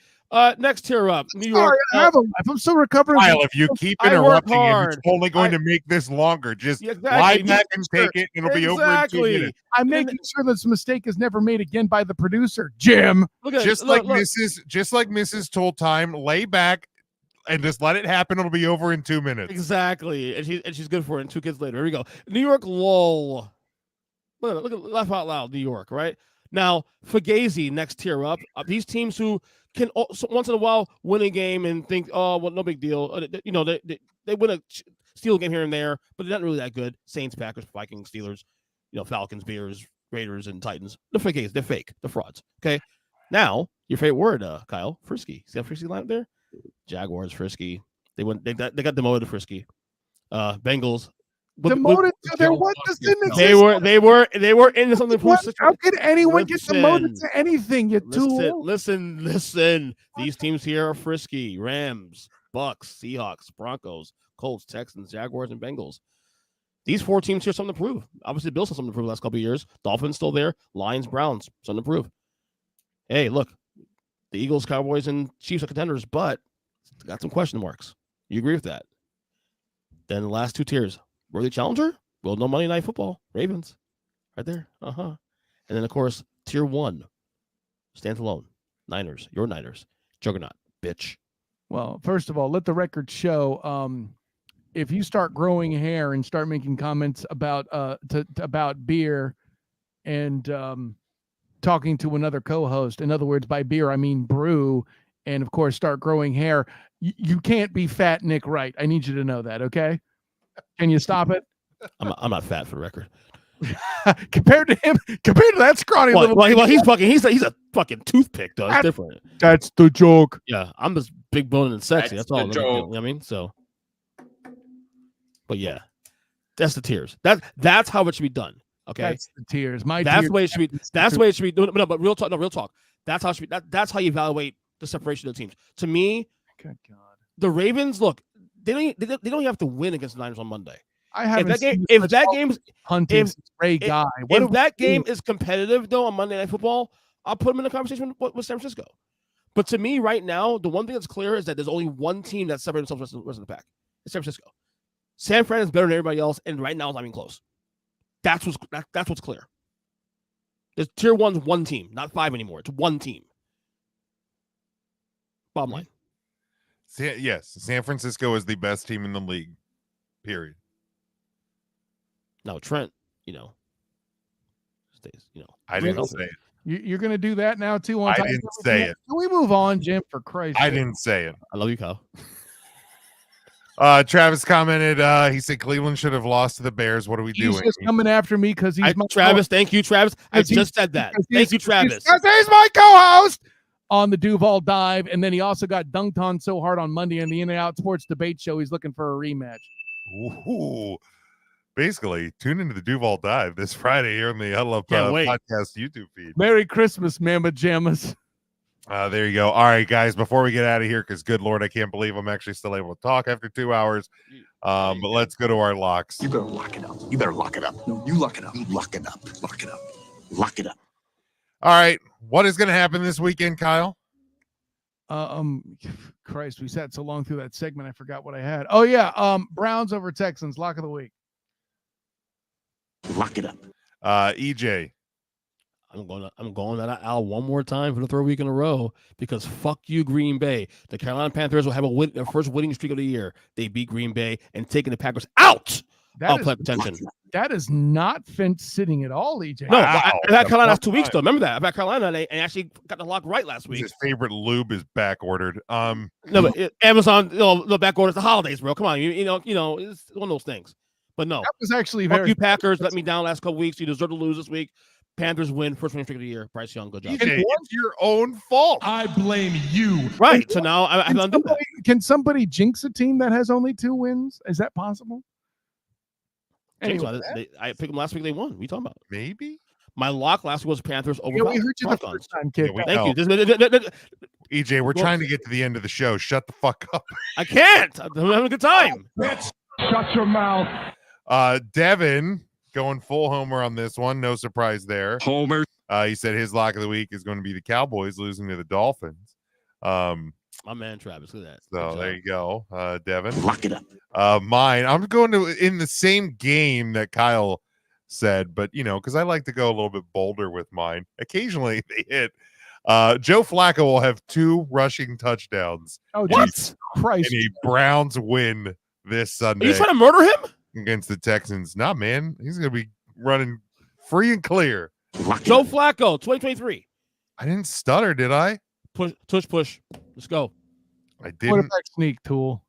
Next tier up, New Sorry, York. I have a life. I'm still recovering. Kyle, if you keep interrupting him, it's only going to make this longer. Just lie back and take it, and it'll be over in 2 minutes. I'm making sure this mistake is never made again by the producer, Jim. Just like Mrs. told time, lay back and just let it happen. It'll be over in 2 minutes. Exactly, and she's good for it. And 2 kids later. Here we go. New York lull. Look at laugh out loud. New York, right now. Fugazi next tier up. These teams who can once in a while win a game and think, oh, well, no big deal. They win a steal game here and there, but they're not really that good. Saints, Packers, Vikings, Steelers, Falcons, Bears, Raiders, and Titans. They're fake. They're fake. They're frauds. Okay. Now your favorite word, Kyle, frisky. See that frisky line up there? Jaguars, frisky. They got demoted to frisky. Bengals. Demoted to their what? This didn't exist. They were in something. How could anyone get demoted to anything? You tool. Listen. These teams here are frisky: Rams, Bucks, Seahawks, Broncos, Colts, Texans, Jaguars, and Bengals. These 4 teams here something to prove. Obviously, Bills have something to prove the last couple of years. Dolphins still there. Lions, Browns, something to prove. Hey, look, the Eagles, Cowboys, and Chiefs are contenders, but got some question marks. You agree with that? Then the last 2 tiers. Worthy challenger? Well, no Monday Night Football. Ravens. Right there. And then, of course, tier 1. Stands alone. Niners. Your Niners. Juggernaut. Bitch. Well, first of all, let the record show, if you start growing hair and start making comments about beer and talking to another co-host, in other words, by beer, I mean brew, and, of course, start growing hair, you can't be fat Nick Wright. I need you to know that, okay? Can you stop it? I'm not fat for the record. compared to that scrawny little. Well, he's a fucking toothpick though. It's different. That's the joke. Yeah, I'm just big boned and sexy. That's all. joke. You know what I mean? So, but that's the tears. That's how it should be done. Okay, that's the tears. That's the way it should be. That's the way it should be. No, but real talk. No, real talk. That's how it should be. That's how you evaluate the separation of the teams. To me, good God, the Ravens look. They don't even have to win against the Niners on Monday. I haven't. If that game is competitive though on Monday Night Football, I'll put them in a conversation with San Francisco. But to me, right now, the one thing that's clear is that there's only one team that's separated themselves from the rest of the pack. It's San Francisco. San Fran is better than everybody else, and right now it's not even close. That's what's clear. There's tier one's one team, not 5 anymore. It's one team. Bottom line. Yes, San Francisco is the best team in the league. Period. No, Trent, stays, I didn't say it. You're going to do that now, too? I didn't say it. Can we move on, Jim, for Christ's sake? I didn't say it. I love you, Kyle. Travis commented, he said Cleveland should have lost to the Bears. What are we doing? He's just coming after me because he's my Travis. Thank you, Travis. I just said that. Thank you, Travis. He's my co-host on the Duval Dive, and then he also got dunked on so hard on Monday in the In and Out Sports Debate Show. He's looking for a rematch. Ooh. Basically, tune into the Duval Dive this Friday here on the Huddle Up podcast YouTube feed. Merry Christmas, Mama Jammas. There you go. All right, guys, before we get out of here, because good Lord, I can't believe I'm actually still able to talk after 2 hours. But let's go to our locks. You better lock it up. You better lock it up. No, you lock it up. You lock it up. Lock it up. Lock it up. All right. What is going to happen this weekend, Kyle? Christ, we sat so long through that segment, I forgot what I had. Oh, yeah. Browns over Texans, lock of the week. Lock it up. EJ. I'm going that Al one more time for the third week in a row because fuck you, Green Bay. The Carolina Panthers will have their first winning streak of the year. They beat Green Bay and taking the Packers out of play potential. That is not fence sitting at all, EJ. No, I've had Carolina last 2 weeks though. Remember that? I've had Carolina and actually got the lock right last week. His favorite lube is back ordered. No, but Amazon, the back orders, the holidays, bro. Come on, you know, it's one of those things. But no, that was actually fuck you, Packers. Let me down last couple weeks. You deserve to lose this week. Panthers win, first winning streak of the year. Bryce Young, good job. It's your own fault. I blame you. Right. So now I have undone that. Can somebody jinx a team that has only 2 wins? Is that possible? Anyway, I picked them last week. They won. What are you talking about? Maybe. My lock last week was Panthers over. Yeah, we heard you the first time, kid. Yeah, Thank you. EJ, we're trying to get to the end of the show. Shut the fuck up. I can't. I'm having a good time. Bitch, shut your mouth. Devin going full homer on this one. No surprise there. Homer. He said his lock of the week is going to be the Cowboys losing to the Dolphins. My man Travis, look at that. So there you go, Devin. Lock it up. Mine, I'm going to in the same game that Kyle said, but because I like to go a little bit bolder with mine. Occasionally they hit. Joe Flacco will have 2 rushing touchdowns. Oh, what? Christ! And a Browns win this Sunday. Are you trying to murder him? Against the Texans. Nah, man. He's going to be running free and clear. Joe Flacco, 2023. I didn't stutter, did I? Push. Let's go. I didn't. Quarterback sneak tool.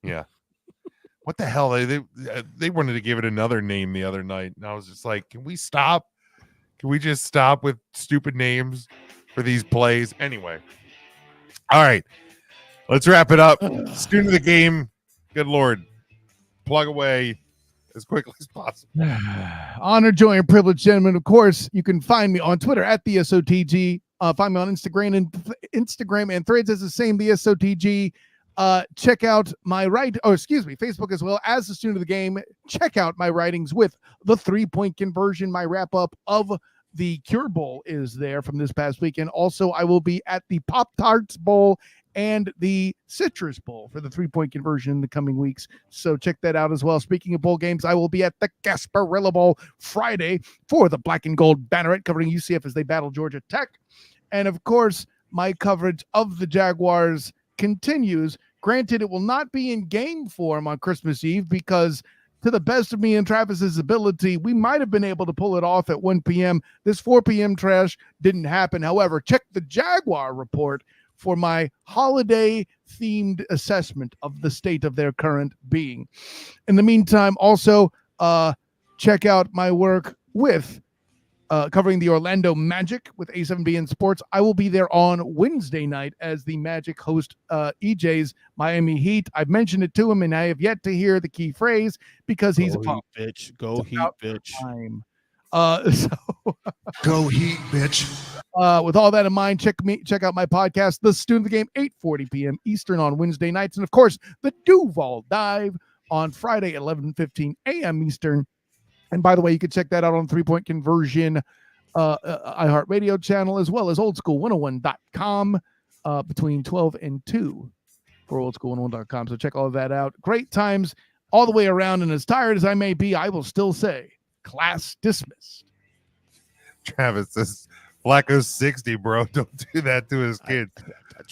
Yeah. What the hell? They wanted to give it another name the other night. And I was just like, can we stop? Can we just stop with stupid names for these plays? Anyway. All right. Let's wrap it up. Student of the game. Good Lord. Plug away as quickly as possible. Honor, joy, and privilege, gentlemen. Of course, you can find me on Twitter at the SOTG. Find me on Instagram and Threads as the same, the SOTG. Check out my Facebook as well as the student of the game. Check out my writings with the 3-point conversion. My wrap up of the Cure Bowl is there from this past weekend. Also, I will be at the Pop-Tarts Bowl and the Citrus Bowl for the 3-point conversion in the coming weeks. So check that out as well. Speaking of bowl games, I will be at the Gasparilla Bowl Friday for the Black and Gold Banneret covering UCF as they battle Georgia Tech. And of course, my coverage of the Jaguars continues. Granted, it will not be in game form on Christmas Eve because to the best of me and Travis's ability, we might have been able to pull it off at 1 p.m. This 4 p.m. trash didn't happen. However, check the Jaguar report for my holiday-themed assessment of the state of their current being. In the meantime, also, check out my work with covering the Orlando Magic with A7BN Sports. I will be there on Wednesday night as the Magic host EJ's Miami Heat. I've mentioned it to him, and I have yet to hear the key phrase because he's Go Heat, bitch. Go Heat, bitch. Time. Go Heat, bitch. With all that in mind, check out my podcast, The Student of the Game, 8:40 p.m. Eastern on Wednesday nights, and of course, the Duval Dive on Friday, 11:15 a.m. Eastern. And by the way, you can check that out on 3 Point Conversion iHeartRadio channel, as well as oldschool101.com between 12 and 2 for oldschool101.com. So check all of that out. Great times all the way around. And as tired as I may be, I will still say class dismissed. Travis says, Flacco's 60, bro. Don't do that to his kids.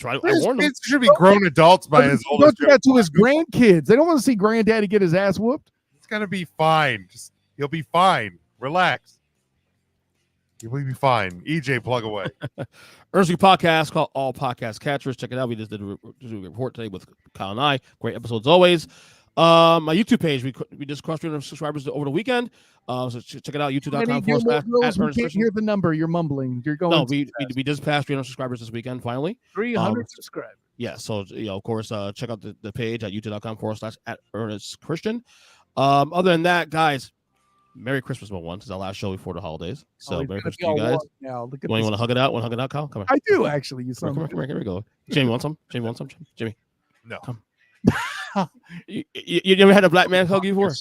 I warned him. Kids should be grown adults by his older. Don't do that to his grandkids. They don't want to see granddaddy get his ass whooped. It's going to be fine. You'll be fine. Relax. You will be fine. EJ, plug away. Earthly podcast called All Podcast Catchers. Check it out. We just did a report today with Kyle and I. Great episodes always. My YouTube page, we just crossed 300 subscribers over the weekend. So check it out, youtube.com/@Ernest. We can't hear the number. You're mumbling. You're going. No, we just passed 300 subscribers this weekend. Finally, 300 subscribers. Yeah. So of course, check out the page at youtube.com/@Ernest Christian. Other than that, guys, Merry Christmas, one. This is our last show before the holidays. So Merry Christmas to you guys. Now, look at you want to hug it out? Want to hug it out, Kyle? Come on. I do actually. You come here. Here we go. Jamie wants some. Jamie. No. Come. You ever had a black man hug you before?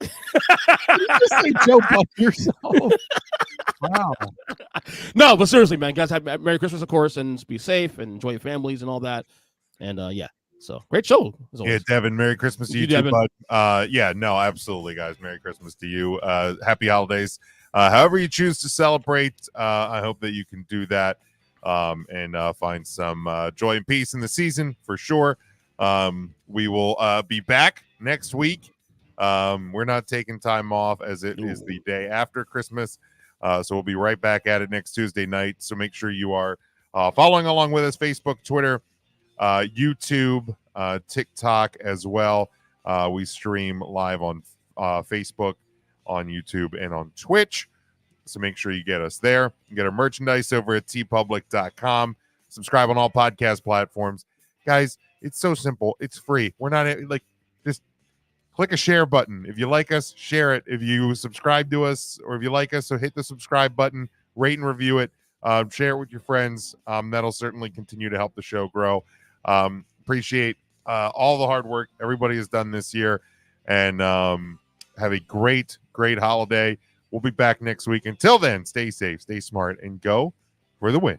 You just say Joe fuck yourself. Wow. No, but seriously, man, guys, have Merry Christmas, of course, and be safe and enjoy your families and all that. And yeah, so great show. Yeah, Devin, Merry Christmas to you too, bud. Yeah, no, absolutely, guys. Merry Christmas to you. Happy holidays. However you choose to celebrate, I hope that you can do that and find some joy and peace in the season for sure. We will be back next week. We're not taking time off as it is the day after Christmas. So we'll be right back at it next Tuesday night. So make sure you are following along with us, Facebook, Twitter, YouTube, TikTok as well. We stream live on Facebook, on YouTube, and on Twitch. So make sure you get us there. You get our merchandise over at tpublic.com. Subscribe on all podcast platforms. Guys, it's so simple. It's free. We're not just click a share button. If you like us, share it. If you subscribe to us or if you like us, so hit the subscribe button, rate and review it, share it with your friends. That'll certainly continue to help the show grow. Appreciate all the hard work everybody has done this year, and have a great holiday. We'll be back next week. Until then, stay safe, stay smart, and go for the win.